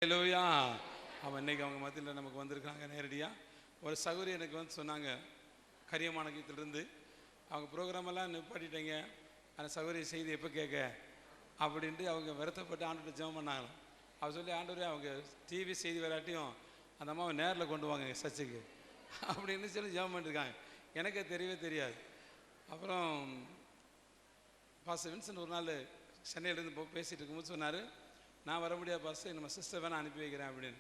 ஹல்லேலூயா. அவன் இன்னைக்கு அவங்க மத்தியில் நமக்கு வந்திருக்காங்க. நேரடியாக ஒரு சகோதரி எனக்கு வந்து சொன்னாங்க, கரியமானகத்திலிருந்து அவங்க ப்ரோக்ராமெல்லாம் நிப்பாட்டிட்டீங்க, அந்த சகோதரி செய்தி எப்போ கேட்க அப்படின்ட்டு அவங்க வருத்தப்பட்டு ஆண்டவர்கிட்ட ஜெபம் பண்ணாங்களாம். அவர் சொல்லி, ஆண்டவரே அவங்க டிவி செய்தி வராட்டியும் அந்த அம்மாவை நேரில் கொண்டு வாங்க சர்ச்சுக்கு அப்படின்னு சொல்லி ஜெபம் பண்ணிருக்காங்க. எனக்கே தெரியவே தெரியாது. அப்புறம் பாஸ்டர் வின்சென்ட் ஒரு நாள் சென்னையிலேருந்து பேசிகிட்டு இருக்கும்போது சொன்னார், நான் வர முடியாது பாஸ்டர், நம்ம சிஸ்டர் வேணால் அனுப்பி வைக்கிறேன் அப்படின்னு.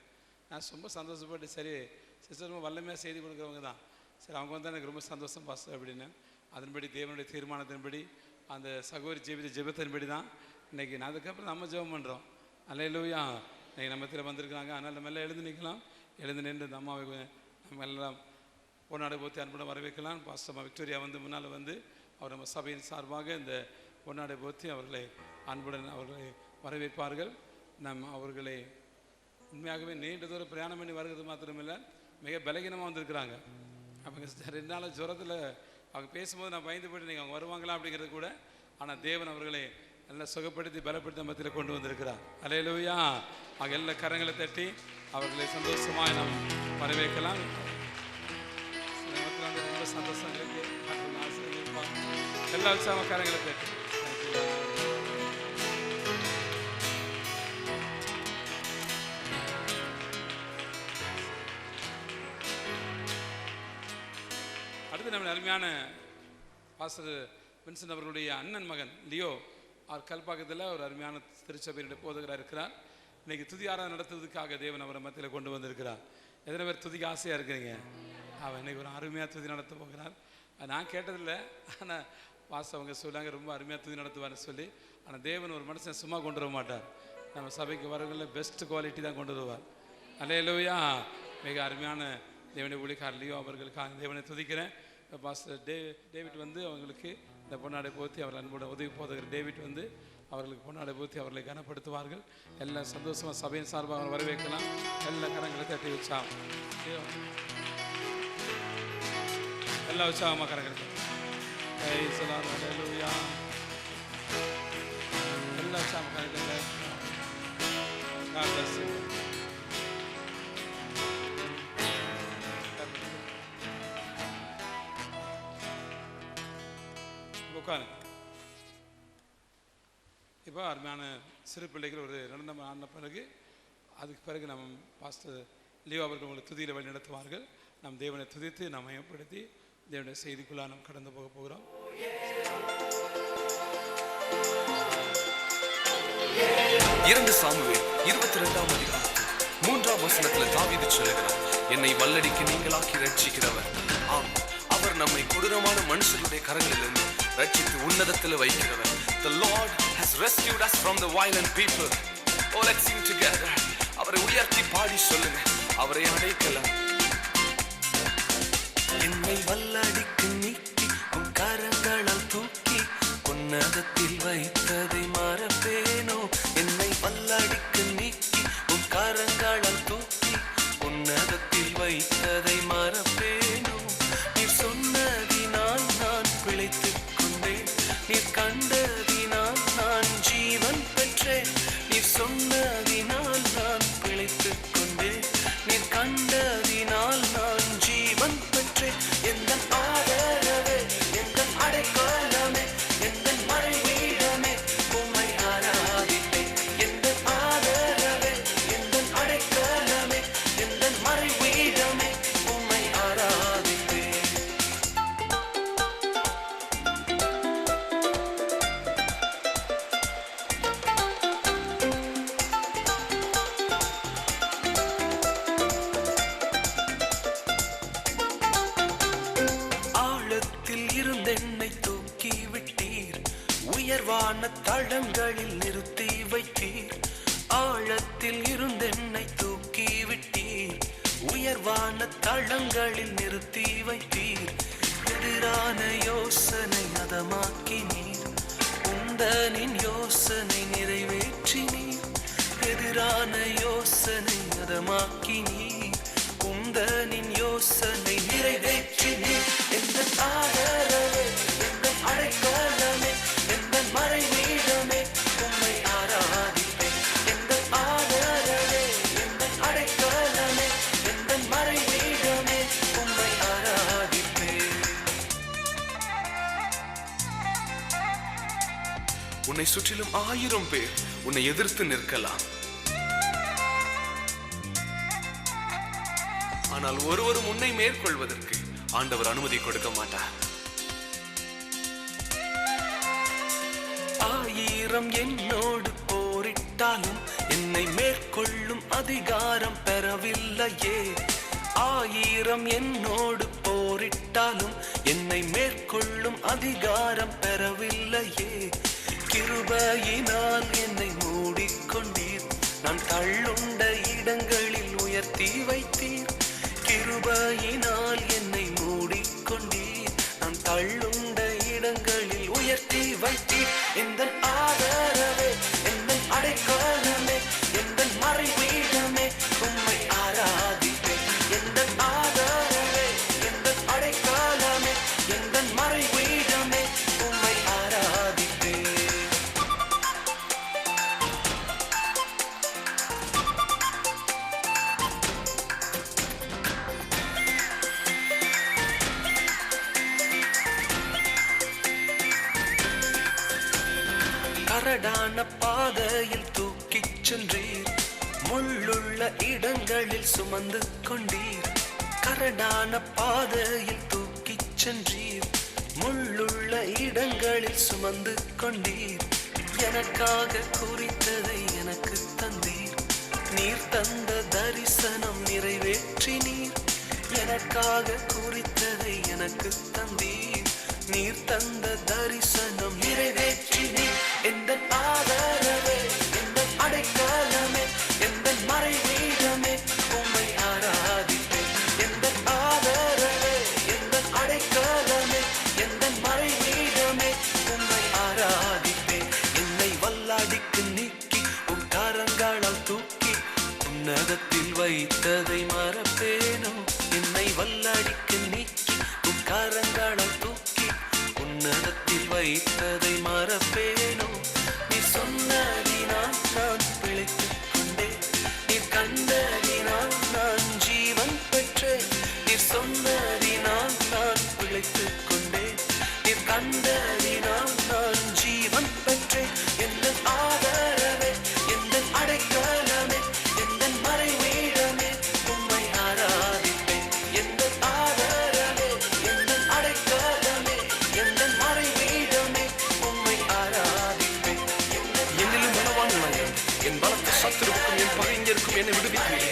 நான் ரொம்ப சந்தோஷப்பட்டு, சரி சிஸ்டர் ரொம்ப வல்லமையாக செய்தி கொடுக்குறவங்க தான், சரி அவங்க வந்து எனக்கு ரொம்ப சந்தோஷம் பாஸ்டர் அப்படின்னு. அதன்படி தேவனுடைய தீர்மானத்தின்படி அந்த சகோதரி ஜெபத்தின்படி தான் இன்றைக்கி நான் அதுக்கப்புறம் நம்ம ஜெபம் பண்ணுறோம். ஹல்லேலூயா. இன்றைக்கி நம்ம மத்தியில் வந்திருக்கிறாங்க. அதனால் நம்ம எல்லாம் எழுந்து நிற்கலாம். எழுந்து நின்று இந்த அம்மாவை நம்ம எல்லாம் பொன்னாடை போத்தி அன்புடன் வரவேற்கலாம். பாஸ்டர் விக்டோரியா வந்து முன்னால் வந்து அவர் நம்ம சபையின் சார்பாக இந்த பொன்னாடை போத்தி அவர்களை அன்புடன் அவர்களை வரவேற்பார்கள். நம் அவர்களை உண்மையாகவே நீண்ட தூரம் பிரயாணம் பண்ணி வருகிறது மாத்திரமில்லை, மிக பலகீனமாக வந்திருக்கிறாங்க. அவங்க 2 நாள் ஜுரத்தில் அவங்க பேசும்போது நான் பயந்து போய்ட்டு நீங்கள் அவங்க வருவாங்களா அப்படிங்கிறது கூட. ஆனால் தேவன் அவர்களை நல்லா சுகப்படுத்தி பலப்படுத்தி மத்தியில் கொண்டு வந்திருக்கிறார். ஹல்லேலூயா. அவங்க எல்லா கரங்களை தட்டி அவர்களை சந்தோஷமாக நாம் வரவேற்கலாம். ரொம்ப சந்தோஷம் இருக்கு. எல்லா உற்சாக கரங்களை தட்டி அடுத்து நம்ம அருமையான பாஸ்டர் வின்சென்ட் அவர்களுடைய அண்ணன் மகன் லியோ அவர் கல்பாக்கத்தில் ஒரு அருமையான திருச்சபையினுடைய போதகராக இருக்கிறார். இன்றைக்கி துதி ஆராதனை நடத்துவதற்காக தேவன் அவரை மத்தியில் கொண்டு வந்திருக்கிறார். எத்தனை பேர் துதிக்கு ஆசையாக இருக்கிறீங்க? அவன் இன்றைக்கி ஒரு அருமையாக துதி நடத்த போகிறார். நான் கேட்டதில்லை, ஆனால் பாஸ்டர் அவங்க சொல்லாங்க ரொம்ப அருமையாக துதி நடத்துவார்னு சொல்லி. ஆனால் தேவன் ஒரு மனுஷன் சும்மா கொண்டு வர மாட்டார். நம்ம சபைக்கு வரவங்களில் பெஸ்ட் குவாலிட்டி தான் கொண்டு வருவார். ஹல்லேலூயா. மிக அருமையான தேவனுடைய ஊழியக்காரர் லியோ அவர்களுக்காக தேவனை துதிக்கிறேன். பாஸ்டர் டேவிட் வந்து அவங்களுக்கு இந்த பொன்னாடை போத்தி அவர் அன்போட உதவி போதகர் டேவிட் வந்து அவர்களுக்கு பொன்னாடை போத்தி அவர்களை கனப்படுத்துவார்கள். எல்லாம் சந்தோஷமாக சபையின் சார்பாக வரவேற்கலாம். எல்லா கரங்களை தட்டி வச்சா எல்லா உற்சாகமாக கரங்களை எல்லா உற்சாகமாக கரங்களை உட்காரு. இப்போ அருமையான சிறு பிள்ளைகள் ஒரு 2 நம்ம ஆன பிறகு அதுக்கு பிறகு நம்ம பாஸ்டர் லியோ அவர்கள் உங்களை துதியில் வழி நடத்துவார்கள். நம் தேவனை துதித்து நாம் மயப்படுத்தி தேவனுடைய செய்திக்குள்ளாக நாம் கடந்து போக போகிறோம். 2 சாமுவேல் 22ஆம் அதிகாரத்தில் 3ஆம் வசனத்தில் தாவீது சொல்லுகிறார், என்னை வல்லடிக்கு நீங்களாக்கி ரட்சிக்கிறவர். ஆம், அவர் நம்மை கொடூரமான மனுஷருடைய கரங்களிலிருந்து ரட்சித்து உன்னதத்தில் வைக்கிறவர். The Lord has rescued us from the violent people. Oh, let's sing together. அவரை உயர்த்தி பாடி சொல்லுங்க, அவரை அடைக்கலாம். என்னை வல்லடிக்கு நீக்கி உன் கரங்களால் தூக்கி உன்னதத்தில் வைத்ததை மறப்பேனோ. என்னை வல்லடிக்கு நீக்கி உன் கரங்களால் தூக்கி உன்னதத்தில் வைத்ததை மறப்பேனோ. நீர் சொன்னதினால் நான் பிழைத்துக் கொண்டேன், நீர் கண்டதினால் நான் ஜீவன் பெற்றேன். நீர் சொன்னதினால் நான் பிழைத்துக் கொண்டேன், நீர் கண்டதினால் நான் ஜீவன் பெற்றேன். எந்த ஆதரவே, எந்த அடைக்கலமே, எந்த மறைவீடமே, உம்மை ஆராதிப்பேன். எந்த ஆதரவே, எந்த அடைக்கலமே, எந்த மறைவீடமே, உம்மை ஆராதிப்பேன். ஆழத்தில் இருந்தென்னை தூக்கி விட்டீர், உயர்வான தளங்களில் நிறுத்தி வைத்தீர். ஆழத்தில் இருந்தென்னை தூக்கி விட்டீர், உயர்வான தளங்களில் நிறுத்தி வைத்தீர். எதிரான யோசனை அதமாக்கினீர், உந்தனின் யோசனை நிறைவேற்றினீர். எதிரான யோசனை அதமாக்கினீர், உந்தனின் யோசனை நிறைவேற்றினீர். எந்த ஆதரவே, எந்த அடைக்கலமே, எந்த மறைவீடமே, உம்மை ஆராதிப்பேன். எந்த ஆதரவே, உன்னை சுற்றிலும் 1000 பேர் உன்னை எதிர்த்து நிற்கலாம். ஆனால் ஒருவரும் உன்னை மேற்கொள்வதற்கு ஆண்டவர் அனுமதி கொடுக்க மாட்டார். 1000 என்னோடு போரிட்டாலும் என்னை மேற்கொள்ளும் அதிகாரம் பெறவில்லையே. 1000 என்னோடு போரிட்டாலும் என்னை மேற்கொள்ளும் அதிகாரம் பெறவில்லையே. கிருபையினால் என்னை மூடிக்கொண்டீர், நான் தள்ளுண்ட இடங்களில் உயர்த்தி வைத்தீர். கிருபையினால் என்னை மூடிக்கொண்டீர், நான் தள்ளுண்ட இடங்களில் உயர்த்தி வைத்தீர். எந்தன் ஆதரவே, எந்தன் அடைக்கலமே, எந்தன் மறைவீடமே, உம்மை ஆராதிப்பேன். எந்தன் ஆதரவே, எந்தன் அடைக்கலமே, எந்தன் மறைவீடமே, உம்மை ஆராதிப்பேன். கரடான பாதையில் தூக்கிச் சென்றீர், முள்ளுள்ள இடங்களில் சுமந்து கொண்டீர். கரடான பாதையில் தூக்கிச் சென்றீர், முள்ளுள்ள இடங்களில் சுமந்து கொண்டீர். எனக்காக குறித்ததை எனக்கு தந்தீர், நீர் தந்த தரிசனம் நிறைவேற்றினீர். எனக்காக குறித்ததை எனக்கு தந்தீர், நீர் தந்த தரிசனம் நிறைவேற்றினீர். எந்தன் ஆதரவே, எந்தன் அடைக்கலமே, எந்தன் மறைவீடமே, உம்மை ஆராதிப்பேன். எந்தன் ஆதரவே, எந்தன் அடைக்கலமே, எந்தன் மறைவீடமே, உம்மை ஆராதிப்பேன். என்னை வல்லாடிக்கு நீக்கி உன் கரங்களால் தூக்கி உன்னதத்தில் வைத்ததை மறப்பேனோ. என்னை வல்லாடிக்கு நீக்கி உன் கரங்களால் தூக்கி உன்னதத்தில் வைத்ததை மறப்பேனோ. நீ சொன்னதினால் நான் பிழைத்துக் கொண்டேன், நீ கண்டதினால் நான் ஜீவன் பெற்றேன். நீ சொன்னதினால் நான் பிழைத்துக் கொண்டேன், நீ கண்டதினால் நான் ஜீவன் பெற்றேன். எந்தன் ஆதரவே, எந்தன் அடைக்கலமே, எந்தன் மறைவீடமே, உம்மை ஆராதிப்பேன். எந்தன் ஆதரவே, எந்தன் அடைக்கலமே, எந்தன் மறைவீடமே, உம்மை ஆராதிப்பேன். என்னிலும் பலவானாய் என் பலத்த சத்துருவுக்கும் என் பகைஞருக்கும் என்னை விடுவிக்கிறேன்.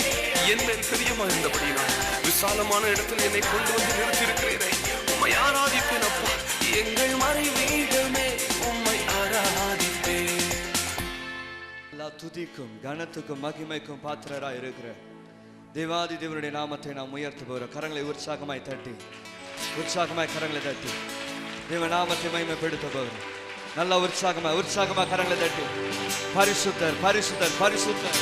என் மேல் பிரியமாயிருந்தபடியினால் விசாலமான இடத்தில் என்னை கொண்டு வந்து நிறுத்தியிருக்கிறேன். உம்மை ஆராதிப்பேன் அப்பா. எங்கள் மறைவீடமே, உம்மை ஆராதிப்பேன். எல்லா துதிக்கும் கனத்துக்கும் மகிமைக்கும் பாத்திரராய் இருக்கிற தேவாதி தேவனுடைய நாமத்தை நாம் உயர்த்த போகிறோம். கரங்களை உற்சாகமாய் தட்டி, உற்சாகமாய் கரங்களை தட்டி தேவ நாமத்தை மகிமைப்படுத்த போகிறோம். நல்ல உற்சாகமா கரங்களை தட்டி, பரிசுத்தர் பரிசுத்தர் பரிசுத்தர்,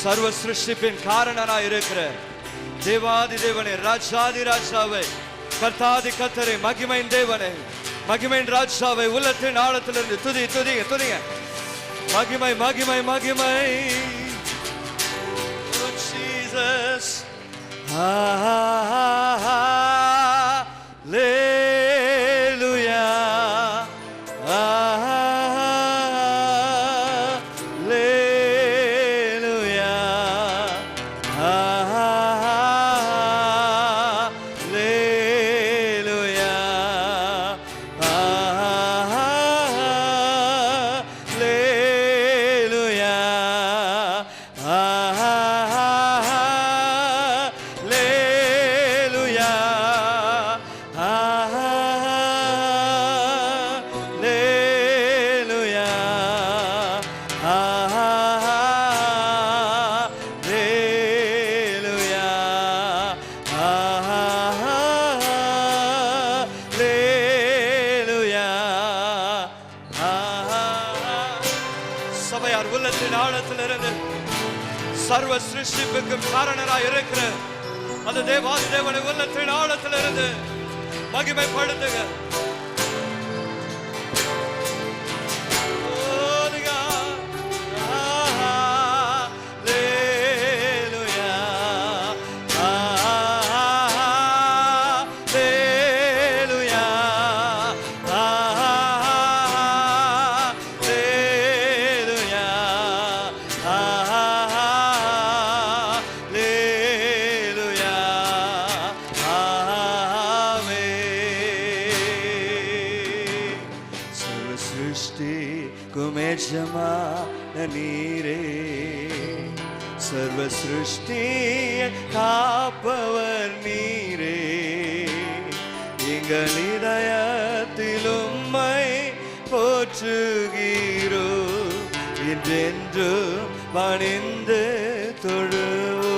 சர்வ சிருஷ்டிப்பின் காரணனாய் இருக்கிற தேவாதி தேவனே, ராஜாதி ராஜாவை, கர்த்தாதி கர்த்தரை, மகிமையின் தேவனே, மகிமையின் ராஜாவை, உள்ளத்தின் ஆழத்திலிருந்து துதிங்க. மகிமை மகிமை மகிமை. Oh Jesus, hallelujah, சபையார் உள்ளத்தின் ஆழத்திலிருந்து சர்வ சிருஷ்டிப்புக்கும் காரணராய் இருக்கிற அந்த தேவாதி தேவனை உள்ளத்தின் ஆழத்திலிருந்து மகிமைப்படுத்துக. சிருஷ்டிக்கும் எஜமான நீரே, சர்வ சிருஷ்டியை காப்பவர் நீரே, எங்கள் இதயத்தில் உம்மை போற்றுகிறோ, என்றென்றும் பணிந்து தொழுவோ,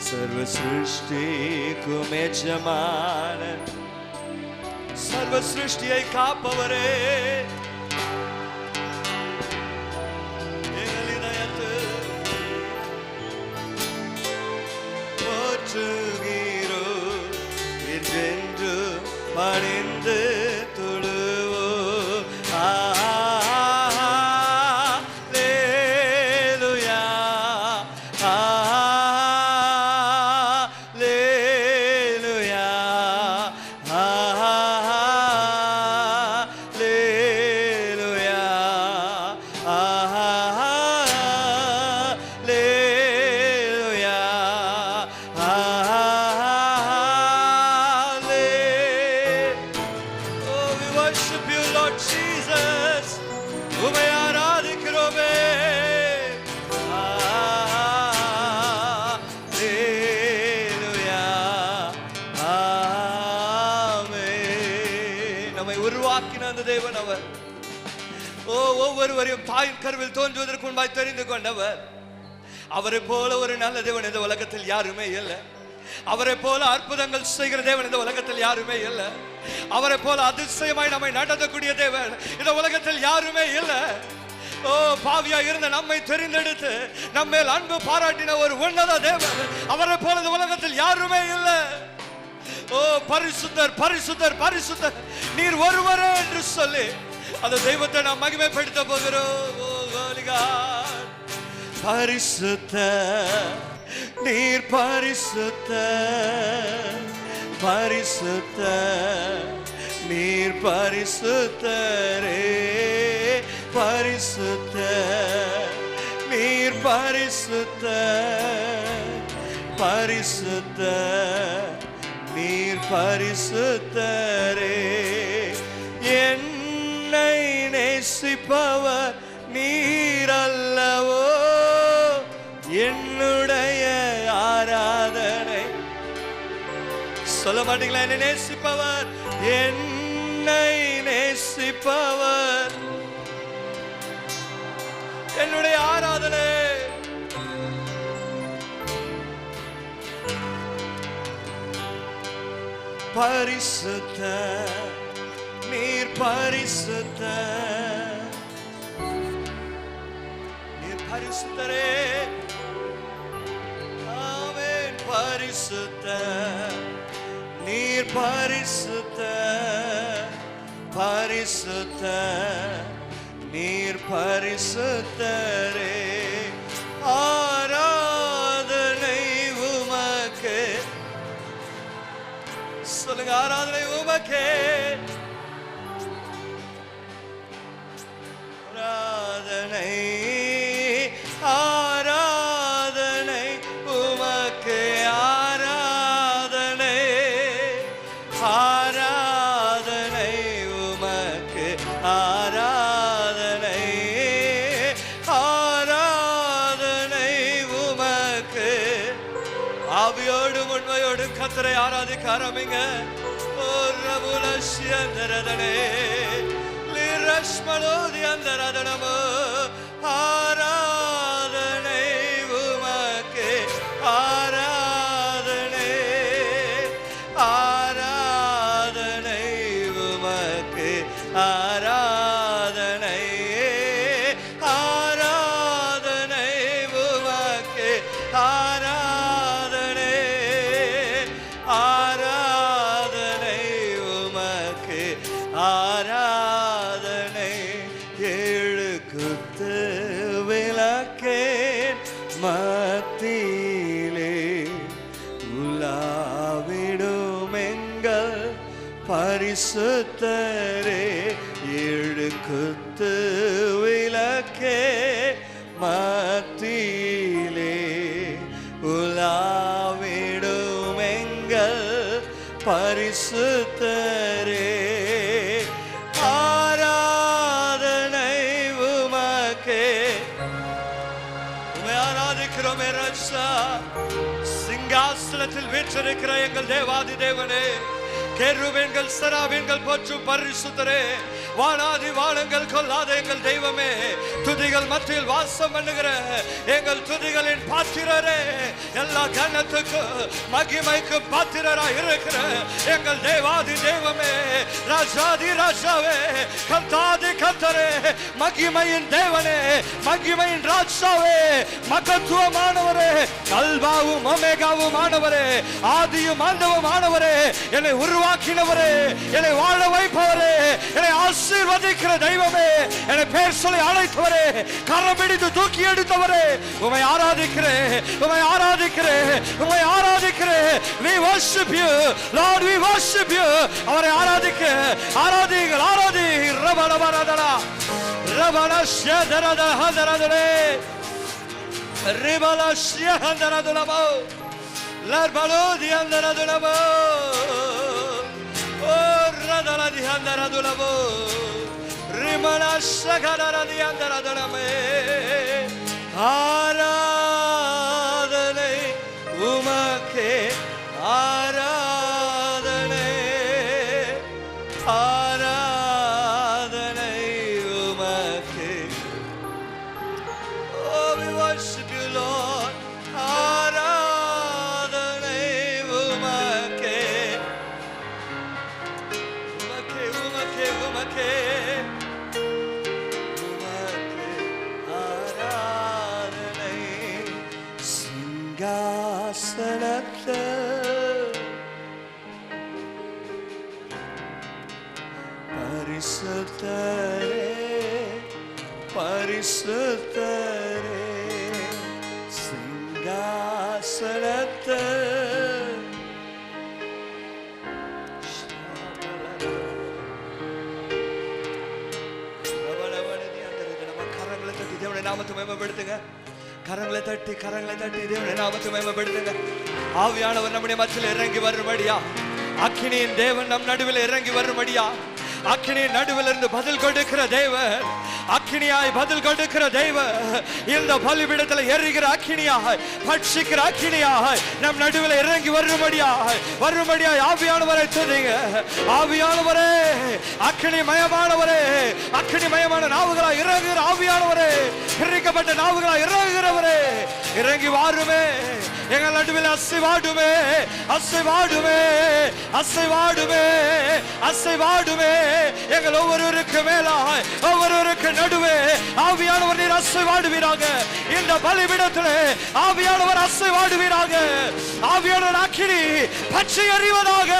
சர்வ சிருஷ்டிக்கும் எஜமான, சர்வ சிருஷ்டியை காப்பவரே, எங்கள் இதயத்தில் போற்றுகிறோ, என்றென்று பணிந்து தொழுவோ. அல்லேலூயா, அல்லேலூயா, அல்லேலூயா, அல்லேலூயா, Oh, we worship you, Lord Jesus. உம்மை ஆராதிக்கிறோமே. அல்லேலூயா, ஆமென். நம்மை உருவாக்கின அந்த தேவன் அவர். ஓ, ஒவ்வொருவரையும் தாயின் கருவில் தோன்றுவதற்கு முன்பாய் தெரிந்து கொண்டவர். அவரை போல ஒரு நல்ல தேவன் இந்த உலகத்தில் யாருமே இல்லை. அவரை போல அற்புதங்கள் செய்கிற தேவன் இந்த உலகத்தில் யாருமே இல்லை. அவரை போல அதிசயமாய் நம்மை நடத்தக்கூடிய தேவன் இந்த உலகத்தில் யாருமே இல்லை. ஓ, பாவியா இருந்த நம்மை தெரிந்தெடுத்து நம்மேல் அன்பு பாராட்டின ஒரு உன்னத தேவன், அவரை போல இந்த உலகத்தில் யாருமே இல்லை. ஓ, பரிசுத்தர் பரிசுத்தர் பரிசுத்தர் நீர் ஒருவரே என்று சொல்லி அந்த தெய்வத்தை நாம் மகிமைப்படுத்த போகிறோம். ஓ, Holy God. பரிசுத்த நீர் பரிசுத்த, பரிசுத்த நீர் பரிசுத்தரே, பரிசுத்த நீர் பரிசுத்த, பரிசுத்த நீர் பரிசுத்தரே, என்னை நேசிப்பவர் நீர் அல்லவோ, என்னுடைய ஆராதனை. சொல்ல மாட்டீங்களா? என்னை நேசிப்பவர், என்னை நேசிப்பவர் என்னுடைய ஆராதனை. பரிசுத்த நீர் பரிசுத்த, நீர் பரிசுத்தரே, ஆமென். பரிசுத்த நீர் பரிசுத்த, பரிசுத்த நீர் பரிசுத்தரே, ஆராதனை உமக்கே. சொல்லுங்க, ஆராதனை உமக்கே, ஆராதனை ஆராதனை உமக்கே, ஆராதனை ஆராதனை உமக்கு, ஆராதனை ஆராதனை உமக்கு. ஆவியோடு உண்மையோடு கர்த்தரை ஆராதிக்க ஆரம்பிங்க. ஓ, ரபுலஷ்யந்தரதனே லிரஷ்மலோதி அந்தரதனமோ, ஆராதனை உமக்கு, ஆராதனை ஆராதனை உமக்கு, ஆராதனை ஆராதனை உமக்கு, ஆராதனை ஆராதனை உமக்கு, ஆராதனை. ஏழு குத்து விளக்கேன் மத்தியிலே உலாவிடும் எங்கள் பரிசுத்தரே, ஏழு குத்து விளக்கே மத்தியிலே உலாவிடும் எங்கள் பரிசுத்தரே, ஆரா சிங்காசனத்தில் வீற்றிருக்கிற எங்கள் தேவாதி தேவனே, கேருபீன்கள் செராபீன்கள் போற்றும் பரிசுத்தரே, வானாதி வானங்கள் கொல்லாத எங்கள் தெய்வமே, துதிகள் மத்தியில் வாசம் பண்ணுகிற எங்கள் துதிகளின் பாத்திரரே, எல்லா கனத்துக்கு மகிமைக்கு பாத்திரராய் இருக்கிற எங்கள் தேவாதி தெய்வமே, ராஜாதி ராஜாவே, கர்த்தாதி கர்த்தரே, மகிமையின் தேவனே, மகிமையின் ராஜாவே, மகத்துவமானவரே, அல்பாவும் ஒமேகாவும் ஆனவரே, ஆதியும் அந்தவும் ஆனவரே, என்னை உருவாக்கினவரே, என்னை வாழ வைப்பவரே, என்னை ஆசீர்வதிக்கிற தெய்வமே, என்னை பேர் சொல்லி அழைத்தவரே, கரம் பிடித்து தூக்கி எடுத்தவரே, உம்மை ஆராதிக்கிறேன், உம்மை ஆராதிக்கிறேன், உம்மை ஆராதிக்கிறேன். We worship you Lord, we worship you. அவரை ஆராதிக்க ஆராதிங்கள், ஆராதி ரபலபரதலா ரபலஷ்யதரத ஹதரதலே ரிபலஷ்யஹந்தரதுலபோ லர்பலோதி ஹந்தரதுலபோ ஓ ரதலதி ஹந்தரதுலபோ ரிமலஷ்யகரதி ஹந்தரதுலமே. ஆராதனை உமக்கே, ஆராதனை, ஆராதனை உமக்கே. Oh, we worship you, Lord. ஆராதனை உமக்கே, உமக்கே, உமக்கே, உமக்கே, உமக்கே ஆராதனை. சிங்காசனத்தில் பரிசுத்தரே, பரிசுத்தரே, சிங்காசனத்தில் கரங்களை தட்டி தேவனுடைய நாமத்தை மகிமைப்படுத்துங்க. கரங்களை தட்டி தேவனுடைய நாமத்தை மகிமைப்படுத்துங்க. ஆவியானவர் நம்முடைய மத்தியில் இறங்கி வரும்படியா, அக்கினியின் தேவன் நம் நடுவில் இறங்கி வரும்படியா, அக்கினியின் நடுவில் இருந்து பதில் கொடுக்கிற தேவன், அக்கினியாய் பதில் கொடுக்கிற தேவன், இந்த பலிபீடத்தில் எரிகிற அக்கினியாய், பட்சிக்கிற அக்கினியாய் நம் நடுவில் இறங்கி வரும்படியாய் ஆவியானவரை துதிங்க. ஆவியானவரே, அக்கினி மயமானவரே, அக்கினி மயமான நாவுகளாய் இறங்குகிற ஆவியானவரே, பிரிக்கப்பட்ட நாவுகளாய் இறங்குகிறவரே, இறங்கி வாருமே, எங்கள் நடுவில் அசைவாடுமே, அசைவாடுமே, அசைவாடுமே, அசைவாடுமே. எங்கள் ஒவ்வொருவருக்கு மேலாய், ஒவ்வொருவருக்கு நடுவே ஆவியானவர் நீர் அசைவாடுவீராக. இந்த பலிபீடத்திலே ஆவியானவர் அசைவாடுவீராக. ஆவியானவர் அக்கினி பச்சை எறிவதாக,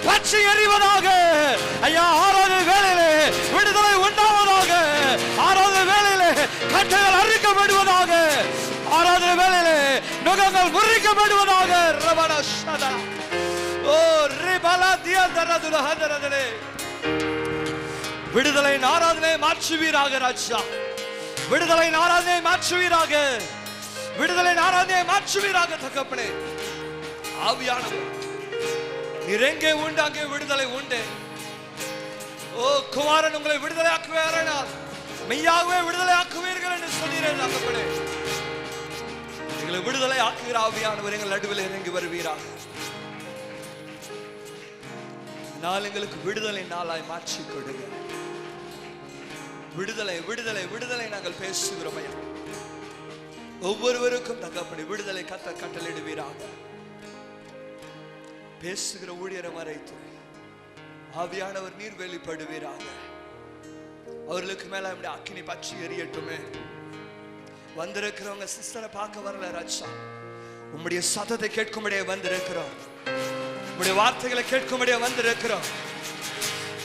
பச்சை எறிவதாக. ஐயா, ஆராதனை வேளையிலே விடுதலை உண்டாவதாக, ஆராதனை வேளையிலே கட்டைகள் அறுக்கப்படுவதாக, ஆராதனை வேளையிலே நுகங்கள் முறிக்கப்படுவதாக. ரபலஷதா ஓ ரிபலதியதரதுல ஹதரதலே. விடுதலை ஆராதனை மாற்றுவீராக ராஜா, விடுதலை ஆராதனை மாற்றுவீராக, விடுதலை ஆராதனை மாற்றுவீராக தகப்பனே. ஆவியானவர் நீர் எங்கே உண்டு அங்கே விடுதலை உண்டு. ஓ குமாரன் உங்களை விடுதலை ஆக்குவாரானால் மெய்யாகவே விடுதலை ஆக்குவீர்கள் என்று சொன்னீர்கள் தகப்பனே. எங்களை விடுதலை ஆக்குகிற ஆவியானவர் எங்கள் நடுவில் இறங்கி வருவீராக. நாள் எங்களுக்கு விடுதலை நாளாய் மாற்றி கொடுங்க. விடுதலை விடுதலை விடுதலை நாங்கள் பேசுகிறோம். ஒவ்வொருவருக்கும் தகப்படி விடுதலை கட்டளையிடுவீராக. பேசுகிற ஊழியரை மறைத்து ஆவியானவர் நீர் வெளிப்படுவீராக. அவர்களுக்கு மேல அக்கினி பற்றி எரியட்டுமே. வந்திருக்கிறவங்க சிஸ்டரை பார்க்க வரல ராஜா, உம்முடைய சத்தத்தை கேட்கும்படியே வந்திருக்கிறோம், உம்முடைய வார்த்தைகளை கேட்கும்படியே வந்திருக்கிறோம்.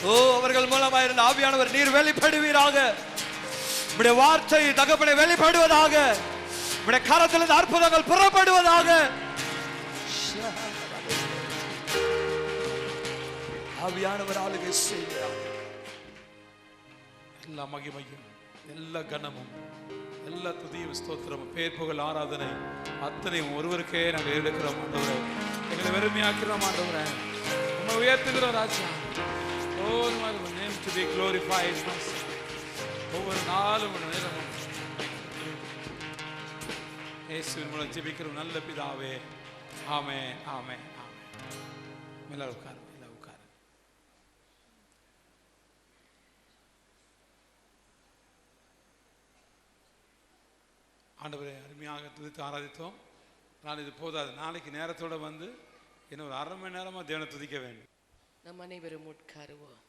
ஓ அவர்கள் மூலமா இருந்த ஆவியானவர் நீர் வெளிப்படுவீராக. உம்முடைய வார்த்தை தகப்பனை வெளிப்படுவதாக, உம்முடைய கரத்திலிருந்து அற்புதங்கள் புறப்படுவதாக. ஆவியானவர் ஆளுகை செய்கிறார். எல்லா மகிமையும், எல்லா கனமும், எல்லா துதியும், ஸ்தோத்திரமும், பேர் புகழ், ஆராதனை அத்தனையும் ஒருவருக்கே நாங்கள் எடுக்கிறோம் ஆண்டவரே. எங்களை வெறுமையாக்கிறோம் ஆண்டவரே, உம்மை உயர்த்துகிறோம் ராஜா. ஓ நேம் டு பி glorified. ஒவ்வொரு நாளும் நேரமும் இயேசுவின் மூலம் ஜெபிக்கிறோம் நல்ல பிதாவே, ஆமென் ஆமென் ஆமென். எல்லாரும் உட்காருங்க, எல்லாரும் உட்காருங்க. ஆண்டவரை அருமையாக துதித்து ஆராதித்தோம். ஆனால் இது போதாது, நாளைக்கு நேரத்தோடு வந்து இன்னும் ஒரு 1/2 மணி நேரமாக தேவனை துதிக்க வேண்டும். நம் அனைவரும் உட்காருவோம்.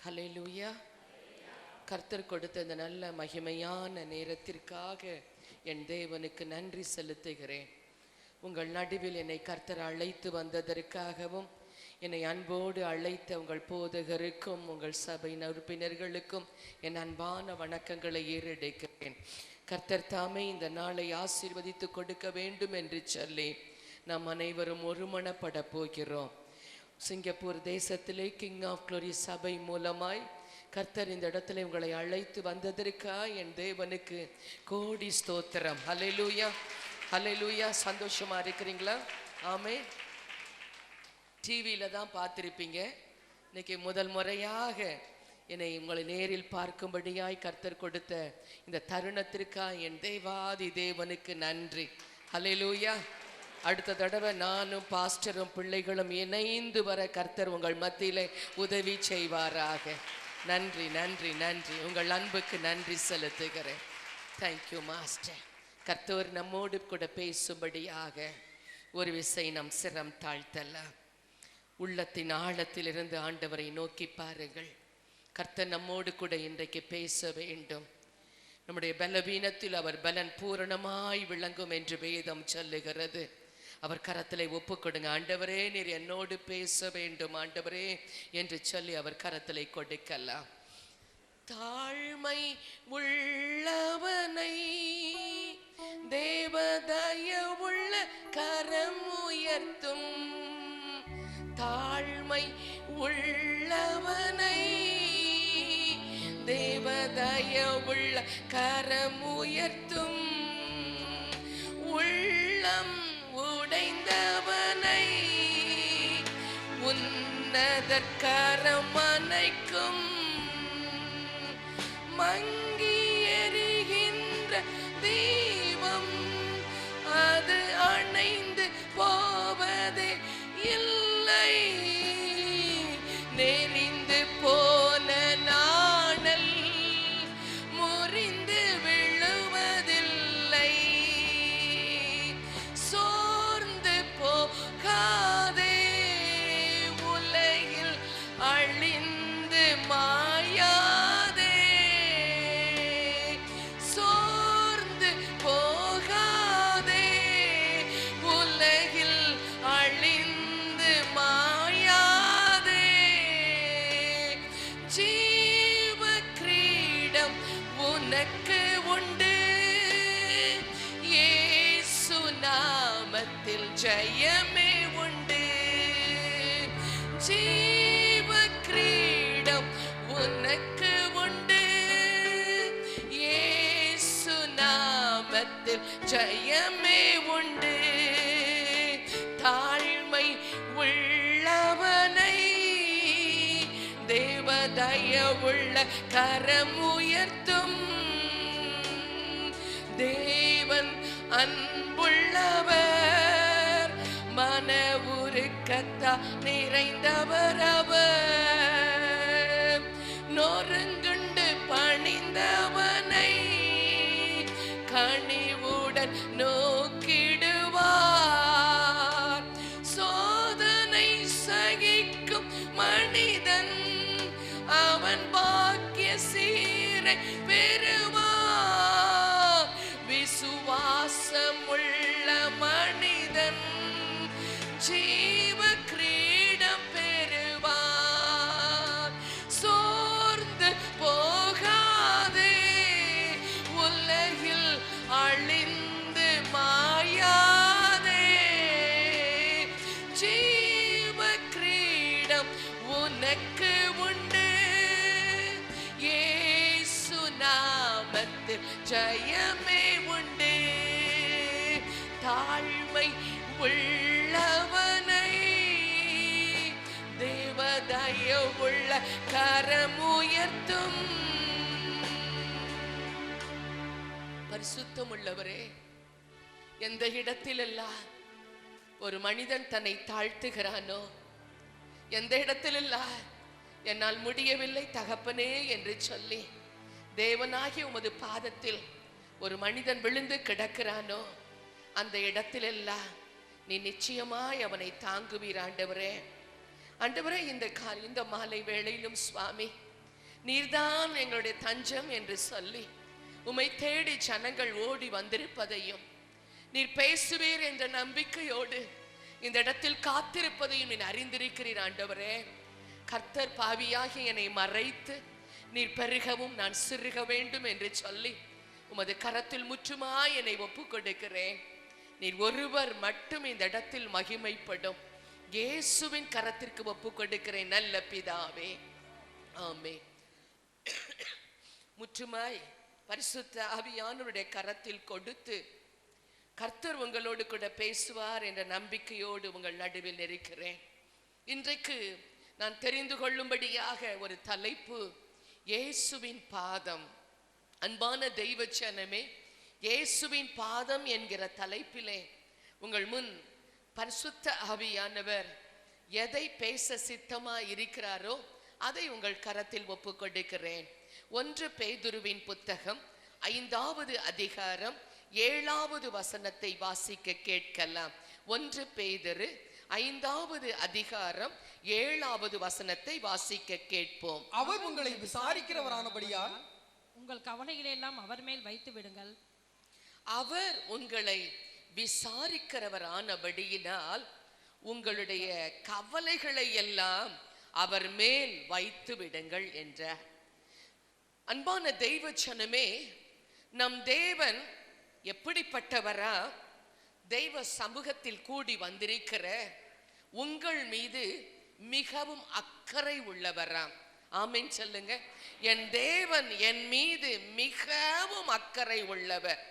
ஹல்லேலூயா. கர்த்தர் கொடுத்த இந்த நல்ல மகிமையான நேரத்திற்காக என் தேவனுக்கு நன்றி செலுத்துகிறேன். உங்கள் நடுவில் என்னை கர்த்தர் அழைத்து வந்ததற்காகவும், என்னை அன்போடு அழைத்த உங்கள் போதகருக்கும் உங்கள் சபை உறுப்பினர்களுக்கும் என் அன்பான வணக்கங்களை ஏறெடுக்கிறேன். கர்த்தர் தாமே இந்த நாளை ஆசீர்வதித்து கொடுக்க வேண்டும் என்று சொல்லி நாம் அனைவரும் ஒருமனப்பட போகிறோம். சிங்கப்பூர் தேசத்திலே கிங் ஆஃப் க்ளோரி சபை மூலமாய் கர்த்தர் இந்த இடத்துல உங்களை அழைத்து வந்ததற்காக என் தேவனுக்கு கோடி ஸ்தோத்திரம். ஹல்லேலூயா ஹல்லேலூயா. சந்தோஷமா இருக்கிறீங்களா? ஆமென். டிவியில் தான் பார்த்துருப்பீங்க. இன்னைக்கு முதல் முறையாக என்னை உங்களை நேரில் பார்க்கும்படியாய் கர்த்தர் கொடுத்த இந்த தருணத்திற்காக என் தேவாதி தேவனுக்கு நன்றி. ஹல்லேலூயா. அடுத்த தடவை நானும் பாஸ்டரும் பிள்ளைகளும் இணைந்து வர கர்த்தர் உங்கள் மத்தியிலே உதவி செய்வாராக. நன்றி நன்றி நன்றி. உங்கள் அன்புக்கு நன்றி செலுத்துகிறேன். Thank you master. கர்த்தர் நம்மோடு கூட பேசும்படியாக ஒரு விசை நம் சிரம் தாழ்த்தலாம். உள்ளத்தின் ஆழத்திலிருந்து ஆண்டவரை நோக்கி பாருங்கள். கர்த்தர் நம்மோடு கூட இன்றைக்கு பேச வேண்டும். நம்முடைய பலவீனத்தில் அவர் பலன் பூரணமாய் விளங்கும் என்று வேதம் சொல்லுகிறது. அவர் கரத்திலே ஒப்பு கொடுங்க. ஆண்டவரே, நீர் என்னோடு பேச வேண்டும் ஆண்டவரே என்று சொல்லி அவர் கரத்திலே கொடுக்கலாம். தாழ்மை உள்ளவனை தேவதயவுள்ள கரம் உயர்த்தும். தாழ்மை உள்ளவனை தேவதயவுள்ள கரம் உயர்த்தும். உள்ளம் உடைந்தவனை உன்னதர் கரம் அணைக்கும். மங்கி எரிகின்ற தீபம் அது அணைந்து போவதே இல்லை. நெறிந்து போன நாணல் முறிந்து விழுவதில்லை. சோர்ந்து போகாதே, உலகில் அழிந்து மாயாதே. சோர்ந்து போகாதே, உலகில் அழிந்து மாயாதே. ஜீவ கிரீடம் உனக்கு உண்டு. இயேசு நாமத்தில் ஜெயமே உண்டு. ஜீவ கிரீடம் உனக்கு உண்டு. இயேசு நாமத்தில் ஜெயமே உண்டு. தாழ்மை உள்ளவனை தேவதயவுள்ள கரம் உயர்த்தும். தேவன் அன்புள்ளவர், மன உருக்கத்தா நிறைந்தவர் அவர். நொறுங்குண்டு பணிந்தவனை கனிவுடன் நோக்கிடுவார். சோதனை சகிக்கும் மனிதன் அவன் பாக்கிய சீரை பெறுவார். விசுவாசமுள்ள மனிதன் ஜீவ கிரீடம் பெறுவார். சோர்ந்து போகாதே, உலகில் அழிந்து மாயாதே. ஜீவ கிரீடம் உனக்கு உண்டு. இயேசு நாமத்தில் ஜெயமே உண்டு. தாழ்மை உள்ளவனை தேவதயவுள்ள கரம் உயர்த்தும். பரிசுத்தம் உள்ளவரே, எந்த இடத்திலெல்லாம் ஒரு மனிதன் தன்னை தாழ்த்துகிறானோ, எந்த இடத்திலெல்லாம் என்னால் முடியவில்லை தகப்பனே என்று சொல்லி தேவனாகிய உமது பாதத்தில் ஒரு மனிதன் விழுந்து கிடக்கிறானோ, அந்த இடத்திலெல்லாம் நீ நிச்சயமாய் அவனை தாங்குவீர் ஆண்டவரே. ஆண்டவரே, இந்த மாலை வேளையிலும் சுவாமி, நீர்தான் எங்களுடைய தஞ்சம் என்று சொல்லி உம்மை தேடி ஜனங்கள் ஓடி வந்திருப்பதையும், நீர் பேசுவீர் என்ற நம்பிக்கையோடு இந்த இடத்தில் காத்திருப்பதையும் நீர் அறிந்திருக்கிறீர் ஆண்டவரே. கர்த்தர் பாவியாகி என்னை மறைத்து நீர் பெருகவும் நான் சிறுக வேண்டும் என்று சொல்லி உமது கரத்தில் முற்றுமாய் என்னை ஒப்பு கொடுக்கிறேன். நீர் ஒருவர் மட்டும் இந்த இடத்தில் மகிமைப்படும் இயேசுவின் கரத்திற்கு ஒப்பு கொடுக்கிறேன் நல்ல பிதாவே, ஆமென். முற்றுமாய் பரிசுத்த ஆவியானவருடைய கரத்தில் கொடுத்து கர்த்தர் உங்களோடு கூட பேசுவார் என்ற நம்பிக்கையோடு உங்கள் நடுவில் இருக்கிறேன். இன்றைக்கு நான் தெரிந்து கொள்ளும்படியாக ஒரு தலைப்பு, இயேசுவின் பாதம். அன்பான தெய்வ ஜனமே, இயேசுவின் பாதம் என்கிற தலைப்பிலே உங்கள் முன் பரிசுத்த ஆவியானவர் எதை பேச சித்தமா இருக்கிறாரோ அதை உங்கள் கரத்தில் ஒப்பு கொடுக்கிறேன். 1 பேதுருவின் புத்தகம் 5வது அதிகாரம் 7வது வசனத்தை வாசிக்க கேட்கலாம். 1 பேதுரு 5வது அதிகாரம் 7வது வசனத்தை வாசிக்க கேட்போம். அவர் உங்களை விசாரிக்கிறவரானபடியால் உங்கள் கவலைகளை எல்லாம் அவர் மேல் வைத்து விடுங்கள். அவர் உங்களை விசாரிக்கிறவரானபடியினால் உங்களுடைய கவலைகளை எல்லாம் அவர் மேல் வைத்து விடுங்கள் என்றார். அன்பான தெய்வ ஜனமே, நம் தேவன் எப்படிப்பட்டவரா? தெய்வ சமூகத்தில் கூடி வந்திருக்கிற உங்கள் மீது மிகவும் அக்கறை உள்ளவராம். ஆமென் சொல்லுங்க. என் தேவன் என் மீது மிகவும் அக்கறை உள்ளவர்.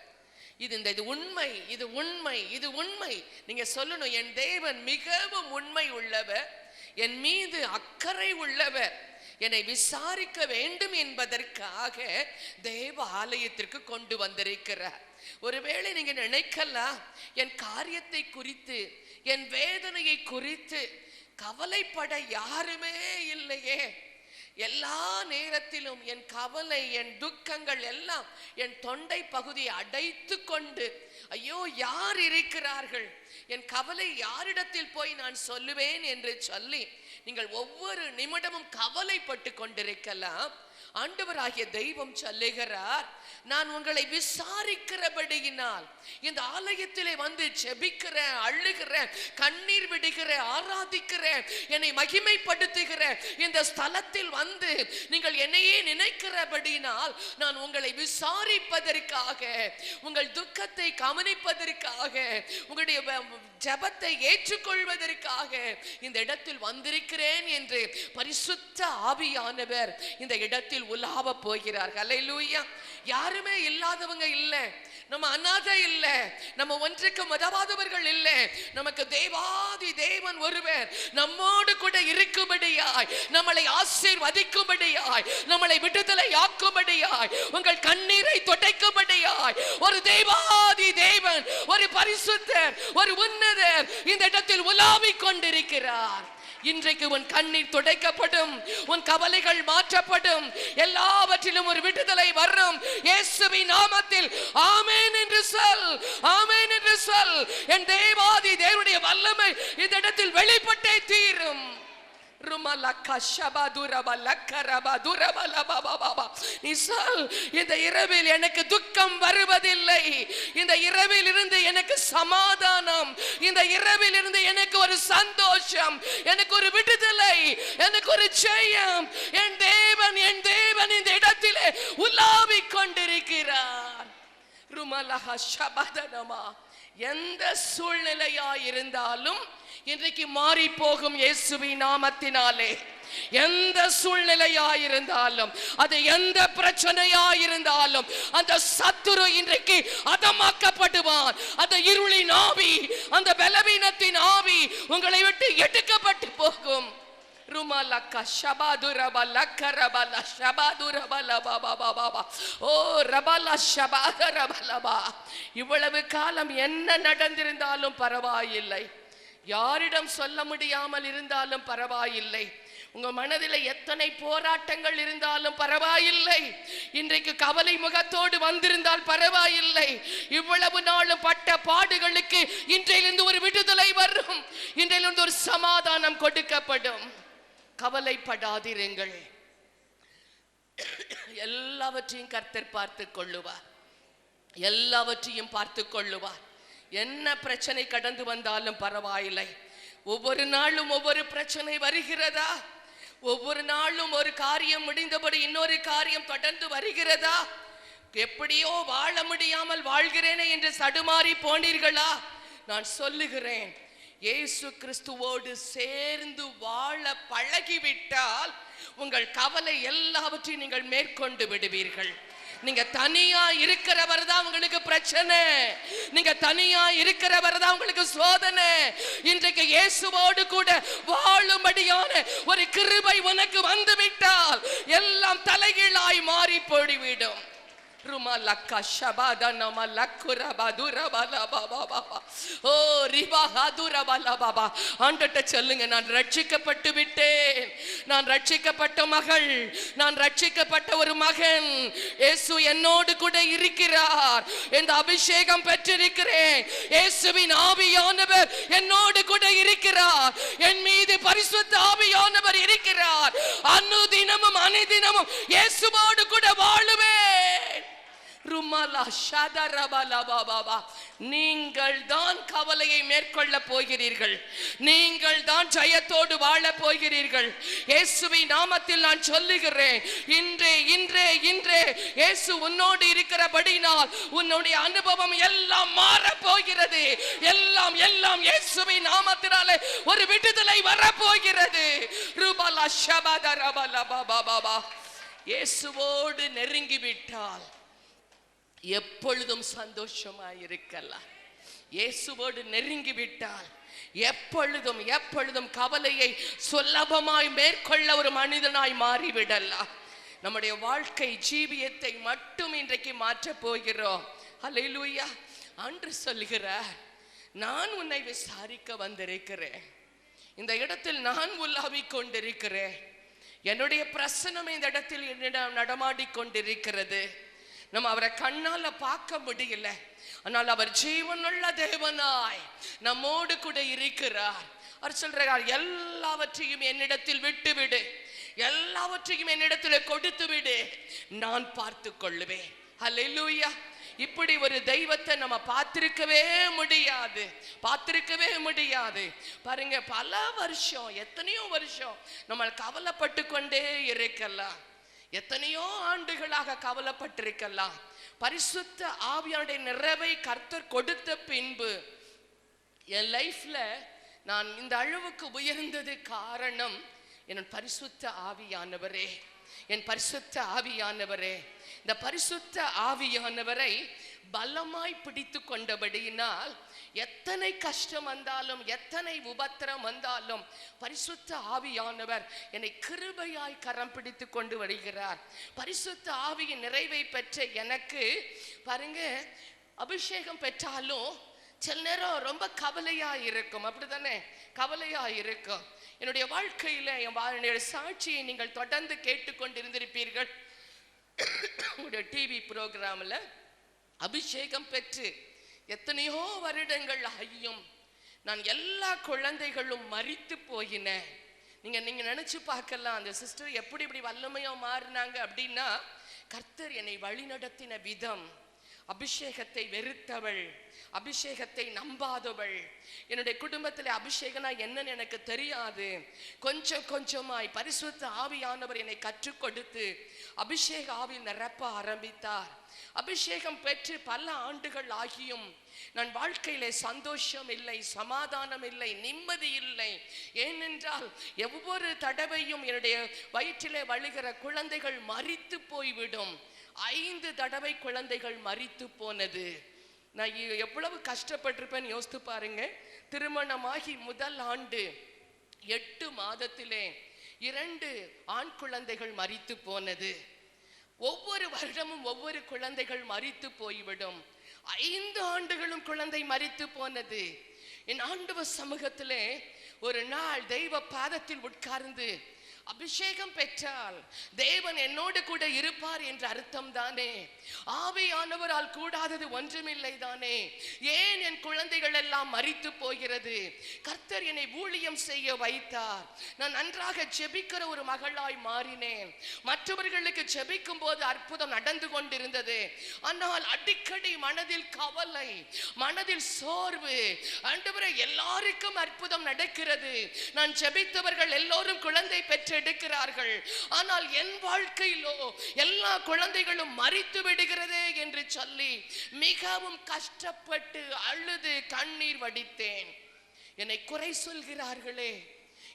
இது உண்மை, இது உண்மை, இது உண்மை. நீங்க சொல்லணும், என் தேவன் மிகவும் உண்மை உள்ளவர், என் மீது அக்கறை உள்ளவர், என்னை விசாரிக்க வேண்டும் என்பதற்காக தேவ ஆலயத்திற்கு கொண்டு வந்திருக்கிறார். ஒருவேளை நீங்க நினைக்கலாம், என் காரியத்தை குறித்து, என் வேதனையை குறித்து கவலைப்பட யாருமே இல்லையே, எல்லா நேரத்திலும் என் கவலை, என் துக்கங்கள் எல்லாம் என் தொண்டை பகுதியை அடைத்து கொண்டு, ஐயோ யார் இருக்கிறார்கள், என் கவலை யாரிடத்தில் போய் நான் சொல்லுவேன் என்று சொல்லி நீங்கள் ஒவ்வொரு நிமிடமும் கவலைப்பட்டு கொண்டிருக்கலாம். ஆண்டவராகிய தெய்வம் சொல்லுகிறார், நான் உங்களை விசாரிக்கிறபடியினால், இந்த ஆலயத்திலே வந்து ஜெபிக்கிறேன், அழுகிறேன், கண்ணீர் விடுகிறேன், ஆராதிக்கிறேன், என்னை மகிமைப்படுத்துகிறேன், இந்த ஸ்தலத்தில் வந்து நீங்கள் என்னையே நினைக்கிறபடியினால் நான் உங்களை விசாரிப்பதற்காக, உங்கள் துக்கத்தை கவனிப்பதற்காக, உங்களுடைய ஜெபத்தை ஏற்றுக்கொள்வதற்காக இந்த இடத்தில் வந்திருக்கிறேன் என்று பரிசுத்த ஆவியானவர் இந்த இடத்தில் உலாவ போகிறார். ஹல்லேலூயா. யாருமே இல்லாதவங்க இல்ல, நம்ம அநாதை இல்ல, நம்ம ஒன்றுக்கு உதவாதவர்கள் இல்ல, நமக்கு தேவாதி தேவன் ஒருவர் நம்மோடு கூட இருக்கும்படியாய், நம்மளை ஆசீர்வதிக்கும்படியாய், நம்மளை விடுதலை ஆக்கும்படியாய், உங்கள் கண்ணீரை துடைக்கும்படியாய் ஒரு தேவாதி தேவன், ஒரு பரிசுத்தர், ஒரு உன்னதர் இந்த இடத்தில் உலாவிக் கொண்டிருக்கிறார். இன்றைக்கு உன் கண்ணீர் துடைக்கப்படும், உன் கவலைகள் மாற்றப்படும், எல்லாவற்றிலும் ஒரு விடுதலை வரும். இயேசுவின் நாமத்தில் ஆமென் என்று சொல், ஆமென் என்று சொல். என் தேவாதி தேவனுடைய வல்லமை இந்த இடத்தில் வெளிப்பட்டே தீரும். இந்த இரவில் எனக்கு துக்கம் வருவதில்லை, இந்த இரவில் இருந்து எனக்கு சமாதானம், இந்த இரவில் இருந்து எனக்கு ஒரு சந்தோஷம், எனக்கு ஒரு விடுதலை, எனக்கு ஒரு ஜெயம். என் தேவன், என் தேவன் இந்த இடத்திலே உலாவிக் கொண்டிருக்கிறார். ருமலஹ ஷபதனமா. எந்த சூழ்நிலையா இருந்தாலும் இன்றைக்கு மாறி போகும் இயேசுவின் நாமத்தினாலே. எந்த சூழ்நிலையா இருந்தாலும், அது எந்த பிரச்சனையா இருந்தாலும், அந்த சத்துரு இன்றைக்கு அதமாக்கப்படுவான். அந்த இருளின் ஆவி, அந்த பலவீனத்தின் ஆவி உங்களை விட்டு எடுக்கப்பட்டு போகும். ருமலக்க ஷபாதுரபல கரபல ஷபாதுரபல பாபா பாபா ஓ ரபல ஷபாதரபலபா. இவ்வளவு காலம் என்ன நடந்திருந்தாலும் பரவாயில்லை, யாரிடம் சொல்ல முடியாமல் இருந்தாலும் பரவாயில்லை, உங்க மனதில் எத்தனை போராட்டங்கள் இருந்தாலும் பரவாயில்லை, இன்றைக்கு கவலை முகத்தோடு வந்திருந்தால் பரவாயில்லை, இவ்வளவு நாளும் பட்ட பாடுகளுக்கு இன்றையிலிருந்து ஒரு விடுதலை வரும், இன்றையிலிருந்து ஒரு சமாதானம் கொடுக்கப்படும். கவலைப்படாதிருங்கள், எல்லாவற்றையும் கர்த்தர் பார்த்து கொள்ளுவார், எல்லாவற்றையும் பார்த்து கொள்ளுவார். என்ன பிரச்சனை கடந்து வந்தாலும் பரவாயில்லை. ஒவ்வொரு நாளும் ஒவ்வொரு பிரச்சனை வருகிறதா? ஒவ்வொரு நாளும் ஒரு காரியம் முடிந்தபடி இன்னொரு காரியம் தொடர்ந்து வருகிறதா? எப்படியோ வாழ முடியாமல் வாழ்கிறேனே என்று தடுமாறி போனீர்களா? நான் சொல்லுகிறேன், இயேசு கிறிஸ்துவோடு சேர்ந்து வாழ பழகிவிட்டால் உங்கள் கவலை எல்லாவற்றையும் நீங்கள் மேற்கொண்டு விடுவீர்கள். நீங்க தனியா இருக்கிறவர் தான் உங்களுக்கு பிரச்சனை, நீங்க தனியா இருக்கிறவர் தான் உங்களுக்கு சோதனை. இன்றைக்கு இயேசுவோடு கூட வாழும்படியான ஒரு கிருபை உனக்கு வந்துவிட்டால் எல்லாம் தலைகீழாய் மாறி போய்விடும். ருமலக்க ஷபாதனம லக்குரபதுரபல பாபா பாபா ஓ ரிபஹதுரபல பாபா. ஆண்டவர்ட்ட சொல்லுங்க, நான் ரட்சிக்கப்பட்டு விட்டேன், நான் ரட்சிக்கப்பட்ட மகள், நான் ரட்சிக்கப்பட்ட ஒரு மகன், இயேசு என்னோடு கூட இருக்கிறார், இந்த அபிஷேகம் பெற்றிருக்கிறேன், இயேசுவின் ஆவியானவர் என்னோடு கூட இருக்கிறார், என் மீது பரிசுத்த ஆவியானவர் இருக்கிறார், அனுதினமும் அனுதினமும் இயேசுவோடு கூட வாழுவேன். ருமலா ஷதரபல பாபா. நீங்கள் தான் கவலையை மேற்கொள்ள போகிறீர்கள், நீங்கள் தான் ஜெயத்தோடு வாழ போகிறீர்கள். இயேசுவின் நாமத்தில் நான் சொல்லுகிறேன், இன்றே இன்றே இன்றே இயேசு உன்னோடு இருக்கிறபடினால் உன்னுடைய அனுபவம் எல்லாம் மாற போகிறது. எல்லாம் எல்லாம் இயேசுவின் நாமத்தினாலே ஒரு விடுதலை வர போகிறது. ருபலா ஷபதரபல பாபா பாபா. இயேசுவோடு நெருங்கி விட்டால் எப்பொழுதும் சந்தோஷமாயிருக்கலாம். இயேசுவோடு நெருங்கி விட்டால் எப்பொழுதும் எப்பொழுதும் கவலையை சுலபமாய் மேற்கொள்ள ஒரு மனிதனாய் மாறிவிடலாம். நம்முடைய வாழ்க்கை ஜீவியத்தை மட்டும் இன்றைக்கு மாற்றப் போகிறோம். அல்லேலூயா. ஆண்டு சொல்கிறார், நான் உன்னை விசாரிக்க வந்திருக்கிறேன், இந்த இடத்தில் நான் உலாவிக் கொண்டிருக்கிறேன், என்னுடைய பிரசன்னம் இந்த இடத்தில் என்னிடம் நடமாடி கொண்டிருக்கிறது. நம்ம அவரை கண்ணால பார்க்க முடியல, ஆனால் அவர் ஜீவனுள்ள தேவனாய் நம்மோடு கூட இருக்கிறார். அவர் சொல்றார், எல்லாவற்றையும் என்னிடத்தில் விட்டு விடு, எல்லாவற்றையும் என்னிடத்தில் கொடுத்து விடு, நான் பார்த்து கொள்ளுவேன். அல்லேலூயா. இப்படி ஒரு தெய்வத்தை நம்ம பார்த்திருக்கவே முடியாது, பார்த்திருக்கவே முடியாது. பாருங்க, பல வருஷம், எத்தனையோ வருஷம் நம்ம கவலைப்பட்டு கொண்டே இருக்கலாம், எத்தனையோ ஆண்டுகளாக கவலைப்பட்டிருக்கலாம். பரிசுத்த ஆவியானுடைய நிறைவை கர்த்தர் கொடுத்த பின்பு என் லைஃப்ல நான் இந்த அளவுக்கு உயர்ந்தது காரணம் என் பரிசுத்த ஆவியானவரே, என் பரிசுத்த ஆவியானவரே. இந்த பரிசுத்த ஆவியானவரை பலமாய் பிடித்து கொண்டபடியினால் எத்தனை கஷ்டம் வந்தாலும் எத்தனை உபத்திரம் வந்தாலும் பரிசுத்த ஆவியானவர் என்னை கிருபையாய் கரம் பிடித்து கொண்டு வருகிறார். பரிசுத்த ஆவியின் நிறைவை பெற்ற எனக்கு பாருங்க, அபிஷேகம் பெற்றாலும் சில நேரம் ரொம்ப கவலையா இருக்கும், அப்படித்தானே? கவலையா இருக்கும். என்னுடைய வாழ்க்கையில என்னுடைய சாட்சியை நீங்கள் தொடர்ந்து கேட்டுக்கொண்டிருந்திருப்பீர்கள். உங்களுடைய டிவி ப்ரோக்ராம்ல அபிஷேகம் பெற்று எத்தனையோ வருடங்கள் ஆகியும் நான் எல்லா குழந்தைகளும் மரித்து போயின. நீங்க நினைச்சு பார்க்கலாம், அந்த சிஸ்டர் எப்படி இப்படி வல்லமையா மாறினாங்க அப்படின்னா, கர்த்தர் என்னை வழிநடத்தின விதம். அபிஷேகத்தை வெறுத்தவள், அபிஷேகத்தை நம்பாதவள், என்னுடைய குடும்பத்தில் அபிஷேகனா என்னன்னு எனக்கு தெரியாது. கொஞ்சம் கொஞ்சமாய் பரிசுத்த ஆவியானவர் என்னை கற்றுக் கொடுத்து அபிஷேக ஆவியில் நிரப்ப ஆரம்பித்தார். அபிஷேகம் பெற்று பல ஆண்டுகள் ஆகியும் நான் வாழ்க்கையிலே சந்தோஷம் இல்லை, சமாதானம் இல்லை, நிம்மதி இல்லை. ஏனென்றால் ஒவ்வொரு தடவையும் என்னுடைய வயிற்றிலே வழிகிற குழந்தைகள் மரித்து போய்விடும். 5 தடவை குழந்தைகள் மரித்து போனது. நான் எவ்வளவு கஷ்டப்பட்டிருப்பேன்னு யோசித்து பாருங்க. திருமணமாகி முதல் ஆண்டு 8 மாதத்திலே 2 ஆண் குழந்தைகள் மரித்து போனது. ஒவ்வொரு வருடமும் ஒவ்வொரு குழந்தைகள் மரித்து போய்விடும். 5 ஆண்டுகளும் குழந்தை மரித்து போனது. என் ஆண்டவர் சமூகத்திலே ஒரு நாள் தெய்வ பாதத்தில் உட்கார்ந்து அபிஷேகம் பெற்றால் தேவன் என்னோடு கூட இருப்பார் என்ற அர்த்தம் தானே. ஆவியானவரால் கூடாதது ஒன்றுமில்லை தானே. ஏன் என் குழந்தைகள் எல்லாம் மரித்து போகிறது? கர்த்தர் என்னை ஊழியம் செய்ய வைத்தார். நான் நன்றாக ஜெபிக்கிற ஒரு மகளாய் மாறினேன். மற்றவர்களுக்கு ஜெபிக்கும் போது அற்புதம் நடந்து கொண்டிருந்தது. ஆனால் அடிக்கடி மனதில் கவலை, மனதில் சோர்வு. ஆண்டவரே, எல்லாருக்கும் அற்புதம் நடக்கிறது, நான் ஜெபித்தவர்கள் எல்லோரும் குழந்தை பெற்றெடுக்கிறார்கள், ஆனால் என் வாழ்க்கையிலோ எல்லா குழந்தைகளும் மரித்து விடுகிறதே என்று சொல்லி மிகவும் கஷ்டப்பட்டு அழுது கண்ணீர் வடித்தேன். என்னை குறை சொல்கிறார்களே,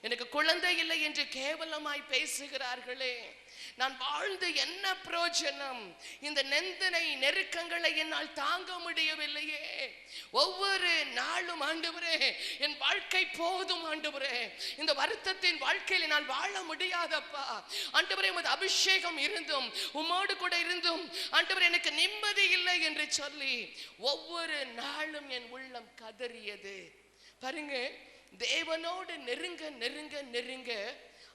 எனக்கு குழந்தை இல்லை என்று கேவலமாய் பேசுகிறார்களே, நான் வாழ்ந்து என்ன பிரயோஜனம்? இந்த நெந்தனை நெருக்கங்களை என்னால் தாங்க முடியவில்லையே. ஒவ்வொரு நாளும் ஆண்டவரே, என் வாழ்க்கை போதும் ஆண்டவரே, இந்த வருத்தத்தின் வாழ்க்கையில் நான் வாழ முடியாதப்பா. ஆண்டவரே, உமது அபிஷேகம் இருந்தும் உம்மோடு கூட இருந்தும் ஆண்டவரே எனக்கு நிம்மதி இல்லை என்று சொல்லி ஒவ்வொரு நாளும் என் உள்ளம் கதறியது. பாருங்க, தேவனோடு நெருங்க நெருங்க நெருங்க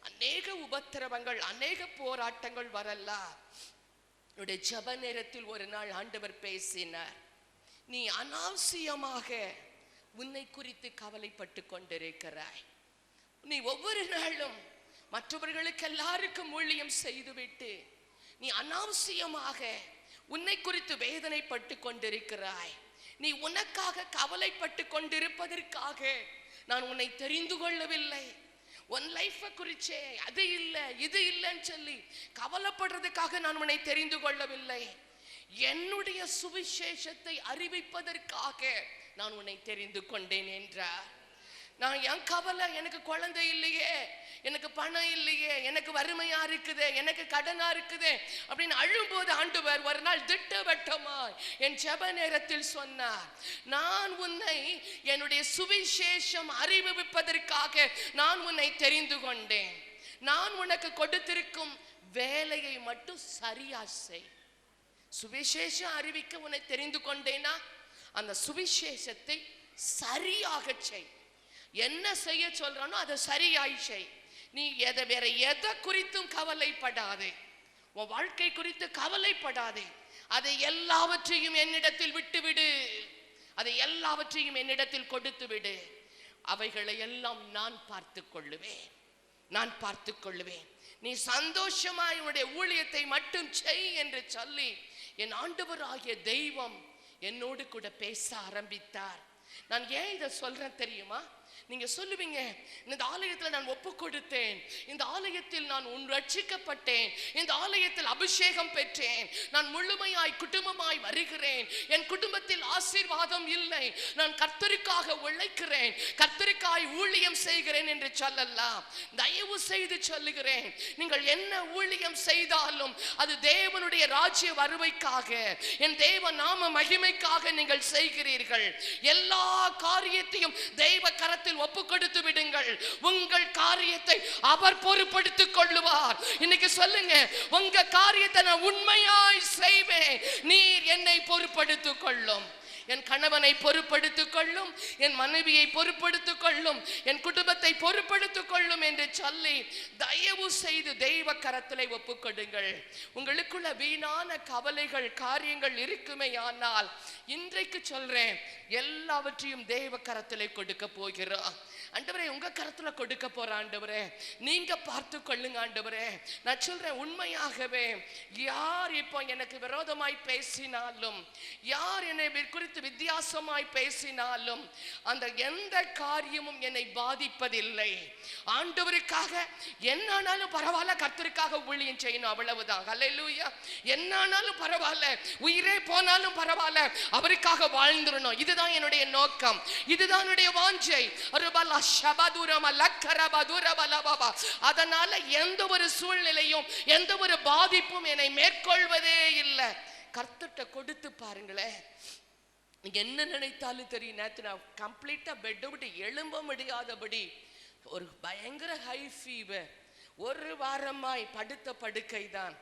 அநேக உபத்திரவங்கள், அநேக போராட்டங்கள் வரலாம். என்னுடைய ஜெப நேரத்தில் ஒரு நாள் ஆண்டவர் பேசினார். நீ அனாவசியமாக உன்னை குறித்து கவலைப்பட்டு கொண்டிருக்கிறாய். நீ ஒவ்வொரு நாளும் மற்றவர்களுக்கு எல்லாருக்கும் ஊழியம் செய்துவிட்டு நீ அனாவசியமாக உன்னை குறித்து வேதனைப்பட்டு கொண்டிருக்கிறாய். நீ உனக்காக கவலைப்பட்டு கொண்டிருப்பதற்காக நான் உன்னை தெரிந்து கொள்ளவில்லை. உன் லைஃபை குறிச்சே அது இல்லை இது இல்லைன்னு சொல்லி கவலைப்படுறதுக்காக நான் உன்னை தெரிந்து கொள்ளவில்லை. என்னுடைய சுவிசேஷத்தை அறிவிப்பதற்காக நான் உன்னை தெரிந்து கொண்டேன் என்றார். நான் என் கவலை, எனக்கு குழந்தை இல்லையே, எனக்கு பணம் இல்லையே, எனக்கு வறுமையா இருக்குதே, எனக்கு கடனா இருக்குதே அப்படின்னு அழும்போது ஆண்டவர் ஒரு நாள் திட்டவட்டமாய் என் ஜெப நேரத்தில் சொன்னார், நான் உன்னை என்னுடைய சுவிசேஷம் அறிவிப்பதற்காக நான் உன்னை தெரிந்து கொண்டேன். நான் உனக்கு கொடுத்திருக்கும் வேலையை மட்டும் சரியா செய். சுவிசேஷம் அறிவிக்க உன்னை தெரிந்து கொண்டேனா அந்த சுவிசேஷத்தை சரியாக செய். என்ன செய்ய சொல்றானோ அதை சரியாய் செய். நீ வேற எதை குறித்தும் கவலைப்படாதே, உன் வாழ்க்கை குறித்து கவலைப்படாதே. அதை எல்லாவற்றையும் என்னிடத்தில் விட்டுவிடு, அதை எல்லாவற்றையும் என்னிடத்தில் கொடுத்து விடு. அவைகளை எல்லாம் நான் பார்த்து கொள்ளுவேன், நான் பார்த்து கொள்ளுவேன். நீ சந்தோஷமாய் உன்னுடைய ஊழியத்தை மட்டும் செய் என்று சொல்லி என் ஆண்டவர் ஆகிய தெய்வம் என்னோடு கூட பேச ஆரம்பித்தார். நான் ஏன் இதை சொல்றேன் தெரியுமா? நீங்க சொல்லுவீங்க, இந்த ஆலயத்தில் நான் ஒப்பு கொடுத்தேன், இந்த ஆலயத்தில் நான் ரட்சிக்கப்பட்டேன், இந்த ஆலயத்தில் அபிஷேகம் பெற்றேன், நான் முழுமையாய் குடும்பமாய் வருகிறேன், என் குடும்பத்தில் ஆசீர்வாதம் இல்லை, நான் கர்த்தருக்காக உழைக்கிறேன், கர்த்தருக்காய் ஊழியம் செய்கிறேன் என்று சொல்லலாம். தயவு செய்து சொல்லுகிறேன், நீங்கள் என்ன ஊழியம் செய்தாலும் அது தேவனுடைய ராஜ்ய வருகைக்காக, என் தேவ நாம மகிமைக்காக நீங்கள் செய்கிறீர்கள். எல்லா காரியத்தையும் தெய்வ கரத்தில் ஒப்பு கொடுத்து விடுங்கள். உங்கள் காரியத்தை அவர் பொறுப்படுத்திக் கொள்ளுவார். இன்னைக்கு சொல்லுங்க, உங்க காரியத்தை நான் உண்மையாய் செய்வேன், நீர் என்னை பொறுப்படுத்திக் கொள்ளும். என் கணவனை பொறுப்படுத்திக் கொள்ளும், என் மனைவியை பொறுப்படுத்திக் கொள்ளும், என் குடும்பத்தை பொறுப்படுத்திக் கொள்ளும் என்று சொல்லி தயவு செய்து தெய்வ கரத்திலே ஒப்புக்கொடுங்கள். உங்களுக்குள்ள வீணான கவலைகள் காரியங்கள் இருக்குமே, ஆனால் இன்றைக்கு சொல்றேன், எல்லாவற்றையும் தெய்வ கரத்திலே கொடுக்க போகிறோம். ஆண்டவரே, உங்க கரத்துல கொடுக்க போற ஆண்டவரே, நீங்க பார்த்து கொள்ளுங்க ஆண்டவரே. நான் சொல்றேன், உண்மையாகவே யார் இப்போ எனக்கு விரோதமாய் பேசினாலும், யார் என்னை குறித்து வித்தியாசமாய் பேசினாலும் அந்த எந்த காரியமும் என்னை பாதிப்பதில்லை. ஆண்டவருக்காக என்னானாலும் பரவாயில்ல, கர்த்தருக்காக ஊழியம் செய்யணும், அவ்வளவுதான். ஹல்லேலூயா. என்னானாலும் பரவாயில்ல, உயிரே போனாலும் பரவாயில்ல, அவருக்காக வாழ்ந்துடணும். இதுதான் என்னுடைய நோக்கம், இதுதான் என்னுடைய வாஞ்சை. அதனால எந்த ஒரு சூழ்நிலையும் எந்த ஒரு பாதிப்பும் என்னை மேற்கொள்வதே இல்லை. கர்த்தர்ட்ட கொடுத்து பாருங்களேன். நீங்க என்ன நினைத்தாலும் தெரியும். நேற்று நான் கம்ப்ளீட்டா பெட்டை விட்டு எழும்ப முடியாதபடி ஒரு பயங்கர ஹை ஃபீவர், ஒரு வாரமாய் படுத்த படுக்கைதான்.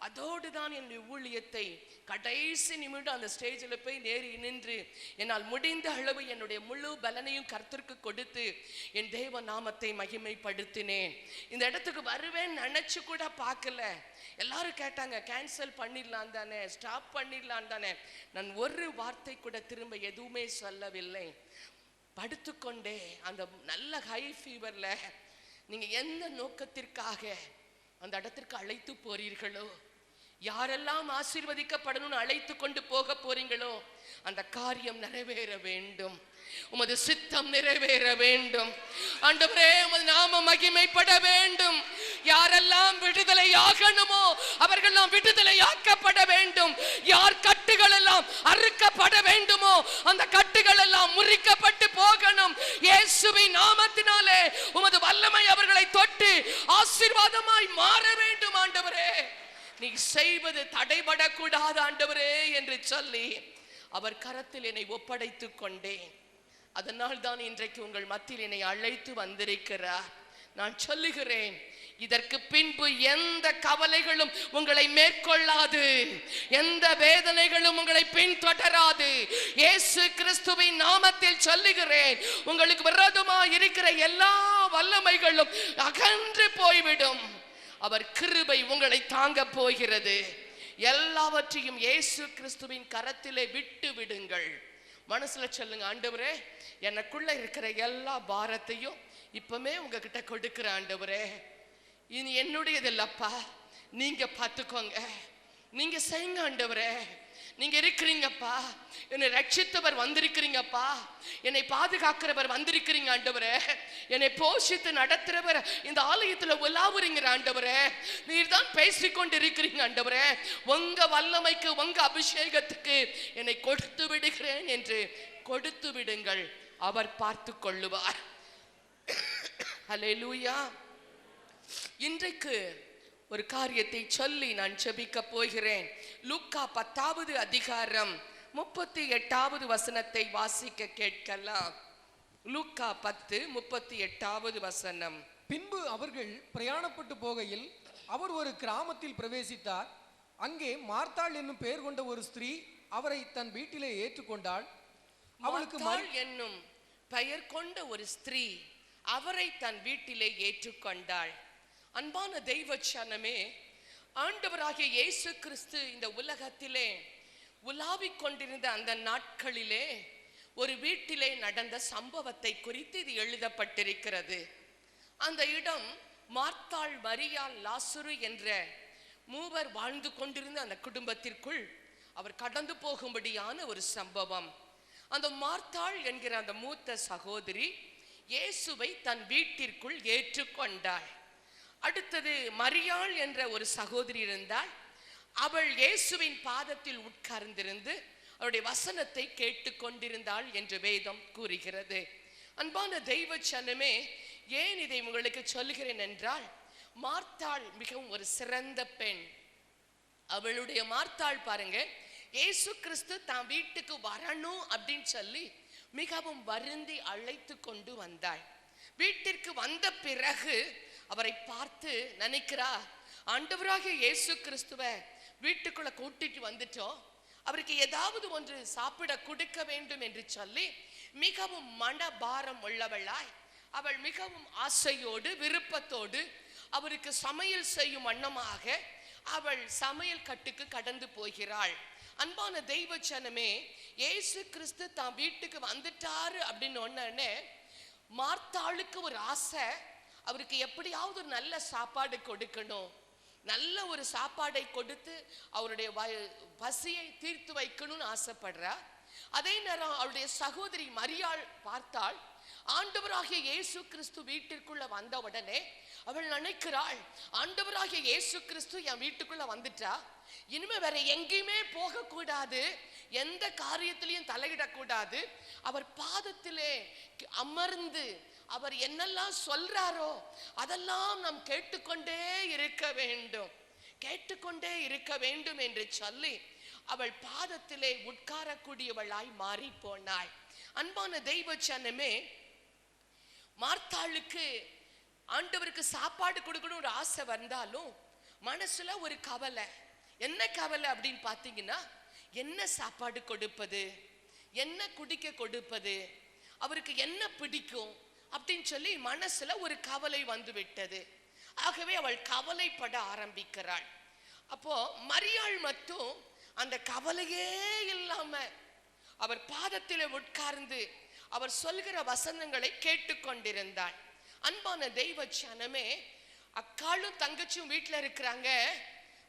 அதோடு தான் என்னுடைய ஊழியத்தை கடைசி நிமிடம் அந்த ஸ்டேஜில் போய் நேரி நின்று என்னால் முடிந்த அளவு என்னுடைய முழு பலனையும் கர்த்தருக்கு கொடுத்து என் தேவ நாமத்தை மகிமைப்படுத்தினேன். இந்த இடத்துக்கு வருவேன் நினைச்சு கூட பார்க்கல. எல்லாரும் கேட்டாங்க, கேன்சல் பண்ணிடலாம் தானே, ஸ்டாப் பண்ணிடலாம் தானே. நான் ஒரு வார்த்தை கூட திரும்ப எதுவுமே சொல்லவில்லை. படுத்துக்கொண்டே அந்த நல்ல ஹை ஃபீவர்ல நீங்க எந்த நோக்கத்திற்காக அந்த இடத்திற்கு அழைத்து போறீர்களோ, யாரெல்லாம் ஆசீர்வதிக்கப்படணும்னு அழைத்து கொண்டு போக போறீங்களோ, அந்த காரியம் நிறைவேற வேண்டும். உமது சித்தம் நிறைவேற வேண்டும். ஆண்டவரே, உமது நாம மகிமைப்பட வேண்டும். யாரெல்லாம் விடுதலை ஆகணுமோ அவர்களெல்லாம் விடுதலையாக்கப்பட வேண்டும். யார் கட்டுகள் எல்லாம் அறுக்கப்பட வேண்டுமோ அந்த கட்டுகள் எல்லாம் முறிக்கப்பட்டு போகணும். இயேசுவின் நாமத்தினாலே உமது வல்லமை அவர்களை தொட்டு ஆசீர்வாதமாய் மாற வேண்டும். ஆண்டவரே, நீ செய்வது தடைபடக்கூடாது ஆண்டவரே என்று சொல்லி அவர் கரத்தில் என்னை ஒப்படைத்துக் கொண்டேன். அதனால் தான் இன்றைக்கு உங்கள் மத்தியில் என்னை அழைத்து வந்திருக்கிறார். நான் சொல்லுகிறேன், இதற்கு பின்பு எந்த கவலைகளும் உங்களை மேற்கொள்ளாது, எந்த வேதனைகளும் உங்களை பின்தொடராது. இயேசு கிறிஸ்துவின் நாமத்தில் சொல்லுகிறேன், உங்களுக்கு விரோதமாக இருக்கிற எல்லா வல்லமைகளும் அகன்று போய்விடும். அவர் கிருபை உங்களை தாங்க போகிறது. எல்லாவற்றையும் இயேசு கிறிஸ்துவின் கரத்திலே விட்டு விடுங்கள். மனசுல சொல்லுங்க, ஆண்டவரே, எனக்குள்ள இருக்கிற எல்லா பாரத்தையும் இப்பமே உங்ககிட்ட கொடுக்கிற ஆண்டவரே, இனி என்னுடையது இல்லப்பா, நீங்க பார்த்துக்கோங்க, நீங்க செய்யுங்க ஆண்டவரே. நீங்க இருக்கிறீங்கப்பா, என்னை ரட்சித்தவர் வந்திருக்கிறீங்கப்பா, என்னை பாதுகாக்கிறவர் வந்திருக்கிறீங்க ஆண்டவரே, என்னை போஷித்து நடத்துறவர் இந்த ஆலயத்துல உலாவுறீங்க ஆண்டவரே, நீர் தான் பேசிக்கொண்டு இருக்கிறீங்க ஆண்டவரே. உங்க வல்லமைக்கு உங்க அபிஷேகத்துக்கு என்னை கொடுத்து விடுகிறேன் என்று கொடுத்து விடுங்கள். அவர் பார்த்து கொள்ளுவார். ஹல்லேலூயா. இன்றைக்கு ஒரு காரியத்தை சொல்லி நான் ஜெபிக்க போகிறேன். லூக்கா 10வது அதிகாரம் 38வது வசனத்தை வாசிக்க கேட்கலாம். லூக்கா 10:38வது வசனம். பின்பு அவர்கள் பிரயாணப்பட்டு போகையில் அவர் ஒரு கிராமத்தில் பிரவேசித்தார். அங்கே மார்த்தாள் என்னும் பெயர் கொண்ட ஒரு ஸ்திரீ அவரை தன் வீட்டிலே ஏற்றுக்கொண்டாள். அவளுக்கு மார்த்தாள் என்னும் பெயர் கொண்ட ஒரு ஸ்திரீ அவரை தன் வீட்டிலே ஏற்றுக்கொண்டாள். அன்பான தெய்வ ஜனமே, ஆண்டவராகிய இயேசு கிறிஸ்து இந்த உலகத்திலே உலாவிக் கொண்டிருந்த அந்த நாட்களிலே ஒரு வீட்டிலே நடந்த சம்பவத்தை குறித்து இது எழுதப்பட்டிருக்கிறது. அந்த இடம் மார்த்தாள், மரியாள், லாசரு என்ற மூவர் வாழ்ந்து கொண்டிருந்த அந்த குடும்பத்திற்குள் அவர் கடந்து போகும்படியான ஒரு சம்பவம். அந்த மார்த்தாள் என்கிற அந்த மூத்த சகோதரி இயேசுவை தன் வீட்டிற்குள் ஏற்றுக்கொண்டாள். அடுத்தது மரியாள் என்ற ஒரு சகோதரி இருந்தாள். அவள் இயேசுவின் பாதத்தில் உட்கார்ந்திருந்து அவருடைய வசனத்தை கேட்டுக்கொண்டிருந்தாள் என்று வேதம் கூறுகிறது. அன்பான தெய்வ ஜனமே, ஏன் இதை உங்களுக்கு சொல்கிறேன் என்றால், மார்த்தாள் மிகவும் ஒரு சிறந்த பெண். அவளுடைய மார்த்தாள் பாருங்க, இயேசு கிறிஸ்து தான் வீட்டுக்கு வரணும் அப்படின்னு சொல்லி மிகவும் வருந்தி அழைத்து கொண்டு வந்தாள். வீட்டிற்கு வந்த பிறகு அவரை பார்த்து நினைக்கிறா, ஆண்டவராகிய இயேசு கிறிஸ்துவ வீட்டுக்குள்ள கூட்டிட்டு வந்துட்டோம், அவருக்கு ஏதாவது ஒன்று சாப்பிட கொடுக்க வேண்டும் என்று சொல்லி மிகவும் மனபாரம் உள்ளவளாய் அவள் மிகவும் ஆசையோடு விருப்பத்தோடு அவருக்கு சமையல் செய்யும் வண்ணமாக அவள் சமையல் கட்டுக்கு கடந்து போகிறாள். அன்பான தெய்வ ஜனமே, இயேசு கிறிஸ்து தான் வீட்டுக்கு வந்துட்டாரு அப்படின்னு உடனே மார்த்தாளுக்கு ஒரு ஆசை, அவருக்கு எப்படியாவது ஒரு நல்ல சாப்பாடு கொடுக்கணும், நல்ல ஒரு சாப்பாடை கொடுத்து அவருடைய பசியை தீர்த்து வைக்கணும்னு ஆசைப்படுறா. அதே நேரம் அவருடைய சகோதரி மரியாள் பார்த்தாள், ஆண்டவராகிய இயேசு கிறிஸ்து வீட்டிற்குள்ள வந்த உடனே அவள் நினைக்கிறாள், ஆண்டவராகிய இயேசு கிறிஸ்து என் வீட்டுக்குள்ள வந்துட்டா, இனிமே வேற எங்கேயுமே போக கூடாது, எந்த காரியத்திலையும் தலையிடக்கூடாது, அவர் பாதத்திலே அமர்ந்து அவர் என்னெல்லாம் சொல்றாரோ அதெல்லாம் நாம் கேட்டுக்கொண்டே இருக்க வேண்டும், கேட்டுக்கொண்டே இருக்க வேண்டும் என்று சொல்லி அவள் பாதத்திலே உட்காரக்கூடியவளாய் மாறி போனாள். அன்பான தெய்வ ஜனமே, மார்த்தாளுக்கு ஆண்டவருக்கு சாப்பாடு கொடுக்கணும் ஒரு ஆசை வந்தாலும் மனசுல ஒரு கவலை. என்ன கவலை அப்படின்னு பார்த்தீங்கன்னா, என்ன சாப்பாடு கொடுப்பது, என்ன குடிக்க கொடுப்பது, அவருக்கு என்ன பிடிக்கும் அப்படின்னு சொல்லி மனசுல ஒரு கவலை வந்து விட்டது. ஆகவே அவள் கவலைப்பட ஆரம்பிக்கிறாள். அப்போ மரியாள் மட்டும் அந்த கவலையே இல்லாம அவர் பாதத்தில் உட்கார்ந்து அவர் சொல்கிற வசனங்களை கேட்டுக்கொண்டிருந்தாள். அன்பான தெய்வ ஜனமே, அக்காளும் தங்கச்சியும் வீட்டுல இருக்கிறாங்க.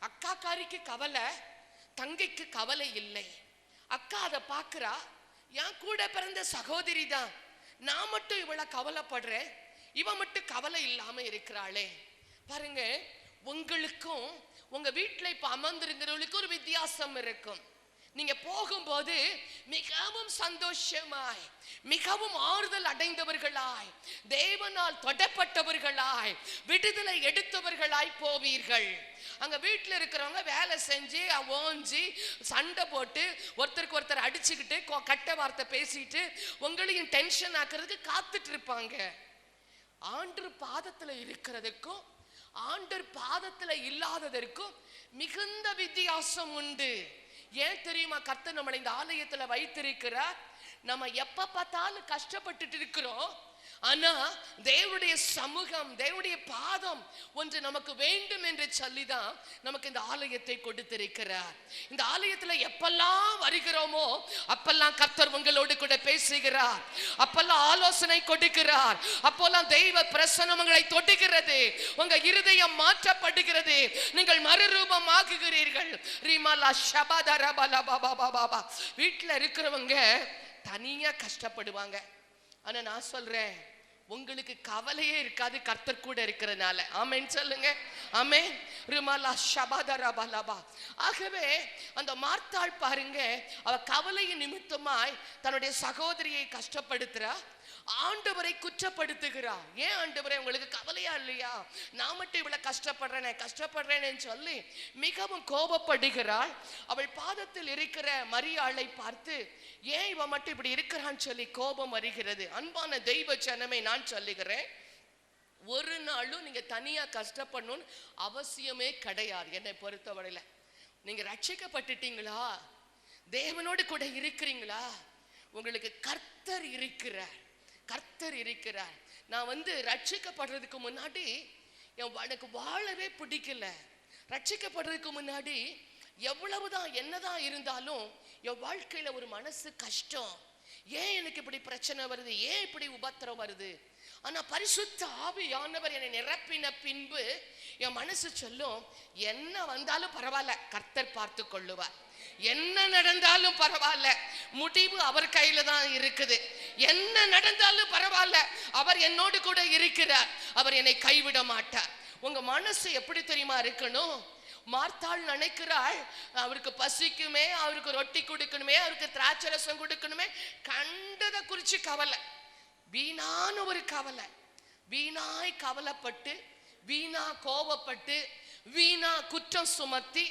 அக்காக்காரிக்கு கவலை, தங்கைக்கு கவலை இல்லை. அக்கா அதை பார்க்கிறா, என் கூட பிறந்த சகோதரி தான், நான் மட்டும் இவ்வளவு கவலைப்படுறேன், இவ மட்டும் கவலை இல்லாம இருக்கிறாளே. பாருங்க, உங்களுக்கும் உங்க வீட்டுல இப்ப அமர்ந்திருக்கிறவங்களுக்கும் ஒரு வித்தியாசம் இருக்கும். நீங்க போகும்போது மிகவும் சந்தோஷமாய், மிகவும் ஆறுதல் அடைந்தவர்களாய், தேவனால் தொடப்பட்டவர்களாய், விடுதலை எடுத்தவர்களாய் போவீர்கள். அங்க வீட்டுல இருக்கிறவங்க வேலை செஞ்சு ஓஞ்சி சண்டை போட்டு ஒருத்தருக்கு ஒருத்தர் அடிச்சுக்கிட்டு கட்ட வார்த்தை பேசிட்டு உங்களையும் டென்ஷன் ஆக்குறதுக்கு காத்துட்டு இருப்பாங்க. ஆண்டவர் பாதத்துல இருக்கிறதுக்கும் ஆண்டவர் பாதத்துல இல்லாததற்கும் மிகுந்த வித்தியாசம் உண்டு. ஏன் தெரியுமா? கர்த்தர் நம்மளை இந்த ஆலயத்துல வைத்திருக்கிறார். நம்ம எப்ப பார்த்தாலும் கஷ்டப்பட்டுட்டு இருக்கிறோம். ஆனா தேவனுடைய சமூகம், தேவனுடைய பாதம் ஒன்று நமக்கு வேண்டும் என்று சொல்லிதான் நமக்கு இந்த ஆலயத்தை கொடுத்திருக்கிறார். இந்த ஆலயத்துல எப்பெல்லாம் வருகிறோமோ அப்பெல்லாம் கர்த்தர் உங்களோடு கூட பேசுகிறார், அப்பெல்லாம் ஆலோசனை கொடுக்கிறார், அப்பெல்லாம் தெய்வ பிரசன்னம் உங்களை தொடுகிறது, உங்க இருதயம் மாற்றப்படுகிறது, நீங்கள் மறுரூபம் ஆகுகிறீர்கள். ரிமலா ஷபதரபல பாபா. வீட்டுல இருக்கிறவங்க தனியா கஷ்டப்படுவாங்க. ஆனா நான் சொல்றேன், உங்களுக்கு கவலையே இருக்காது, கர்த்தர் கூட இருக்கிறதுனால. ஆமென் சொல்லுங்க. ஆமென். ரிமலா ஷபதரபலபா. ஆகவே அந்த மார்த்தாள் பாருங்க, அவ கவலையின் நிமித்தமாய் தன்னுடைய சகோதரியை கஷ்டப்படுத்துறா, ஆண்டவரை குற்றப்படுத்துகிறா. ஏன் ஆண்டவரே உங்களுக்கு கவலையா இல்லையா, நான் மட்டும் இவ்வளவு கஷ்டப்படுறேன்னு சொல்லி மிகவும் கோபப்படுகிறாள். அவள் பாதத்தில் இருக்கிற மரியாளை பார்த்து ஏன் இவ மட்டும் இப்படி இருக்கிறான்னு சொல்லி கோபம் வருகிறது. அன்பான தெய்வ ஜனமே, நான் சொல்லுகிறேன், ஒரு நாளும் நீங்க தனியா கஷ்டப்படணும்னு அவசியமே கிடையாது. என்னை பொறுத்தவரையில நீங்க ரட்சிக்கப்பட்டுட்டீங்களா, தேவனோடு கூட இருக்கிறீங்களா, உங்களுக்கு கர்த்தர் இருக்கிறார், கர்த்தர் இருக்கிறார். நான் ரட்சிக்கப்படுறதுக்கு முன்னாடி எனக்கு வாழவே பிடிக்கல. ரட்சிக்கப்படுறதுக்கு முன்னாடி எவ்வளவுதான் என்னதான் இருந்தாலும் என் வாழ்க்கையில ஒரு மனசு கஷ்டம். ஏன் எனக்கு இப்படி பிரச்சனை வருது, ஏன் இப்படி உபத்திரம் வருது? ஆனா பரிசுத்த ஆவியானவர் என்னை நிரப்பின பின்பு என் மனசு சொல்லும், என்ன வந்தாலும் பரவாயில்ல, கர்த்தர் பார்த்து கொள்ளுவார், என்ன நடந்தாலும் பரவாயில்ல, முடிவு அவர் கையில தான் இருக்குது, என்ன நடந்தாலும் பரவாயில்ல, அவர் என்னோடு கூட இருக்கிறார், அவர் என்னை கைவிட மாட்டார். உங்க மனசு எப்படி தெரியுமா இருக்கணும்? மார்த்தாள் நினைக்கிறாள், அவருக்கு பசிக்குமே, அவருக்கு ரொட்டி கொடுக்கணுமே, அவருக்கு திராட்சை ரசம் கொடுக்கணுமே, கண்டதை குறிச்சு கவலை, வீணான ஒரு கவலை. வீணாய் கவலைப்பட்டு, வீணா கோபப்பட்டு, வீணா குற்றம் சுமத்தி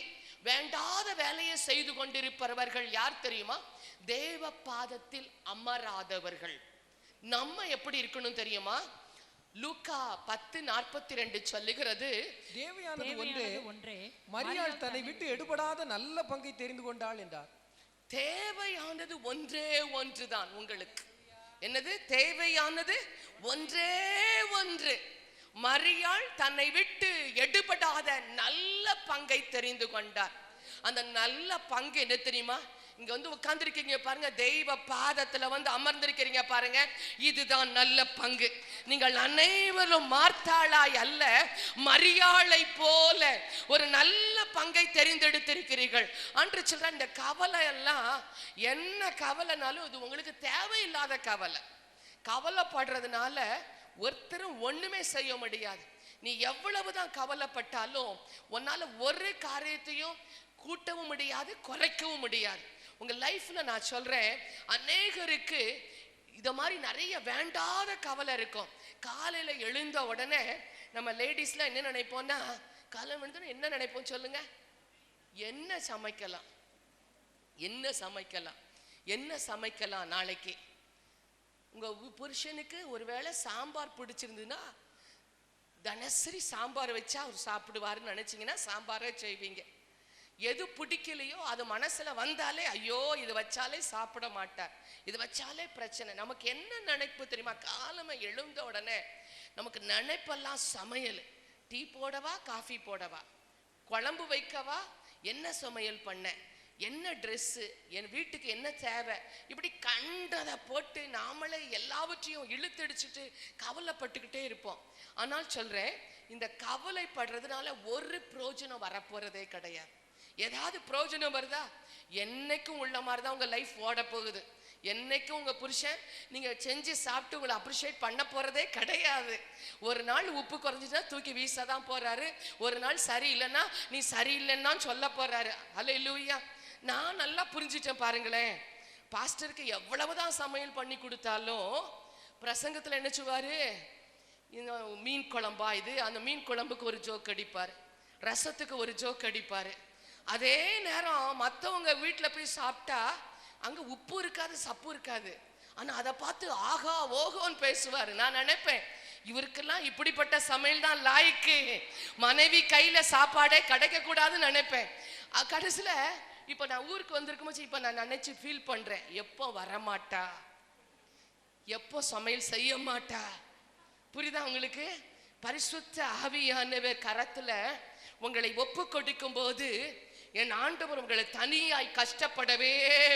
வேண்டாத வேலையை செய்து கொண்டிருப்பவர்கள் யார் தெரியுமா? தேவ பாதத்தில் அமராதவர்கள். நம்ம எப்படி இருக்கணும் தெரியுமா? லூக்கா 10:42 சொல்லுகிறது, தேவையானது ஒன்றே, மரியாள் தன்னை விட்டு எடுபடாத நல்ல பங்கை தெரிந்து கொண்டாள் என்றார். தேவையானது ஒன்றே ஒன்றுதான் உங்களுக்கு. என்னது தேவையானது? ஒன்றே ஒன்று. மரியாள் தன்னை விட்டு எடுபடாத நல்ல பங்கை தெரிந்து கொண்டார். அந்த நல்ல பங்கு என்ன தெரியுமா? இங்க உட்கார்ந்துருக்கீங்க பாருங்க, தெய்வ பாதத்துல அமர்ந்திருக்கிறீங்க பாருங்க, இதுதான் நல்ல பங்கு. நீங்கள் அனைவரும் மார்த்தாளாய் அல்ல, மரியாளை போல ஒரு நல்ல பங்கை தெரிந்தெடுத்திருக்கிறீர்கள். அன்று சொல்ற இந்த கவலை எல்லாம் என்ன கவலைனாலும் இது உங்களுக்கு தேவையில்லாத கவலை. கவலைப்படுறதுனால ஒருத்தரும் ஒண்ணுமே செய்ய முடியாது. நீ எவ்வளவுதான் கவலைப்பட்டாலும் உன்னால ஒரு காரியத்தையும் கூட்டவும் முடியாது, குறைக்கவும் முடியாது. உங்க லைஃப்ல நான் சொல்றேன், அநேகருக்கு இத மாதிரி நிறைய வேண்டாத கவலை இருக்கும். காலையில எழுந்த உடனே நம்ம லேடிஸ்ல என்ன நினைப்போம்னா, காலை எழுந்தோட என்ன நினைப்போம் சொல்லுங்க? என்ன சமைக்கலாம், என்ன சமைக்கலாம், என்ன சமைக்கலாம் நாளைக்கு. உங்க புருஷனுக்கு ஒருவேளை சாம்பார் பிடிச்சிருந்ததுன்னா தினசரி சாம்பார் வச்சா அவர் சாப்பிடுவாருன்னு நினைச்சீங்கன்னா சாம்பாரே செய்வீங்க. எது பிடிக்கலையோ அது மனசுல வந்தாலே ஐயோ இது வச்சாலே சாப்பிட மாட்டார், இது வச்சாலே பிரச்சனை. நமக்கு என்ன நினைப்பு தெரியுமா? காலமே எழுந்த உடனே நமக்கு நினைப்பெல்லாம் சமையல். டீ போடவா, காஃபி போடவா, குழம்பு வைக்கவா, என்ன சமையல் பண்ண, என்ன ட்ரெஸ்ஸு, என் வீட்டுக்கு என்ன தேவை, இப்படி கண்டதை போட்டு நாமளே எல்லாவற்றையும் இழுத்தடிச்சுட்டு கவலைப்பட்டுக்கிட்டே இருப்போம். ஆனால் சொல்றேன், இந்த கவலைப்படுறதுனால ஒரு பிரயோஜனம் வரப்போறதே கிடையாது. ஏதாவது பிரயோஜனம் வருதா? என்னைக்கும் உள்ள மாதிரி தான் உங்க லைஃப் ஓட போகுது. என்னைக்கும் உங்க புருஷன் நீங்க செஞ்சு சாப்பிட்டு உங்களை அப்ரிஷியேட் பண்ண போறதே கிடையாது. ஒரு நாள் உப்பு குறைஞ்சிட்டா தூக்கி வீச தான் போறாரு, ஒரு நாள் சரியில்லைன்னா நீ சரியில்லைன்னா சொல்ல போறாரு. அல்லேலூயா. நான் நல்லா புரிஞ்சிட்டேன் பாருங்களேன். பாஸ்டருக்கு எவ்வளவுதான் சமையல் பண்ணி கொடுத்தாலும் பிரசங்கத்துல என்ன சொல்வாரு? இந்த மீன் குழம்பா இது, அந்த மீன் குழம்புக்கு ஒரு ஜோக் அடிப்பாரு, ரசத்துக்கு ஒரு ஜோக் அடிப்பாரு. அதே நேரம் மற்றவங்க வீட்டில் போய் சாப்பிட்டா அங்க உப்பு இருக்காது, சப்பு இருக்காது, ஆனா அதை பார்த்து ஆகா ஓகோன்னு பேசுவாரு. நான் நினைப்பேன், இவருக்கெல்லாம் இப்படிப்பட்ட சமையல் தான் லாய்க்கு, மனைவி கையில சாப்பாடே கிடைக்க கூடாதுன்னு நினைப்பேன். கடைசியில இப்ப நான் ஊருக்கு வந்திருக்கும், இப்ப நான் நினைச்சு ஃபீல் பண்றேன், எப்போ வரமாட்டா, எப்போ சமையல் செய்ய மாட்டா. புரியுதா உங்களுக்கு? பரிசுத்த ஆவியானவர் கரத்துல உங்களை ஒப்பு கொடுக்கும் போது என் ஆண்டவர் உங்களை தனியாய் கஷ்டப்படவே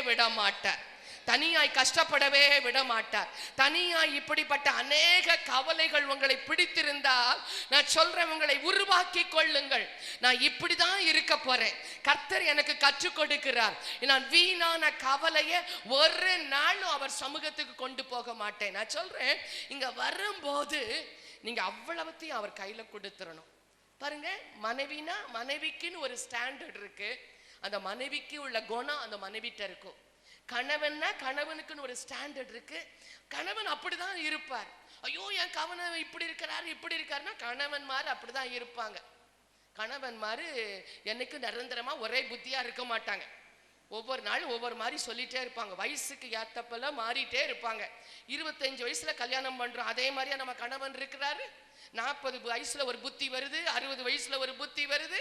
விட மாட்டார், தனியாய் கஷ்டப்படவே விட மாட்டார். தனியாய் இப்படிப்பட்ட அநேக கவலைகள் உங்களை பிடித்திருந்தால் நான் சொல்றேன், உங்களை உருவாக்கி கொள்ளுங்கள். நான் இப்படிதான் இருக்க போறேன், கர்த்தர் எனக்கு கற்றுக் கொடுக்கிறார், நான் வீணான கவலையை ஒரு நாளும் அவர் சமூகத்துக்கு கொண்டு போக மாட்டேன். நான் சொல்றேன், இங்க வரும்போது நீங்க அவ்வளவுத்தையும் அவர் கையில கொடுத்துடணும். பாருங்க, மனைவினா மனைவிக்குன்னு ஒரு ஸ்டாண்டர்ட் இருக்கு, அந்த மனைவிக்கு உள்ள குணம் அந்த மனைவிட்ட இருக்கும். கணவன்னா கணவனுக்குன்னு ஒரு ஸ்டாண்டர்ட் இருக்கு, கணவன் அப்படிதான் இருப்பார். ஐயோ என் கணவன் இப்படி இருக்கிறாரு இப்படி இருக்காருன்னா கணவன் மாதிரி அப்படிதான் இருப்பாங்க. கணவன் மாதிரி என்னைக்கும் நிரந்தரமா ஒரே புத்தியா இருக்க மாட்டாங்க. ஒவ்வொரு நாளும் ஒவ்வொரு மாதிரி சொல்லிட்டே இருப்பாங்க, வயசுக்கு ஏத்தப்பல மாறிட்டே இருப்பாங்க. 25 வயசுல கல்யாணம் பண்றோம், அதே மாதிரியா நம்ம கணவன் இருக்கிறாரு. 40 வயசுல ஒரு புத்தி வருது, 60 வயசுல ஒரு புத்தி வருது,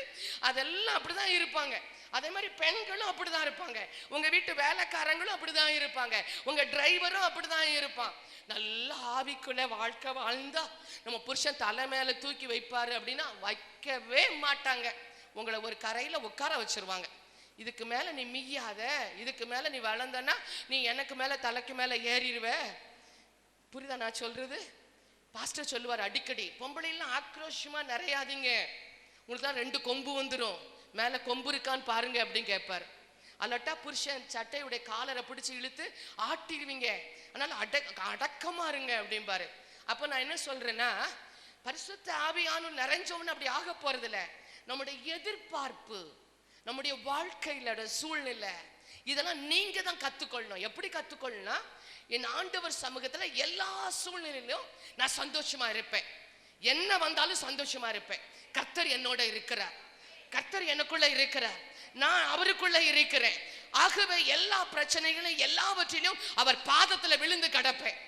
அதெல்லாம் அப்படிதான் இருப்பாங்க. அதே மாதிரி பெண்களும் அப்படிதான் இருப்பாங்க, உங்க வீட்டு வேலைக்காரங்களும் அப்படிதான் இருப்பாங்க, உங்க டிரைவரும் அப்படிதான் இருப்பான். நல்ல ஆவிக்குள்ள வாழ்க்கை வாழ்ந்தா நம்ம புருஷன் தலை மேல தூக்கி வைப்பாரு அப்படின்னா வைக்கவே மாட்டாங்க. உங்களை ஒரு கரையில உட்கார வச்சிருவாங்க. இதுக்கு மேல நீ மிய்யாத, இதுக்கு மேல நீ வளர்ந்தனா நீ எனக்கு மேல தலைக்கு மேல ஏறிடுவ. புரியுதா நான் சொல்றது? பாஸ்டர் சொல்லுவார் அடிக்கடி, பொம்பளைலாம் ஆக்ரோஷமா நிறையாதீங்க, உங்களுக்கு தான் 2 கொம்பு வந்துடும், மேல கொம்பு இருக்கான்னு பாருங்க அப்படின்னு கேட்பாரு. அல்லட்டா புருஷன் சட்டையுடைய காலரை பிடிச்சி இழுத்து ஆட்டிடுவீங்க, அதனால அடக்கமா இருங்க அப்படின்பாரு. அப்ப நான் என்ன சொல்றேன்னா, பரிசுத்த ஆவியானவர் நிறைஞ்சவன்னு அப்படி ஆக போறது இல்ல. நம்முடைய எதிர்பார்ப்பு, நம்முடைய வாழ்க்கையில சூழ்நிலை, இதெல்லாம் நீங்க தான் கத்துக்கொள்ளணும். எப்படி கத்துக்கொள்ளணும்? என் ஆண்டவர் சமூகத்துல எல்லா சூழ்நிலையிலும் நான் சந்தோஷமா இருப்பேன், என்ன வந்தாலும் சந்தோஷமா இருப்பேன். கர்த்தர் என்னோட இருக்கிறார், கர்த்தர் எனக்குள்ள இருக்கிறார், நான் அவருக்குள்ள இருக்கிறேன். ஆகவே எல்லா பிரச்சனைகளும் எல்லாவற்றிலும் அவர் பாதத்துல விழுந்து கிடப்பேன்.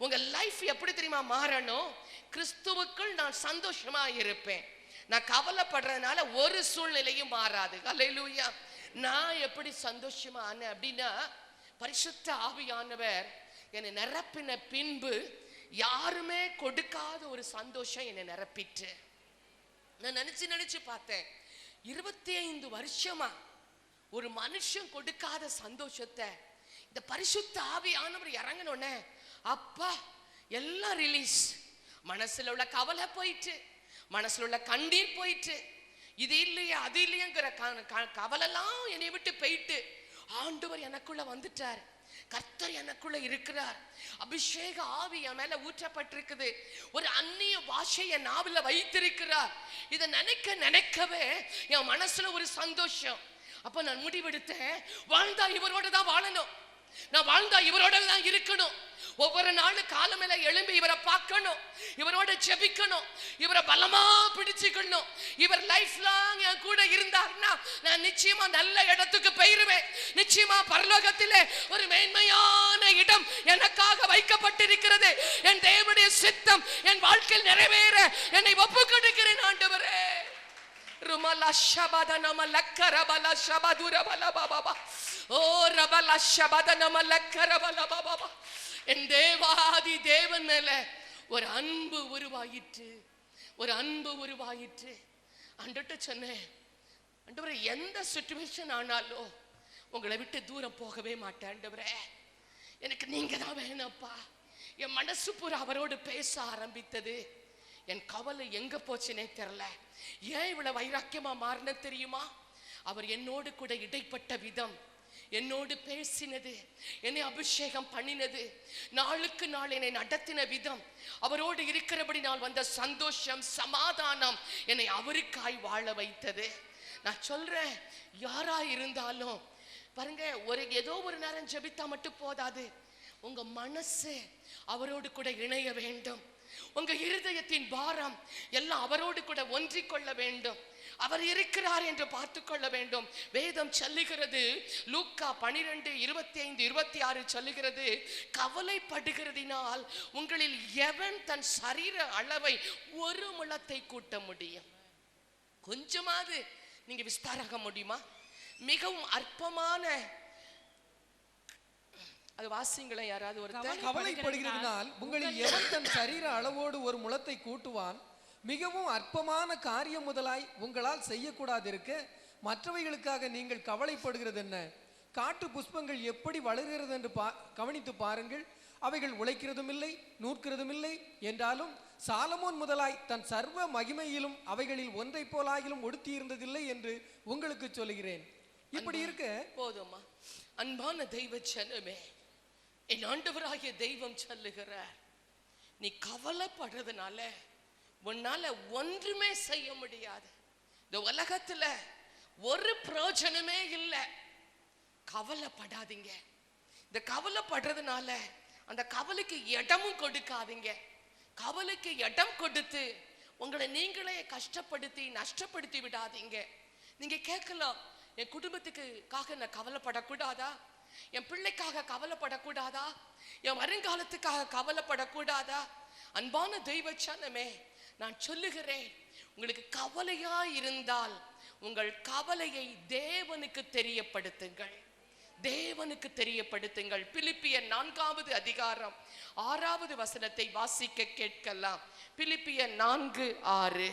உங்க லைஃப் எப்படி தெரியுமா மாறணும்? கிறிஸ்துவுக்குள் நான் சந்தோஷமா இருப்பேன். நான் கவலைப்படுறதுனால ஒரு சூழ்நிலையும் மாறாது. அல்லேலூயா. நான் எப்படி சந்தோஷமா ஆனேன் அப்படின்னா, பரிசுத்த ஆவியானவர் என்னை நிரப்பின பின்பு யாருமே கொடுக்காத ஒரு சந்தோஷம் என்னை நிரப்பிட்டு. நான் நினைச்சு பார்த்தேன், 25 வருஷமா ஒரு மனுஷன் கொடுக்காத சந்தோஷத்தை இந்த பரிசுத்த ஆவியானவர் இறங்கினோடனே அப்பா எல்லாம் ரிலீஸ். மனசுல உள்ள கவலை போயிட்டு, மனசுல உள்ள கண்ணீர் போயிட்டு, இது இல்லையா அது இல்லையங்கிற கவலைலாம் என்னை விட்டு போயிட்டு ஆண்டவர் எனக்குள்ள வந்துட்டார், கர்த்தர் எனக்குள்ள இருக்கிறார், அபிஷேக ஆவி என் மேல ஊற்றப்பட்டிருக்குது, ஒரு அந்நிய பாஷையை நாவில வைத்திருக்கிறார். இதை நினைக்கவே என் மனசுல ஒரு சந்தோஷம். அப்ப நான் முடிவெடுத்தேன், வாழ்ந்தா இவரோட தான் வாழணும், நான் வாழ்ந்தா இவரோட தான் இருக்கணும். ஒவ்வொரு நாளும் காலமேல எழும்பி இவரை பார்க்கணும், இவரோட ஜெபிக்கணும், இவரை பலமா பிடிச்சுக்கணும். இவர் லைஃப் லாங் என் கூட இருந்தார்னா நான் நிச்சயமா நல்ல இடத்துக்கு போயிருவேன். நிச்சயமா பரலோகத்திலே ஒரு மேன்மையான இடம் எனக்காக வைக்கப்பட்டிருக்கிறது. என் தேவனுடைய சித்தம் என் வாழ்க்கையில் நிறைவேற என்னை ஒப்பு கொடுக்கிறேன் ஆண்டவரே. ருமலா ஷபதனம லக்கரபல ஷபதுரபல பாபா ஓ ரபல ஷபதனம லக்கரபல பாபா. என் தேவாதி தேவன் மேல ஒரு அன்பு உருவாயிற்று, ஒரு அன்பு உருவாயிற்று. ஆண்டவர்ட்ட சொன்னேன், ஆண்டவரே எந்த சிச்சுவேஷன் ஆனாலும் உங்களை விட்டு தூரம் போகவே மாட்டேன் ஆண்டவரே, எனக்கு நீங்க தான் வேணும்ப்பா. என் மனசு பூரா அவரோடு பேச ஆரம்பித்தது. என் கவலை எங்க போச்சுனே தெரியல. ஏன் இவ்வளவு வைராக்கியமா மாறின தெரியுமா? அவர் என்னோடு கூட இடைப்பட்ட விதம், என்னோடு பேசினது, என்னை அபிஷேகம் பண்ணினது, நாளுக்கு நாள் என்னை நடத்தின விதம், அவரோடு இருக்கிறபடி நான் வந்த சந்தோஷம், சமாதானம் என்னை அவருக்காய் வாழ வைத்தது. நான் சொல்றேன், யாரா இருந்தாலும் பாருங்க, ஏதோ ஒரு நேரம் ஜெபித்தா மட்டும் போதாது. உங்க மனசு அவரோடு கூட இணைய வேண்டும். உங்க இருதயத்தின் பாரம் எல்லாம் அவரோடு கூட ஒன்றிக்கொள்ள வேண்டும். அவர் இருக்கிறார் என்று பார்த்து கொள்ள வேண்டும். வேதம் சொல்லுகிறது, லூக்கா 12:25-26 சொல்லுகிறது, கவலைப்படுகிறதினால் உங்களில் எவன் தன் சரீர அளவை ஒரு முழத்தை கூட்ட முடியும்? கொஞ்சமாவது நீங்க விஸ்தாராக முடியுமா? மிகவும் அற்பமான, அது வாசிங்களே யாராவது ஒருத்தர். கவலைப்படுகிறதினால் உங்களில் எவன் தன் சரீர அளவோடு ஒரு முழத்தை கூட்டுவான்? மிகவும் அற்பமான காரியம் முதலாய் உங்களால் செய்யக்கூடாது இருக்க மற்றவைகளுக்காக நீங்கள் கவலைப்படுகிறது என்ன? காட்டு புஷ்பங்கள் எப்படி வளர்கிறது என்று கவனித்து பாருங்கள். அவைகள் உழைக்கிறதும் இல்லை, நூற்கிறதும் இல்லை. என்றாலும் சாலமோன் முதலாய் தன் சர்வ மகிமையிலும் அவைகளில் ஒன்றை போலாயிலும் ஒடுத்தி இருந்ததில்லை என்று உங்களுக்கு சொல்லுகிறேன். இப்படி இருக்க போதுமா? அன்பான தெய்வ ஜனமே, என் ஆண்டவராகிய தெய்வம் சொல்லுகிறார், நீ கவலைப்படுறதுனால உன்னால ஒன்றுமே செய்ய முடியாது. இந்த உலகத்துல ஒரு பிரயோஜனமே இல்லை. கவலைப்படாதீங்க. இந்த கவலைப்படுறதுனால அந்த கவலைக்கு இடமும் கொடுக்காதீங்க. கவலைக்கு இடம் கொடுத்து உங்களை நீங்களே கஷ்டப்படுத்தி நஷ்டப்படுத்தி விடாதீங்க. நீங்க கேட்கலாம், என் குடும்பத்துக்காக நான் கவலைப்படக்கூடாதா? என் பிள்ளைக்காக கவலைப்படக்கூடாதா? என் வருங்காலத்துக்காக கவலைப்படக்கூடாதா? அன்பான தெய்வ ஜனமே, நான் சொல்லுகிறேன், உங்களுக்கு கவலையா இருந்தால் உங்கள் கவலையை தேவனுக்கு தெரியப்படுத்துங்கள், தேவனுக்கு தெரியப்படுத்துங்கள். பிலிப்பியர் 4வது அதிகாரம் 6வது வசனத்தை வாசிக்க கேட்கலாம். பிலிப்பியர் 4:6.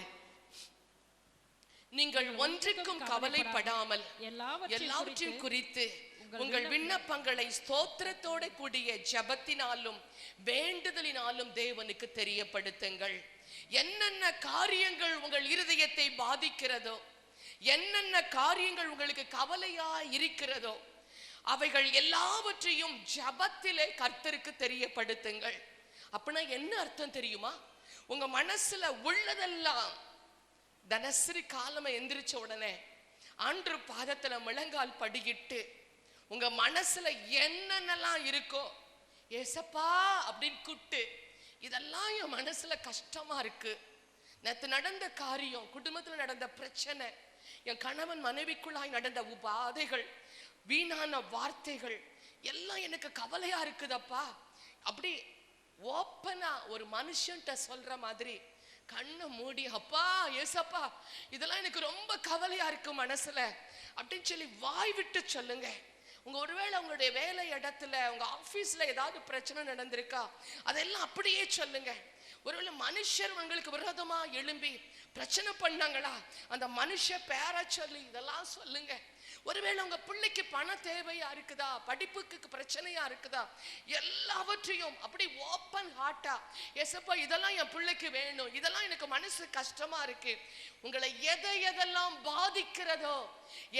நீங்கள் ஒன்றுக்கும் கவலைப்படாமல் எல்லாவற்றையும் குறித்து உங்கள் விண்ணப்பங்களை ஸ்தோத்திரத்தோட கூடிய ஜெபத்தினாலும் வேண்டுதலினாலும் தேவனுக்கு தெரியப்படுத்துங்கள். என்னென்ன காரியங்கள் உங்கள் இருதயத்தை பாதிக்கிறதோ, என்னென்ன காரியங்கள் உங்களுக்கு கவலையா இருக்கிறதோ, அவைகள் எல்லாவற்றையும் ஜெபத்திலே கர்த்தருக்கு தெரியப்படுத்துங்கள். அப்படின்னா என்ன அர்த்தம் தெரியுமா? உங்க மனசுல உள்ளதெல்லாம் தினசரி காலமா எந்திரிச்ச உடனே ஆண்டு பாதத்துல முழங்கால் படிக்கிட்டு உங்க மனசுல என்னென்னலாம் இருக்கோ, ஏசப்பா அப்படின்னு கூப்பிட்டு, இதெல்லாம் என் மனசுல கஷ்டமா இருக்கு, நேத்து நடந்த காரியம், குடும்பத்துல நடந்த பிரச்சனை, என் கணவன் மனைவிக்குள்ளாய் நடந்த உபாதைகள், வீணான வார்த்தைகள் எல்லாம் எனக்கு கவலையா இருக்குதப்பா, அப்படி ஓப்பனா ஒரு மனுஷன்ட்ட சொல்ற மாதிரி கண்ணை மூடி, அப்பா ஏசப்பா இதெல்லாம் எனக்கு ரொம்ப கவலையா இருக்கு மனசுல அப்படின்னு சொல்லி வாய் விட்டு சொல்லுங்க. உங்க ஒருவேளை உங்களுடைய வேலை இடத்துல, உங்க ஆபீஸ்ல ஏதாவது பிரச்சனை நடந்திருக்கா, அதெல்லாம் அப்படியே சொல்லுங்க. ஒருவேளை மனுஷர் உங்களுக்கு விரோதமா எழும்பி பிரச்சனை பண்ணாங்களா, அந்த மனுஷ பேரை சொல்லி இதெல்லாம் சொல்லுங்க. ஒருவேளை உங்க பிள்ளைக்கு பண தேவையா இருக்குதா, படிப்புக்கு பிரச்சனையா இருக்குதா, எல்லாவற்றையும் அப்படி ஓப்பன் ஹார்ட்டா, ஏசப்பா இதெல்லாம் என் பிள்ளைக்கு வேணும், இதெல்லாம் எனக்கு மனசு கஷ்டமா இருக்கு. உங்களை எதெல்லாம் பாதிக்கிறதோ,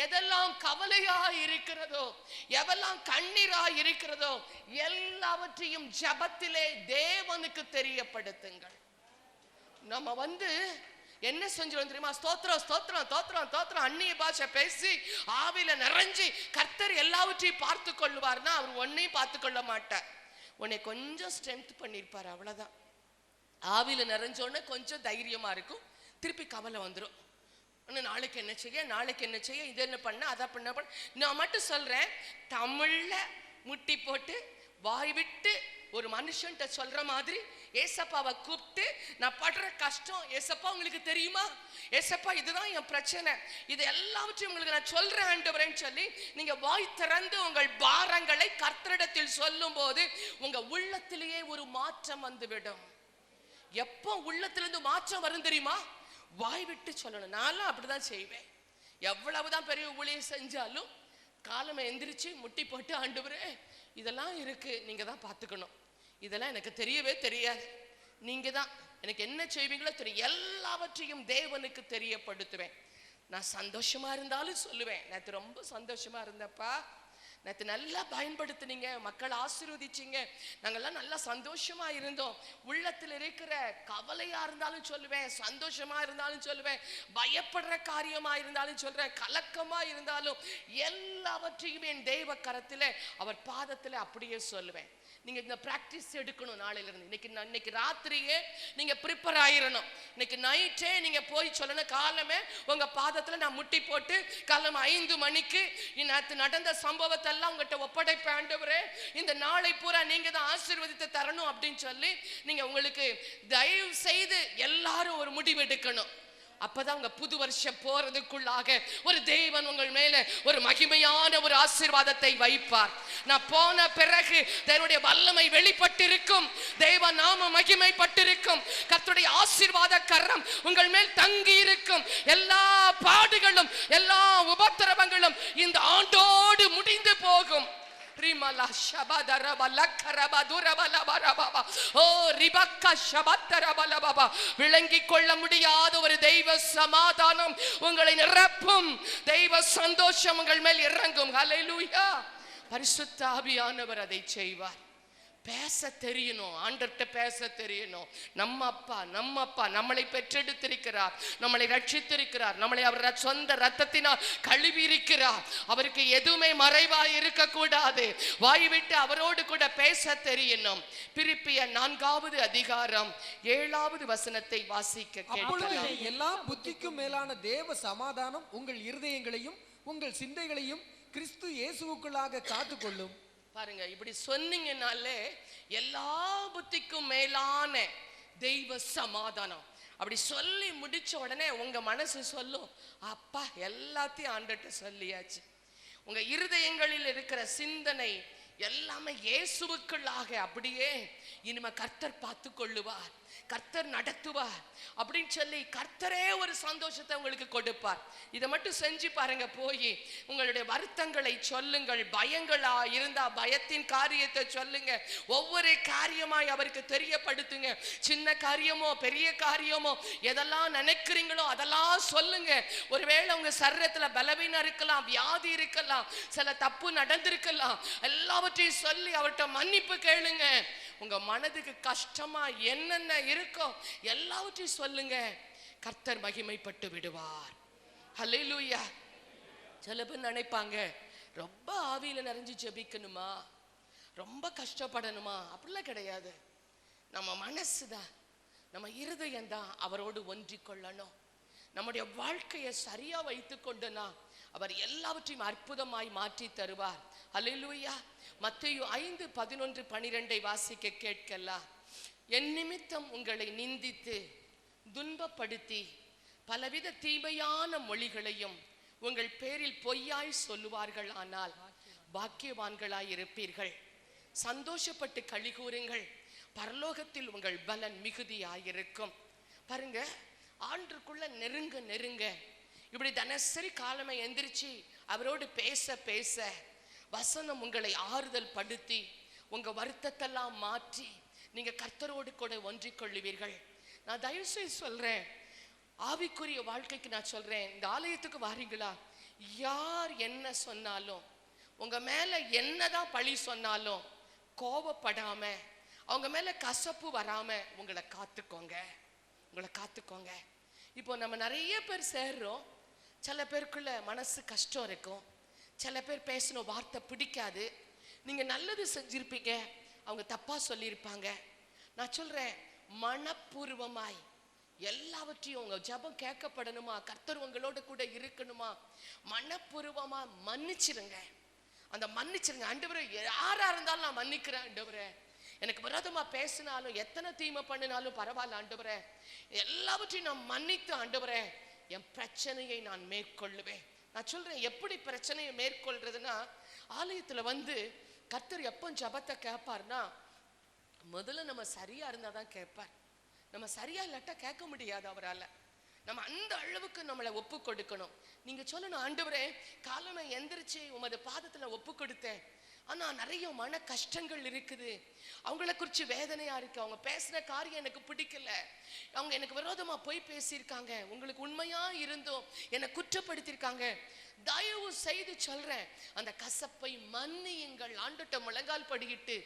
எதெல்லாம் கவலையா இருக்கிறதோ, எவெல்லாம் கண்ணீரா இருக்கிறதோ, எல்லாவற்றையும் ஜெபத்திலே தேவனுக்கு தெரியப்படுத்துங்கள். நம்ம என்ன செஞ்சோம் தெரியுமா? ஸ்தோத்திரம் ஸ்தோத்திரம் ஸ்தோத்திரம் ஸ்தோத்திரம் அந்நிய பாஷை பேசி ஆவில நிறைஞ்சி கர்த்தர் எல்லாவற்றையும் பார்த்து கொள்வார்னா அவர் ஒன்னையும் பார்த்து கொள்ள மாட்டார். உன்னை கொஞ்சம் ஸ்ட்ரென்த் பண்ணியிருப்பார், அவ்வளோதான். ஆவியில நிறைஞ்சோடனே கொஞ்சம் தைரியமா இருக்கும், திருப்பி கவலை வந்துடும். இன்னும் நாளைக்கு என்ன செய்ய, நாளைக்கு என்ன செய்ய, இது என்ன பண்ண, அதை பண்ண. நான் மட்டும் சொல்றேன், தமிழ்ல முட்டி போட்டு வாய் விட்டு ஒரு மனுஷன்ட்ட சொல்ற மாதிரி ஏசப்பாவை கூப்பிட்டு, நான் படுற கஷ்டம் ஏசப்பா உங்களுக்கு தெரியுமா, ஏசப்பா இதுதான் என் பிரச்சனை, இது எல்லாவற்றையும் உங்களுக்கு நான் சொல்றேன் ஆண்டவரேன்னு சொல்லி நீங்க வாய் திறந்து உங்கள் பாரங்களை கர்த்தரிடத்தில் சொல்லும் போது உங்க உள்ளத்திலேயே ஒரு மாற்றம் வந்துவிடும். எப்போ உள்ளத்திலிருந்து மாற்றம் வரும் தெரியுமா? வாய் விட்டு சொல்லணும். நானும் அப்படிதான் செய்வேன். எவ்வளவுதான் பெரிய ஊழியம் செஞ்சாலும் காலமே எந்திரிச்சு முட்டி போட்டு, ஆண்டவரே இதெல்லாம் இருக்கு, நீங்க தான் பார்த்துக்கணும், இதெல்லாம் எனக்கு தெரியவே தெரியாது, நீங்க தான் எனக்கு என்ன செய்வீங்களோ தெரியும், எல்லாவற்றையும் தேவனுக்கு தெரியப்படுத்துவேன். நான் சந்தோஷமா இருந்தாலும் சொல்லுவேன், நேற்று ரொம்ப சந்தோஷமா இருந்தப்பா, நேற்று நல்லா பயன்படுத்தினீங்க, மக்கள் ஆசீர்வதிச்சிங்க, நாங்கெல்லாம் நல்லா சந்தோஷமா இருந்தோம். உள்ளத்தில் இருக்கிற கவலையா இருந்தாலும் சொல்லுவேன், சந்தோஷமா இருந்தாலும் சொல்லுவேன், பயப்படுற காரியமா இருந்தாலும் சொல்றேன், கலக்கமா இருந்தாலும் எல்லாவற்றையும் என் தெய்வ கரத்தில் அவர் பாதத்தில் அப்படியே சொல்லுவேன். நீங்க இந்த பிராக்டிஸ் எடுக்கணும். நாளையில இருந்து இன்னைக்கு ராத்திரியே நீங்க ப்ரிப்பேர் ஆயிரணும். இன்னைக்கு நைட்டே நீங்க போய் சொல்லணும், காலமே உங்க பாதத்துல நான் முட்டி போட்டு காலம் 5 மணிக்கு நேற்று நடந்த சம்பவத்தை எல்லாம் உங்ககிட்ட ஒப்படைப்பேன் ஆண்டவரே, இந்த நாளை பூரா நீங்க தான் ஆசீர்வதித்து தரணும் அப்படின்னு சொல்லி நீங்க உங்களுக்கு தயவு செய்து எல்லாரும் ஒரு முடிவு எடுக்கணும். அப்பதான் உங்க புது வருஷம் போறதுக்குள்ளாக ஒரு தேவன் உங்கள் மேல ஒரு மகிமையான ஒரு ஆசீர்வாதத்தை வைப்பார். நான் போன பிறகு தேவனுடைய வல்லமை வெளிப்பட்டிருக்கும், தேவ நாம மகிமைப்பட்டிருக்கும், கர்த்தருடைய ஆசீர்வாத கரம் உங்கள் மேல் தங்கி இருக்கும். எல்லா பாடுகளும் எல்லா உபத்திரவங்களும் இந்த ஆண்டோடு முடிந்து போகும். ரிமலா ஷபதரபல கரபதுரபலபரபா ஓ ரிபக்க ஷபதரபலபா. விளங்கிக் கொள்ள முடியாத ஒரு தெய்வ சமாதானம் உங்களை நிரப்பும், தெய்வ சந்தோஷம் உங்கள் மேல் இறங்கும். ஹல்லேலூயா. பரிசுத்த ஆவியானவர் அதை செய்வார். பேச தெரியணும், ஆண்டவர்கிட்ட பேச தெரியணும். நம்ம அப்பா நம்மளை பெற்றெடுத்திருக்கிறார், நம்மளை ரட்சித்திருக்கிறார், நம்மளை அவர் சொந்த ரத்தத்தினால் கழுவி இருக்கிறார். அவருக்கு எதுவுமே மறைவாய் இருக்க கூடாது. வாய் விட்டு அவரோடு கூட பேச தெரியணும். பிலிப்பியர் 4வது அதிகாரம் 7வது வசனத்தை வாசிக்க கேட்கலாம். எல்லா புத்திக்கும் மேலான தேவ சமாதானம் உங்கள் இருதயங்களையும் உங்கள் சிந்தைகளையும் கிறிஸ்து இயேசுவுக்குள்ளாக காத்துக்கொள்ளும். பாருங்க, இப்படி சொன்னீங்கன்னாலே எல்லா புத்திக்கும் மேலான தெய்வ சமாதானம். அப்படி சொல்லி முடிச்ச உடனே உங்க மனசு சொல்லும், அப்பா எல்லாத்தையும் ஆண்டவர்ட்ட சொல்லியாச்சு. உங்க இருதயங்களில் இருக்கிற சிந்தனை எல்லாமே இயேசுவுக்குள்ளாக அப்படியே இனிமே கர்த்தர் பார்த்து கொள்ளுவார், கர்த்தர் நடத்துவார் அப்படின்னு சொல்லி கர்த்தரே ஒரு சந்தோஷத்தை உங்களுக்கு கொடுப்பார். இதை மட்டும் செஞ்சு பாருங்க. போய் உங்களுடைய வருத்தங்களை சொல்லுங்கள், பயங்களா இருந்தா பயத்தின் காரியத்தை சொல்லுங்க, ஒவ்வொரு காரியமாய் அவருக்கு தெரியப்படுத்துங்க. சின்ன காரியமோ பெரிய காரியமோ எதெல்லாம் நினைக்கிறீங்களோ அதெல்லாம் சொல்லுங்க. ஒருவேளை உங்க சரீரத்துல பலவீனம் இருக்கலாம், வியாதி இருக்கலாம், சில தப்பு நடந்திருக்கலாம், எல்லாவற்றையும் சொல்லி அவர்கிட்ட மன்னிப்பு கேளுங்க. உங்க மனதுக்கு கஷ்டமா என்னென்ன இருக்கோ எல்லாவற்றையும் சொல்லுங்க, கர்த்தர் மகிமைப்பட்டு விடுவார். ஹல்லேலூயா. சில பேர் நினைப்பாங்க, ரொம்ப ஆவியில நிறைஞ்சு ஜெபிக்கணுமா, ரொம்ப கஷ்டப்படணுமா? அப்படிலாம் கிடையாது. நம்ம மனசுதான், நம்ம இருதயம் தான் அவரோடு ஒன்றிக் கொள்ளணும். நம்முடைய வாழ்க்கையை சரியா வைத்து கொண்டுனா அவர் எல்லாவற்றையும் அற்புதமாய் மாற்றி தருவார். ஹல்லேலூயா. மத்தேயு 5:11-12 வாசிக்க கேட்கலாம். என் நிமித்தம் உங்களை நிந்தித்து துன்பப்படுத்தி பலவித தீமையான மொழிகளையும் உங்கள் பேரில் பொய்யாய் சொல்லுவார்கள், ஆனால் பாக்கியவான்களாய் இருப்பீர்கள். சந்தோஷப்பட்டு களி கூறுங்கள், பரலோகத்தில் உங்கள் பலன் மிகுதியாயிருக்கும். பாருங்க, ஆண்டுக்குள்ள நெருங்க நெருங்க இப்படி தினசரி காலமே எந்திரிச்சு அவரோடு பேச பேச வசனம் உங்களை ஆறுதல் படுத்தி உங்க வருத்தத்தெல்லாம் மாற்றி நீங்க கர்த்தரோடு கூட ஒன்றிக் கொள்ளுவீர்கள். நான் தயவு செய்து சொல்றேன், ஆவிக்குரிய வாழ்க்கைக்கு நான் சொல்றேன், இந்த ஆலயத்துக்கு வாரீங்களா, யார் என்ன சொன்னாலும், உங்க மேல என்னதான் பழி சொன்னாலும் கோபப்படாம, அவங்க மேல கசப்பு வராம உங்களை காத்துக்கோங்க, உங்களை காத்துக்கோங்க. இப்போ நம்ம நிறைய பேர் சேர்றோம், சில பேருக்குள்ள மனசு கஷ்டம் இருக்கும், சில பேர் பேசணும் வார்த்தை பிடிக்காது. நீங்க நல்லது செஞ்சிருப்பீங்க, அவங்க தப்பா சொல்லியிருப்பாங்க. நான் சொல்றேன், மனப்பூர்வமாய் எல்லாவற்றையும் உங்க ஜெபம் கேட்கப்படணுமா, கர்த்தர் உங்களோட கூட இருக்கணுமா, மனப்பூர்வமா மன்னிச்சிருங்க. அந்த மன்னிச்சிருங்க. ஆண்டவரே, யாரா இருந்தாலும் நான் மன்னிக்கிறேன் ஆண்டவரே. எனக்கு விரோதமா பேசினாலும் எத்தனை தீமை பண்ணினாலும் பரவாயில்ல ஆண்டவரே, எல்லாவற்றையும் நான் மன்னித்து ஆண்டவரே என் பிரச்சனையை நான் மேற்கொள்ளுவேன். நான் சொல்றேன், எப்படி பிரச்சனையை மேற்கொள்றதுன்னா, ஆலயத்துல வந்து கர்த்தர் எப்போ ஜெபத்தை கேட்பார்னா, முதல்ல நம்ம சரியா இருந்தாதான் கேட்பார். நம்ம சரியா இல்லாட்டா கேட்க முடியாது அவரால். நம்ம அந்த அளவுக்கு நம்மளை ஒப்பு கொடுக்கணும். நீங்க சொல்லணும், ஆண்டவரே காலை நான் எந்திரிச்சு உமது பாதத்துல ஒப்பு கொடுத்தேன், ஆனா நிறைய மன கஷ்டங்கள் இருக்குது, அவங்கள குறிச்சு வேதனையா இருக்கு, அவங்க பேசின காரியம் எனக்கு பிடிக்கல, அவங்க எனக்கு விரோதமா போய் பேசியிருக்காங்க, உங்களுக்கு உண்மையா இருந்தும் என்னை குற்றப்படுத்தியிருக்காங்க, தயவு செய்து சொல்றேன் அந்த கசப்பை மன்னியுங்கள். ஆண்டவர்ட்ட முழங்கால் படியிட்டு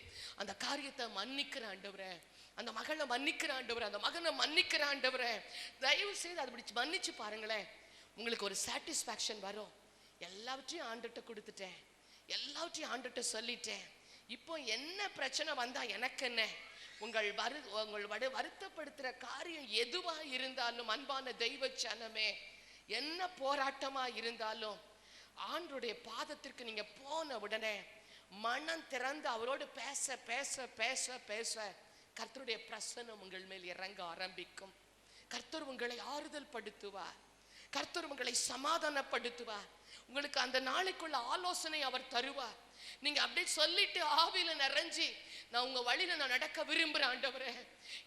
அந்த காரியத்தை மன்னிக்கிற ஆண்டவரே, அந்த மகளை மன்னிக்கிற ஆண்டவரே, அந்த மகனை மன்னிக்கிற ஆண்டவரே, தயவு செய்து அதை பிடிச்சு மன்னிச்சு பாருங்களேன், உங்களுக்கு ஒரு சாட்டிஸ்ஃபேக்ஷன் வரும். எல்லாவற்றையும் ஆண்டவர்ட்ட கொடுத்துட்டேன், எல்லாவற்றையும் ஆண்டவர்ட்ட சொல்லிட்டேன், இப்போ என்ன பிரச்சனை வந்தா எனக்கு என்ன, உங்கள் வருத்தப்படுத்துற காரியம் எதுவா இருந்தாலும் அன்பான தெய்வ ஜனமே, என்ன போராட்டமா இருந்தாலும் ஆண்டவருடைய பாதத்திற்கு நீங்க போன உடனே மனம் திறந்து அவரோடு பேச பேச பேச பேச கர்த்தருடைய பிரசன்னம் உங்கள் மேல் இறங்க ஆரம்பிக்கும். கர்த்தர் உங்களை ஆறுதல் படுத்துவார், கர்த்தர் உங்களை சமாதானப்படுத்துவார், உங்களுக்கு அந்த நாளைக்குள்ள ஆலோசனை அவர் தருவார். நீங்க அப்படியே சொல்லிட்டு ஆவியில நிறைஞ்சி, நான் உங்க வழியில நான் நடக்க விரும்புறேன் ஆண்டவரே,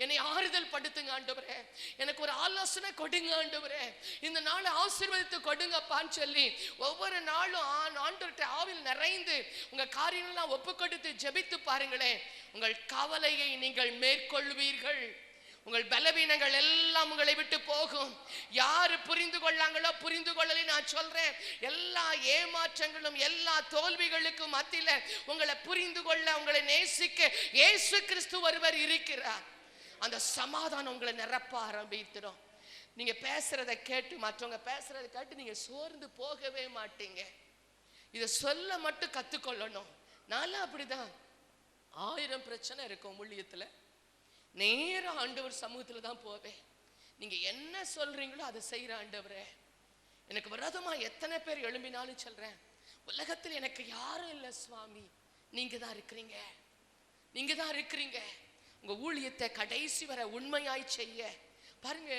என்னை ஆறுதல் படுத்துங்க ஆண்டவரே, எனக்கு ஒரு ஆலோசனை கொடுங்க ஆண்டவரே, இந்த நாளை ஆசீர்வதித்து கொடுங்கப்பான்னு சொல்லி ஒவ்வொரு நாளும் ஆண்டவர்கிட்ட ஆவியில் நிறைந்து உங்க காரியங்கள்லாம் ஒப்பு கொடுத்து ஜெபித்து பாருங்களேன், உங்கள் கவலையை நீங்கள் மேற்கொள்வீர்கள். உங்கள் பலவீனங்கள் எல்லாம் உங்களை விட்டு போகும். யாரு புரிந்து கொள்ளாங்களோ புரிந்து கொள்ளலை, நான் சொல்றேன், எல்லா ஏமாற்றங்களும் எல்லா தோல்விகளுக்கும் மத்தியில உங்களை புரிந்து கொள்ள, உங்களை நேசிக்க இயேசு கிறிஸ்து ஒருவர் இருக்கிறார். அந்த சமாதானம் உங்களை நிரப்ப ஆரம்பித்திடும். நீங்க பேசுறதை கேட்டு, மற்றவங்க பேசுறதை கேட்டு நீங்க சோர்ந்து போகவே மாட்டீங்க. இதை சொல்ல மட்டும் கத்துக்கொள்ளணும். நானும் அப்படிதான், 1000 பிரச்சனை இருக்கும் ஊழியத்துல, நேர ஆண்டவர் சமூகத்துல தான் போவேன். நீங்க என்ன சொல்றீங்களோ அதை செய்யற ஆண்டவரே, எனக்கு விரோதமா எத்தனை பேர் எழும்பினாலும் சொல்றேன், உலகத்தில் எனக்கு யாரும் இல்லை சுவாமி, நீங்க தான் இருக்கிறீங்க, நீங்க தான் இருக்கிறீங்க. உங்க ஊழியத்தை கடைசி வரை உண்மையாய் செய்ய பாருங்க.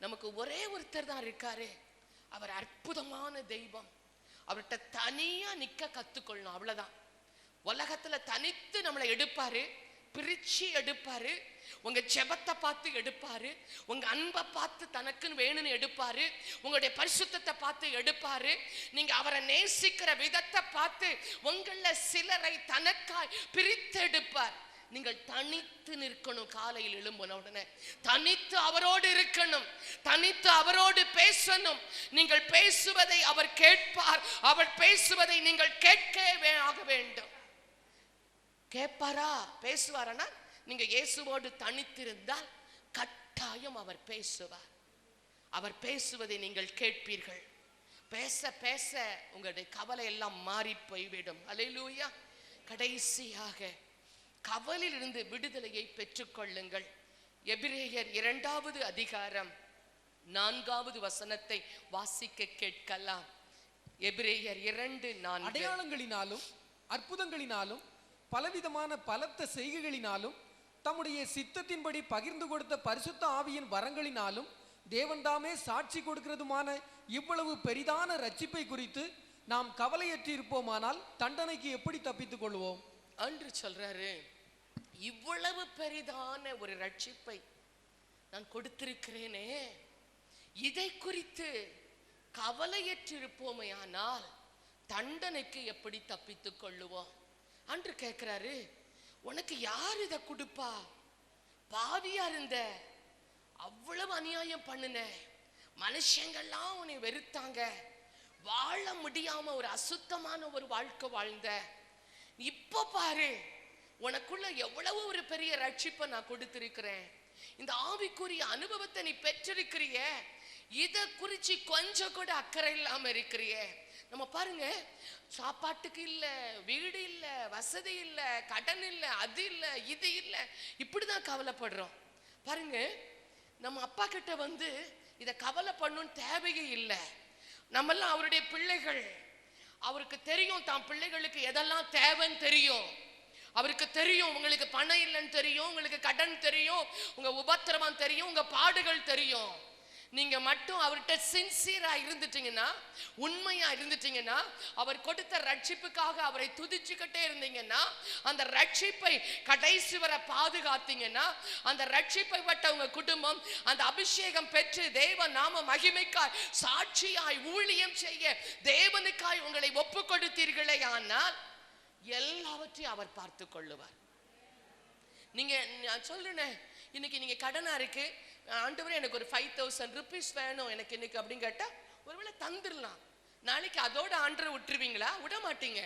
நமக்கு ஒரே ஒருத்தர் தான் இருக்காரு, அவர் அற்புதமான தெய்வம். அவர்கிட்ட தனியா நிக்க கத்துக்கொள்ளணும், அவ்வளவுதான். உலகத்துல தனித்து நம்மளை எடுப்பாரு, பிரிச்சு எடுப்பாரு, உங்க ஜெபத்தை பார்த்து எடுப்பாரு, உங்க அன்பை பார்த்து தனக்குன்னு வேணும்னு எடுப்பாரு, உங்களுடைய பரிசுத்தத்தை பார்த்து எடுப்பாரு, நீங்க அவரை நேசிக்கிற விதத்தை பார்த்து உங்கள சிலரை தனக்காய் பிரித்து எடுப்பார். நீங்கள் தனித்து நிற்கணும். காலையில் எழும்பின உடனே தனித்து அவரோடு இருக்கணும், தனித்து அவரோடு பேசணும். நீங்கள் பேசுவதை அவர் கேட்பார், அவர் பேசுவதை நீங்கள் கேட்கவே ஆக வேண்டும். கேட்பாரா, பேசுவாரனா? நீங்க இயேசுவோடு தனித்திருந்தால் கட்டாயம் அவர் பேசுவார். அவர் பேசுவதை நீங்கள் கேட்பீர்கள். பேச பேச உங்களுடைய கவலை எல்லாம் மாறி போய்விடும். அல்லேலூயா. கடைசியாக கவலையிலிருந்து விடுதலையை பெற்றுக்கொள்ளுங்கள். எபிரேயர் 2வது அதிகாரம் 4வது வசனத்தை வாசிக்க கேட்கலாம். எபிரேயர் 2:4. அடையாளங்களினாலும் அற்புதங்களினாலும் பலவிதமான பலத்த செய்கைகளினாலும் தம்முடைய சித்தத்தின்படி பகிர்ந்து கொடுத்த பரிசுத்த ஆவியின் வரங்களினாலும் தேவன் தாமே சாட்சி கொடுக்கிறதுமான இவ்வளவு பெரிதான ரட்சிப்பை குறித்து நாம் கவலையற்றி இருப்போமானால் தண்டனைக்கு எப்படி தப்பித்துக் கொள்வோம் என்று சொல்றாரு. இவ்வளவு பெரிதான ஒரு ரட்சிப்பை நான் கொடுத்திருக்கிறேனே, இதை குறித்து கவலையற்றிருப்போமையானால் தண்டனைக்கு எப்படி தப்பித்துக் கொள்ளுவோம் அன்று கேட்கிறாரு. உனக்கு யார் இதை கொடுப்பா? பாவியா இருந்த, அவ்வளவு அநியாயம் பண்ணுன, மனுஷங்கள்லாம் உன்னை வெறுத்தாங்க, வாழ முடியாம ஒரு அசுத்தமான ஒரு வாழ்க்கை வாழ்ந்த, இப்ப பாரு உனக்குள்ள எவ்வளவு ஒரு பெரிய ரட்சிப்பை நான் கொடுத்திருக்கிறேன், இந்த ஆவிக்குரிய அனுபவத்தை நீ பெற்றிருக்கிறிய, இத குறிச்சு கொஞ்சம் கூட அக்கறை இல்லாம இருக்கிறிய, நம்ம பாருங்க, சாப்பாட்டுக்கு இல்ல, வீடு இல்ல, வசதி இல்ல, கடன் இல்ல, அது இல்ல, இது இல்ல, இப்படிதான் கவலைப்படுறோம். பாருங்க, நம்ம அப்பா கிட்ட வந்து இத கவலை பண்ணணும் தேவையே இல்லை. நம்மெல்லாம் அவருடைய பிள்ளைகள். அவருக்கு தெரியும் தான் பிள்ளைகளுக்கு எதெல்லாம் தேவைன்னு தெரியும். அவருக்கு தெரியும் உங்களுக்கு பணம் இல்லைன்னு தெரியும், உங்களுக்கு கடன் தெரியும், உங்க உபத்திரவம் தெரியும், உங்க பாடுகள் தெரியும். நீங்க மட்டும் அவர்கிட்ட சின்சியரா இருந்துட்டீங்கன்னா, உண்மையா இருந்துட்டீங்கன்னா, அவர் கொடுத்த ரட்சிப்புக்காக அவரை துதிச்சுக்கிட்டே இருந்தீங்கன்னா, அந்த ரட்சிப்பை கடைசி வரை பாதுகாத்தீங்கன்னா, அந்த ரட்சிப்பை பட்ட உங்க குடும்பம் அந்த அபிஷேகம் பெற்று தேவ நாம மகிமைக்காய் சாட்சியாய் ஊழியம் செய்ய தேவனுக்காய் உங்களை ஒப்பு கொடுத்தீர்களே ஆனால் எல்லாவற்றையும் அவர் பார்த்து கொள்ளுவார். நீங்க நான் சொல்றேன், இன்னைக்கு நீங்க கடனா இருக்கு, ஆண்டவரே எனக்கு ஒரு 5000 rupees வேணும் எனக்கு இன்னைக்கு அப்படின்னு கேட்டா ஒருவேளை தந்துடலாம். நாளைக்கு அதோட ஆண்டரை விட்டுருவீங்களா? விட மாட்டீங்க.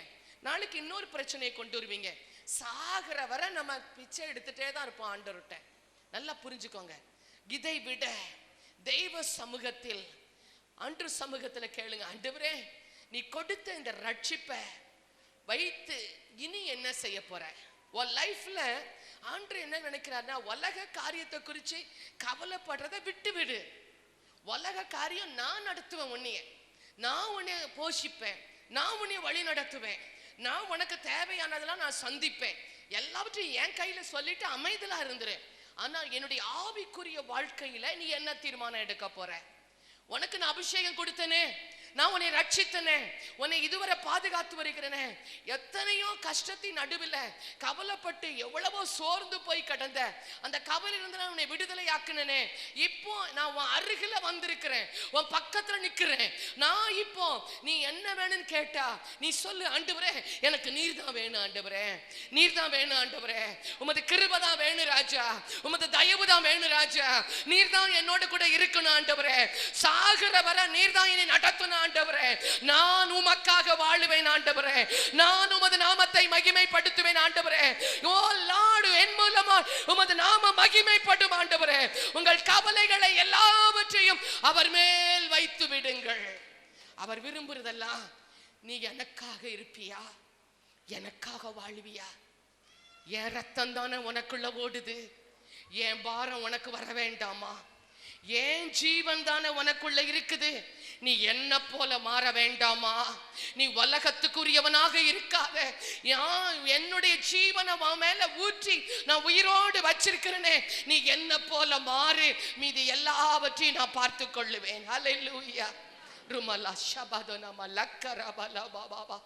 நாளைக்கு இன்னொரு பிரச்சனையை கொண்டு வருவீங்க. சாகிற வரை நம்ம பிச்சை எடுத்துட்டே தான் இருப்போம் ஆண்டவர்கிட்ட. நல்லா புரிஞ்சுக்கோங்க. இதை விட தெய்வ சமூகத்தில் ஆண்டு சமூகத்துல கேளுங்க, ஆண்டவரே நீ கொடுத்த இந்த ரட்சிப்பை வைத்து இனி என்ன செய்ய போற? உன் லைஃப்ல ஆண்டு என்ன நினைக்கிறார்னா, உலக காரியத்தை குறிச்சு கவலைப்படுறத விட்டு விடு. உலக காரியம் நான் நடத்துவேன், உன்னைய நான் உன்னை போஷிப்பேன், நான் உன்னை வழி நடத்துவேன், நான் உனக்கு தேவையானதெல்லாம் நான் சந்திப்பேன், எல்லாவற்றையும் என் கையில சொல்லிட்டு அமைதலா இருந்துரு. ஆனா என்னுடைய ஆவிக்குரிய வாழ்க்கையில நீ என்ன தீர்மானம் எடுக்க போற? உனக்கு நான் அபிஷேகம் கொடுத்தனே, நான் உன்னை ரட்சித்தனே, உன்னை இதுவரை பாதுகாத்து வருகிறேனே, எத்தனையோ கஷ்டத்தின் நடுவில் கவலைப்பட்டு எவ்வளவோ சோர்ந்து போய் கடந்த அந்த கவலையிலிருந்து நான் உன்னை விடுதலை ஆக்குனே. இப்போ நான் உன் அருகில வந்திருக்கிறேன், உன் பக்கத்துல நிக்கிறேன். நான் இப்போ நீ என்ன வேணும்னு கேட்டா நீ சொல்லு, ஆண்டவரே எனக்கு நீர் தான் வேணும், ஆண்டவரே நீர் தான் வேணும், ஆண்டவரே உமது கிருபை தான் வேணும் ராஜா, உமது தயவு தான் வேணும் ராஜா, நீர் தான் என்னோட கூட இருக்கணும் ஆண்டவரே, சாகிற வரை நீர் தான் என்னை நடத்தணும் ஆண்டவரே, நான் உமக்காக வாழுவேன் ஆண்டவரே, நான் உமது நாமத்தை மகிமைப்படுத்துவேன் ஆண்டவரே. ஓ லார்ட், என் மூலமா உமது நாம மகிமைப்படும் ஆண்டவரே. உங்கள் கவலைகளை எல்லாவற்றையும் அவர் மேல் வைத்து விடுங்கள். அவர் விரும்புறதெல்லாம் நீ எனக்காக இருப்பியா, எனக்காக வாழ்வியா? என் ரத்தம் தானே உனக்குள்ள ஓடுது, என் பாரம் உனக்கு வர வேண்டாமா? ஏன் ஜீவன் தானே உனக்குள்ள இருக்குது, நீ என்ன போல மாற வேண்டாமா? நீ உலகத்துக்குரியவனாக இருக்காத, என்னுடைய ஜீவனை உன் மேல ஊற்றி நான் உயிரோடு வச்சிருக்கிறேனே, நீ என்ன போல மாறு, மீது எல்லாவற்றையும் நான் பார்த்து கொள்ளுவேன். ஹல்லேலூயா. ருமலா ஷபதனா மலக்கரபல பாபா.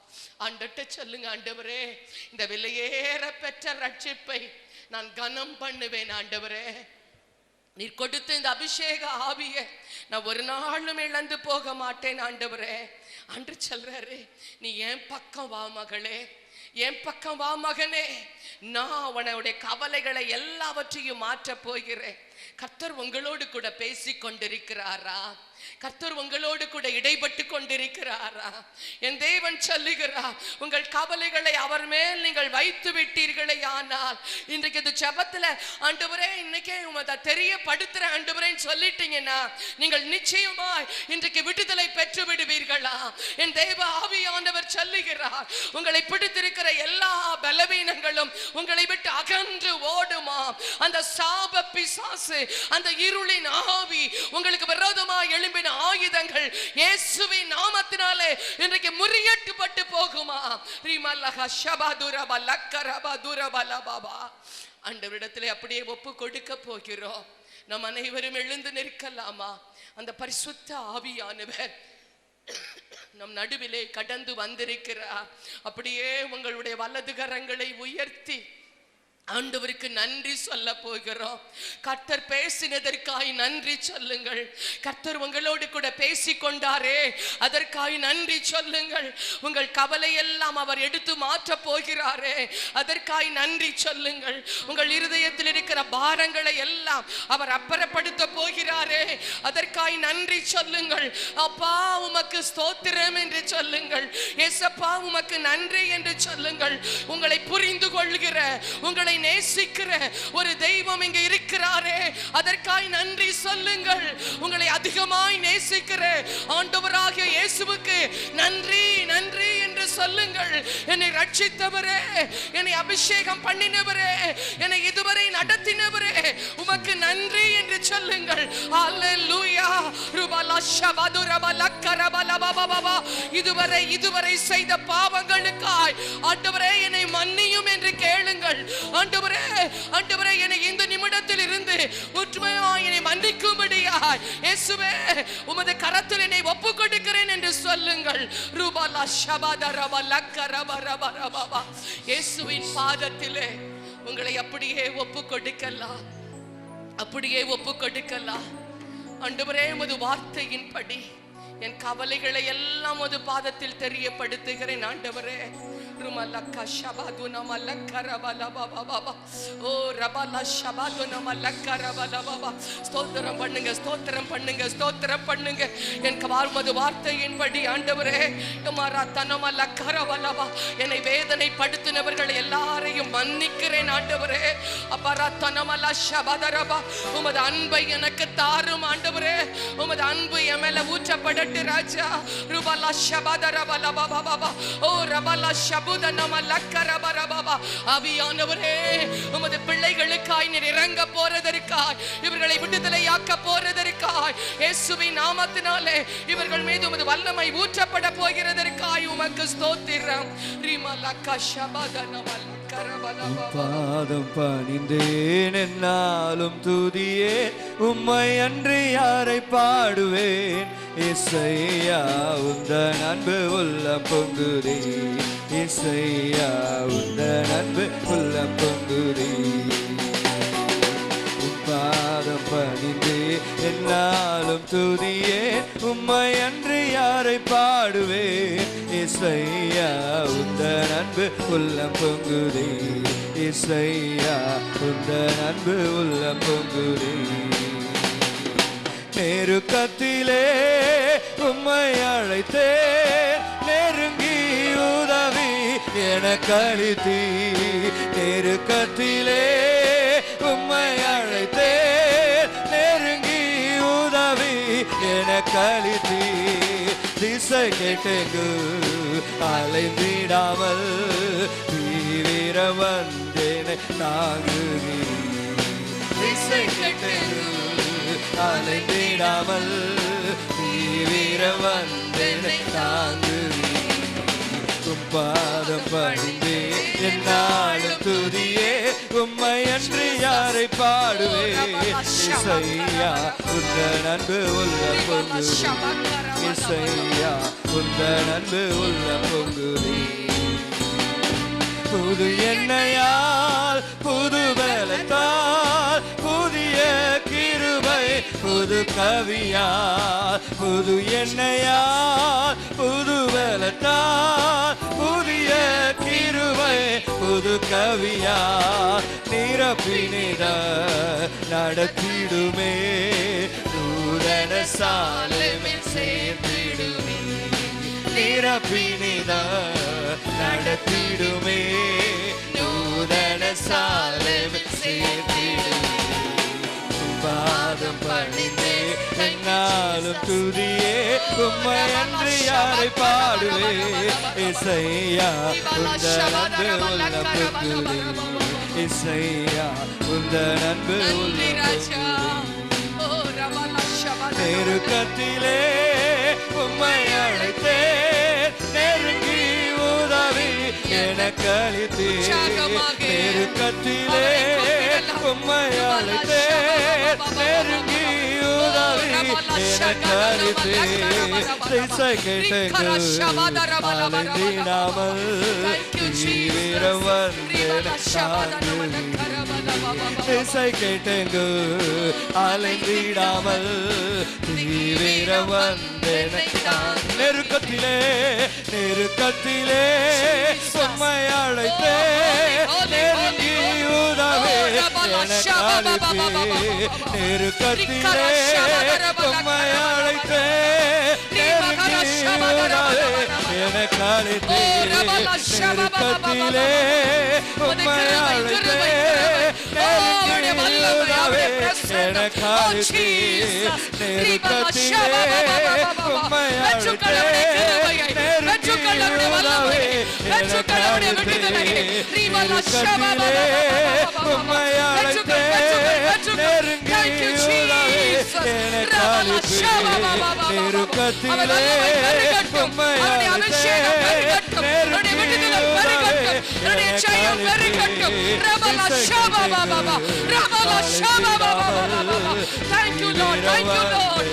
ஆண்டவர்ட்ட சொல்லுங்க, ஆண்டவரே இந்த விலையேற பெற்ற ரட்சிப்பை நான் கனம் பண்ணுவேன் ஆண்டவரே. நீர் கொடுத்த இந்த அபிஷேக ஆவியை நான் ஒரு நாளும் இழந்து போக மாட்டேன் ஆண்டவரே. அன்று சொல்றாரு, நீ என் பக்கம் வா மகளே, என் பக்கம் வா மகனே, நான் உன்னுடைய கவலைகளை எல்லாவற்றையும் மாற்ற போகிறேன். கர்த்தர் உங்களோடு கூட பேசி கொண்டிருக்கிறாரா? கர்த்தர் உங்களோடு கூட இடைப்பட்டு கொண்டிருக்கிறாரா? என் தேவன் சொல்லுகிறார், உங்கள் கவலைகளை அவர் மேல் நீங்கள் வைத்து விட்டீர்களே ஆனால், இன்றைக்கு இது ஜெபத்துல ஆண்டவரே இன்னைக்கே உமத தெரியப்படுத்துற ஆண்டவரேன்னு சொல்லிட்டீங்கன்னா நீங்கள் நிச்சயமாய் இன்றைக்கு விடுதலை பெற்று விடுவீர்களா? என் தேவ ஆவியானவர் சொல்லுகிறார், உங்களை பிடித்திருக்கிற எல்லா பலவீனங்களும் உங்களை விட்டு அகன்று ஓடுமா. அந்த சாப பிசாசு, அந்த இருளின் ஆவி, உங்களுக்கு விரோதமாக எழும்பின ஆயுதங்கள் இயேசுவின் நாமத்தினாலே இன்றைக்கு முறியடிக்கப்பட்டு போகுமா. ஆண்டவரிடத்திலே அப்படியே ஒப்பு கொடுக்க போகிறோம். நம் அனைவரும் எழுந்து நிற்கலாமா? அந்த பரிசுத்த ஆவியானவர் நம் நடுவிலே கடந்து வந்திருக்கிறார். அப்படியே உங்களுடைய வலது கரங்களை உயர்த்தி ஆண்டவருக்கு நன்றி சொல்ல போகிறோம். கர்த்தர் பேசினதற்காய் நன்றி சொல்லுங்கள். கர்த்தர் உங்களோடு கூட பேசிக்கொண்டாரே, அதற்காய் நன்றி சொல்லுங்கள். உங்கள் கவலை எல்லாம் அவர் எடுத்து மாற்ற போகிறாரே, அதற்காய் நன்றி சொல்லுங்கள். உங்கள் இருதயத்தில் இருக்கிற பாரங்களை எல்லாம் அவர் அப்புறப்படுத்த போகிறாரே, அதற்காய் நன்றி சொல்லுங்கள். அப்பா உமக்கு ஸ்தோத்திரம் என்று சொல்லுங்கள். ஏசப்பா உமக்கு நன்றி என்று சொல்லுங்கள். உங்களை புரிந்து கொள்கிற, உங்களை நேசிக்கிற ஒரு தெய்வம் இங்க இருக்கிறாரே, அதற்காய் நன்றி சொல்லுங்கள். உங்களை அதிகமாய் நேசிக்கிற ஆண்டவராகிய இயேசுவுக்கு நன்றி நன்றி என்று சொல்லுங்கள். என்னை ரட்சித்தவரே, என்னை அபிஷேகம் பண்ணினவரே, என்னை இதுவரை நடத்தினவரே, உமக்கு நன்றி என்று சொல்லுங்கள். அல்லேலூயா. இதுவரை செய்த பாவங்களுக்காய் ஆண்டவரே என்னை மன்னியும் என்று கேளுங்கள். ஆண்டவரே, ஆண்டவரே, என்னை இந்த நிமிடத்தில் இருந்து முற்றுமையாய் என்னை மன்னிக்கும்படியாய் இயேசுவே உமது கரத்தில் என்னை ஒப்பு கொடுக்கிறேன் என்று சொல்லுங்கள். இயேசுவின் பாதத்திலே உங்களை அப்படியே ஒப்பு கொடுக்கலாம், அப்படியே ஒப்பு கொடுக்கலாம். ஆண்டவரே, உமது வார்த்தையின்படி என் கவலைகளை எல்லாம் உமது பாதத்தில் தெரியப்படுத்துகிறேன். ஆண்டவரே, ஸ்தோத்திரம் பண்ணுங்க, ஸ்தோத்திரம் பண்ணுங்க, ஸ்தோத்திரம் பண்ணுங்க. என் உமது வார்த்தையின்படி ஆண்டவரே, என்னை வேதனைப்படுத்தினவர்கள் எல்லாரையும் மன்னிக்கிறேன். ஆண்டவரே, உமது அன்பை எனக்கு தாரும். ஆண்டவரே, உமது அன்பு என் மேல ஊற்றப்படட்டும் ராஜா. ஆவியானவரே, உமது பிள்ளைகளுக்காய் நீர் இறங்க போறதற்காய், இவர்களை விடுதலையாக்க போறதற்காய், இயேசுவின் நாமத்தினாலே இவர்கள் மீது உமது வல்லமை ஊற்றப்பட போகிறதற்காய் உமக்கு ஸ்தோத்திரம். பாதம் பணிந்தேன், என்னாலும் துதியே உம்மை அன்றி யாரை பாடுவேன். இசையா உந்தன் அன்பு உள்ளம் பொங்குதே, இசையா உந்தன் அன்பு உள்ளம் பொங்குதே. பாதம் பணிந்தே என்னாலும் துதியே உம்மை அன்றி யாரை பாடுவேன். இசையா உந்தன் அன்பு உள்ளம் பொங்குதே, இசையா உந்தன் அன்பு உள்ளம் பொங்குதே. நெருக்கத்திலே உம்மை அழைத்தேன், நெருங்கி உதவி எனக்கு அளித்தீ. நெருக்கத்திலே உம்மை அழைத்தேன், நெருங்கி உதவி எனக்கு அளித்தீ. திசை கெட்டெங்கு அலைந்திடாமல் தீவிர வந்தேனை தாங்குகிறீ. திசை கெட்டெங்கு அலைந்திடாமல் தீவிர வந்தேனை தாங்குகிறீ. பாதம் பணிந்தே என்னாலும் துதியே உம்மை அன்றி யாரை பாடுவேன். இசையா உந்தன் அன்பு உள்ளம் பொங்குதே, இசையா உந்தன் அன்பு உள்ளம் பொங்குதே. புது எண்ணெயால் புது பலத்தால் புதிய கிருபை புது கவியால், புது எண்ணெயால் புது பலத்தால் புதிய கிருபை புது கவியால் நிரப்பினிட நடத்திடுமே. நூதன சாலையில் சேர்த்திடுமே, நிரப்பினிட நடத்திடுமே. நூதன சாலையில் சேர்த்திடுமே. பாதம் பணிந்தே என்னாலும் துதியே உம்மை அன்றி யாரை பாடுவேன். இசையா உந்தன் அன்பு உள்ளம் பொங்குதே, இசையா உந்தன் அன்பு உள்ளம் பொங்குதே. நெருக்கத்திலே உம்மை அழைத்தேன், நெருங்கி உதவி எனக்கு அளித்தீ. நெருக்கத்திலே உம்மை அழைத்தேன், நெருங்கி உதவி எனக்கு அளித்தீ. திசை கெட்டெங்கு அலைந்திடாமல் தீவிர வந்தேனை தாங்குகிறீ. திசை கெட்டெங்கு அலைந்திடாமல் தீவிர வந்தேனை தாங்கு. நெருக்கத்திலே நெருக்கத்திலே உம்மை அழைத்தேன், நெருங்கி உதவி எனக்கு அளித்தீ. நெருக்கத்திலே உம்மை அழைத்தேன், நெருங்கி உதவி எனக்கு அளித்தீ. நெருக்கத்திலே உம்மை அழைத்தேன், நெருங்கி உதவி எனக்கு அளித்தீ. நெருக்கத்திலே உம்மை அழைத்தேன், உம்முடைய விடுதலையை ரீவலா ஷபா உம்மை அழைத்தே நெருங்கியுள்ளவே எனக்காலிப்பே நெருக்கத்திலே உம்மை அழைத்தே நெருங்கியுள்ளவே Thank you Lord, thank you Lord.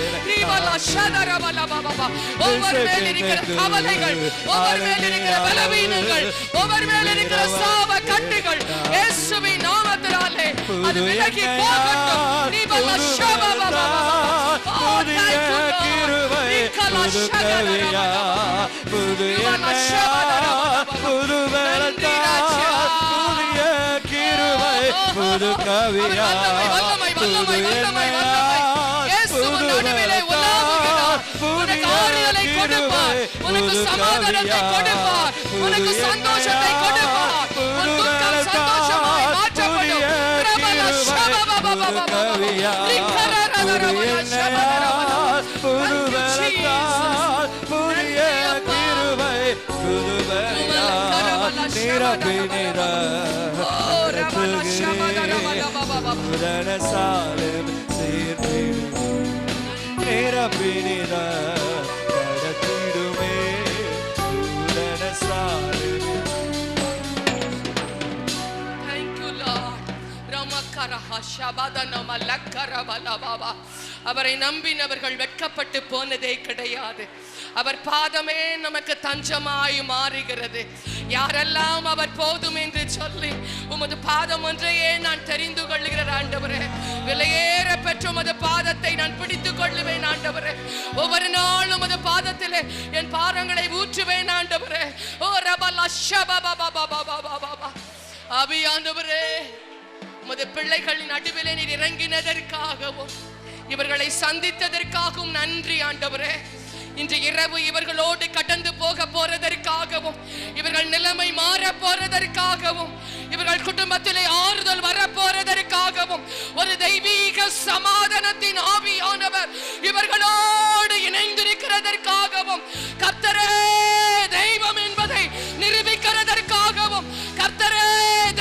ஒவ்வொரு மேல் இருக்கிற கவலைகள், ஒவ்வொரு மேல் இருக்கிற பலவீனங்கள், ஒவ்வொரு மேல் இருக்கிற சாப கட்டுகள் இயேசுவின் நாமத்தினாலே அது விலகி போகட்டும். புது கவியா உனக்கு சமாதானத்தை கொடுப்பார், உனக்கு சந்தோஷத்தை கொடுப்பார், உன் துக்கம் சந்தோஷமாய் மாற்றப்படும். அவரை நம்பினவர்கள் வெட்கப்பட்டு போனதே கிடையாது. அவர் பாதமே நமக்கு தஞ்சமாய் மாறுகிறது. யாரெல்லாம் அவர் போதும் என்று சொல்லி உமது பாதம் ஒன்றையே நான் தெரிந்து கொள்ளுகிறேன் ஆண்டவரே. விலையேற பெற்ற உமது பாதத்தை நான் பிடித்துக் கொள்ளுவேன் ஆண்டவரே. ஒவ்வொரு நாளும் உமது பாதத்திலே என் பாதங்களை ஊற்றுவேன் ஆண்டவரே. ஓ ரபலா ஷபபபபபபபப ஆவியானவரே, உமது பிள்ளைகளின் நடுவிலே நீர் இறங்கினதற்காகவும் இவர்களை சந்தித்ததற்காகவும் நன்றி ஆண்டவரே. இன்று இரவு இவர்களோடு கடந்து போக போறதற்காகவும், இவர்கள் நிலைமை மாற போறதற்காகவும், இவர்கள் குடும்பத்திலே ஆறுதல் வர போறதற்காகவும், ஒரு தெய்வீக சமாதானத்தின் ஆவியானவர் இவர்களோடு இணைந்திருக்கிறதற்காகவும், கர்த்தரே தெய்வம் என்பதை நிரூபிக்கிறதற்காகவும், கர்த்தரே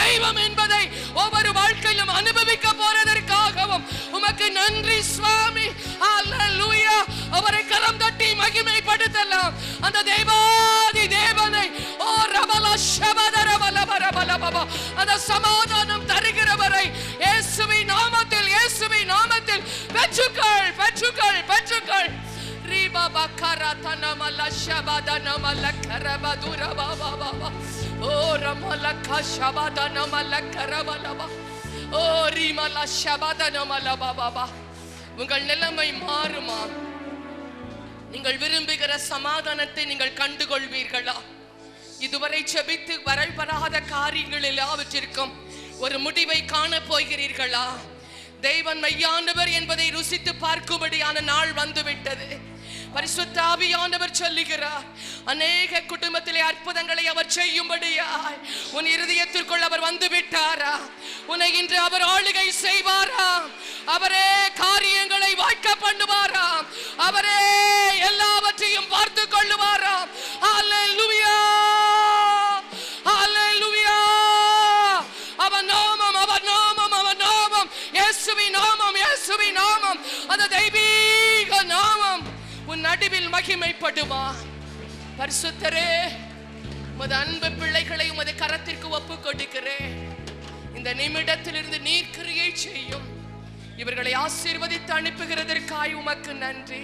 தெய்வம் என்பதை ஒவ்வொரு வாழ்க்கையிலும் அனுபவிக்க போறதற்காகவும் உமக்கு நன்றி சுவாமி. அல்லேலூயா. அவரை கரம் தட்டி மகிமைப்படுத்தலாம். அந்த தேவாதி தேவனை ஓ ரபல ஷபதர பலபரபலபப அந்த சமாதானம் தருகிறவரை இயேசுவின் நாமத்தில், இயேசுவின் நாமத்தில் பெற்றுக்கள் பெற்றுக்கள் பெற்றுக்கள். ரீபா பக்கரா தனமல ஷபதனமல கரபதுரபபப ஓ ரமலக ஷபதனமல கரபலப ஓ ரீமல ஷபதனமலபபப. உங்கள் நிலைமை மாறுமா? நீங்கள் விரும்புகிற சமாதானத்தை நீங்கள் கண்டுகொள்வீர்களா? இதுவரை செபித்து வரப்படாத காரியங்கள் எல்லாவற்றிற்கும் ஒரு முடிவை காண போகிறீர்களா? தெய்வன் மெய்யானவர் என்பதை ருசித்து பார்க்கும்படியான நாள் வந்துவிட்டது. பரிசுத்த ஆவியானவர் சொல்லுகிறார், அநேக குடும்பத்திலே அற்புதங்களை அவர் செய்யும்படியாய் உன் இருதயத்திற்குள் அவர் வந்து விட்டாரா? உன்னை இன்று அவர் ஆளுகை செய்வாரா? அவரே காரியங்களை வாய்க்க பண்ணுவாராம். அவரே எல்லாவற்றையும் பார்த்து கொள்ளுவாராம். ஹல்லேலூயா, ஹல்லேலூயா. அவர் நாமம், அவர் நாமம், அவர் நாமம், இயேசுவின் நாமம், இயேசுவின் நாமம், அந்த தெய்வீக நாமம் உன் நடுவில் மகிமைப்படுமா? பரிசுத்தரே, உமது அன்பு பிள்ளைகளை உமது கரத்திற்கு ஒப்புக் கொடுக்கிறேன். இந்த நிமிடத்திலிருந்து நீர் கிரியை செய்யும். இவர்களை ஆசீர்வதித்து அனுப்புகிறதற்காய் உமக்கு நன்றி.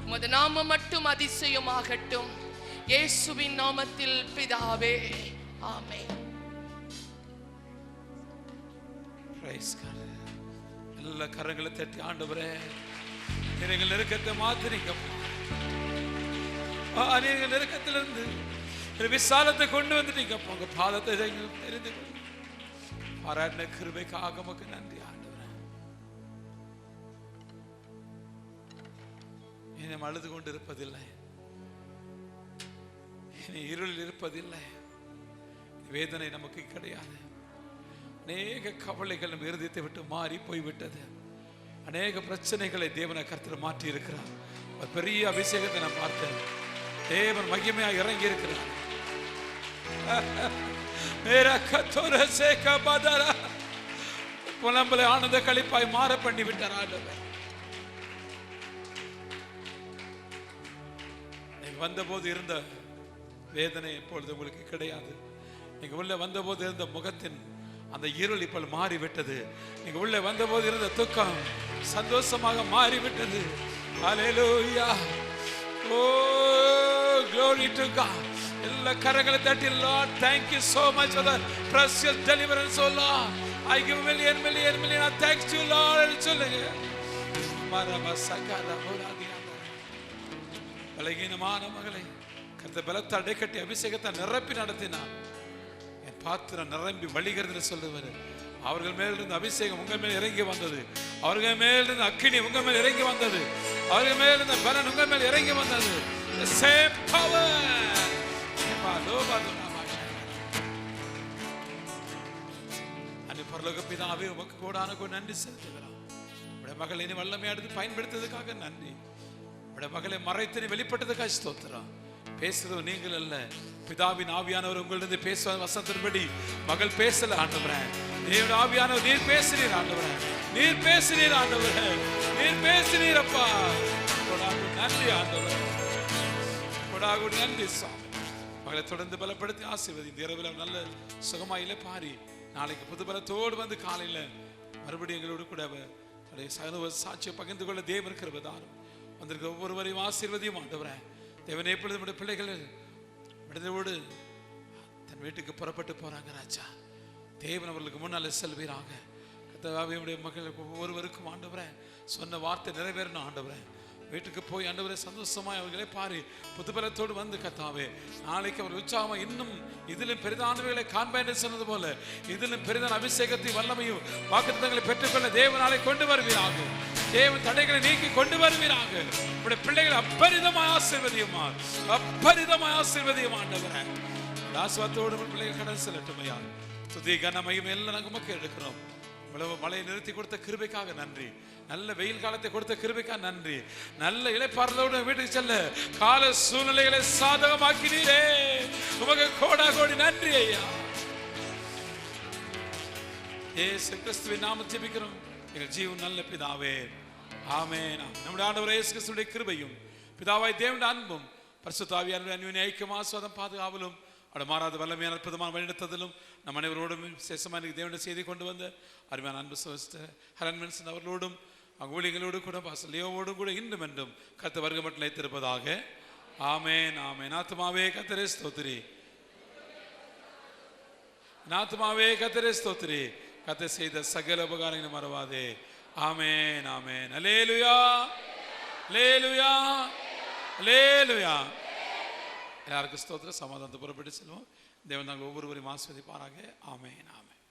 உமது நாமம் மட்டும் அதிசயமாகட்டும். இயேசுவின் நாமத்தில் பிதாவே, ஆமென். நல்ல கரங்களை தட்டி ஆண்டவரே, நீங்கள் நெருக்கத்தை மாத்திரீங்கப்பா. நீங்கள் நெருக்கத்திலிருந்து விசாலத்தை கொண்டு வந்துட்டீங்கப்பா. உங்க பாதத்தை தெரிந்து பாராட்டின கிருபைக்காக உமக்கு நன்றி ஆண்டவரே. இனி அழுது கொண்டு இருப்பதில்லை, இனி இருள் இருப்பதில்லை, வேதனை நமக்கு கிடையாது. அநேக கவலைகள் நம்ம இருதயத்தை விட்டு மாறி போய்விட்டது. அநேக பிரச்சனைகளை தேவனை கர்த்தர் மாற்றி இருக்கிறார். பெரிய அபிஷேகத்தை நான் பார்த்தேன். தேவன் மகிமையாக இறங்கி இருக்கிறார். மேரா கத்தோர சேக பதரா புலம்பலை ஆனந்த களிப்பாய் மாற பண்ணி விட்டார் ஆண்டவர். நீங்க வந்தபோது இருந்த வேதனை இப்பொழுது உங்களுக்கு கிடையாது. நீங்க உள்ள வந்தபோது இருந்த முகத்தின் அந்த இருள் இப்ப மாறிவிட்டது. நீங்க உள்ள வந்தபோது இருந்த துக்கம் சந்தோஷமாக மாறிவிட்டது. ஹல்லேலூயா. ஓ glory to God. எல்லா கரங்களை தட்டி Lord, thank you so much for the precious deliverance, oh Lord. I give million thanks to you, Lord. சொல்லுங்க. மரமசகல போராதியாத பலகீனமான மகளை கர்த்தர் பலத்தை அடைக்கட்டி அபிஷேகத்தை நிரப்பி நடத்தினார். என் பாத்திரம் நிரம்பி வழிகிறது சொல்லுவார். அவர்கள் மேல் இருந்த அபிஷேகம் உங்கள் மேல் இறங்கி வந்தது. அவர்கள் மேல் இருந்த அக்கினி உங்கள் மேல் இறங்கி வந்தது. அவர்கள் மேல் இருந்த பலன் உங்கள் மேல் இறங்கி வந்தது. The same power. பரலோக பிதாவே உமக்கு கோடான நன்றி செலுத்துகிறோம். உடைய மகளை இனி வல்லமை எடுத்து பயன்படுத்ததுக்காக நன்றி. உடைய மகளை மறைத்து வெளிப்பட்டதுக்காக ஸ்தோத்திரம். பேசுறது நீங்கள் அல்ல, பிதாவின் ஆவியானவர் உங்களிருந்து பேசுவ வசனத்தின்படி மகள் பேசல ஆண்டவரே. தேவன் ஆவியானவர் நீர் பேசுறீர் ஆண்டவரே, நீர் பேசுறீர் ஆண்டவரே, நீர் பேசுறீர் அப்பா. கொடாகு நன்றி ஆண்டவரே, கொடாகு நன்றி சாமி. மகளை தொடர்ந்து பலப்படுத்தி ஆசீர்வதி. இந்த இரவில் நல்ல சுகமாயில பாரி நாளைக்கு புது பலத்தோடு வந்து காலையில் மறுபடியும் எங்களோடு கூட சாட்சியை பகிர்ந்து கொள்ள தேவன் இருக்கிறதாரும் வந்திருக்க ஒவ்வொருவரையும் ஆசீர்வதியும் ஆண்டவரே. தேவன் எப்பொழுது நம்முடைய பிள்ளைகள் விடுதலோடு தன் வீட்டுக்கு புறப்பட்டு போறாங்க ராஜா. தேவன் அவர்களுக்கு முன்னால செல்வீராக. கர்த்தாவே மகளுக்கு ஒவ்வொருவருக்கும் ஆண்டவரே சொன்ன வார்த்தை நிறைவேறணும் ஆண்டவரே. வீட்டுக்கு போய் ஆண்டவரே சந்தோஷமாய் அவர்களை பாரி புதுபலத்தோடு வந்து கர்த்தாவே நாளைக்கு அவர் உற்சாகமா இன்னும் இதிலும் பெரிதானவைகளை காண்பேன் என்று சொன்னது போல இதிலும் பெரிதான அபிஷேகத்தை வல்லமையும் வாக்குத்தத்தங்களை பெற்றுக்கொள்ள தேவனாலே கொண்டு வருவீராக. தேவன் தடைகளை நீக்கி கொண்டு வருவீராக. உடைய பிள்ளைகளை அப்பரிதமாய் ஆசீர்வதியுமா, அப்பரிதமாய் ஆசீர்வதியும் ஆண்டவரே. ஆசீர்வாதத்தோடு பிள்ளைகள் கடன் செல்லட்டுமையா. துதி கனமையும் எல்லாம் நாங்கள் உமக்கு எடுக்கிறோம். இவ்வளவு மழையை நிறுத்தி கொடுத்த கிருபைக்காக நன்றி. நல்ல வெயில் காலத்தை கொடுத்த கிருபைக்காக நன்றி. நல்ல இளைப்பாறுதலோடு வீட்டுக்கு செல்ல கால சூழ்நிலைகளை சாதகமாக்கினீரே, உமக்கு கோடா கோடி நன்றி ஐயா. இயேசு கிறிஸ்துவின் நாமத்தில் ஜெபிக்கிறோம் எங்கள் ஜீவன் நல்ல பிதாவே, ஆமென். நம்முடைய ஆண்டவர் இயேசு கிறிஸ்துவின் கிருபையும் பிதாவாய் தேவனுடைய அன்பும் பரிசுத்த ஆவியானவருடைய அன்பின் ஐக்கியம் ஆசீர்வாதம் பாதுகாவலும் அவருடைய மாறாத வல்லமையான அற்புதமான வழிநடத்துதலும் நம் அனைவரோடும் விசேஷமான தேவனுடைய செய்தி கொண்டு வந்த அருமையான அன்பு ஹரன் மென்சன் அவர்களோடும் அவங்க ஊழியர்களோடு கூட பாஸ்டர் லியோவோடும் கூட இன்றும் என்றும் கர்த்தர் வருகை மட்டும் நிலைத்திருப்பதாக. ஆமென் ஆமென். ஆத்துமாவே கர்த்தரை ஸ்தோத்திரி, ஆத்துமாவே கர்த்தரை ஸ்தோத்திரி. கர்த்தர் செய்த சகல உபகாரங்களை மறவாதே. ஆமென் ஆமென். அல்லேலூயா அல்லேலூயா அல்லேலூயா. எல்லாருக்கும் ஸ்தோத்திரம். சமாதானத்தை புறப்பட்டு செல்வோம். தேவன் நாங்கள் ஒவ்வொருவரையும் ஆசீர்வதிப்பாராக. ஆமென் ஆமென்.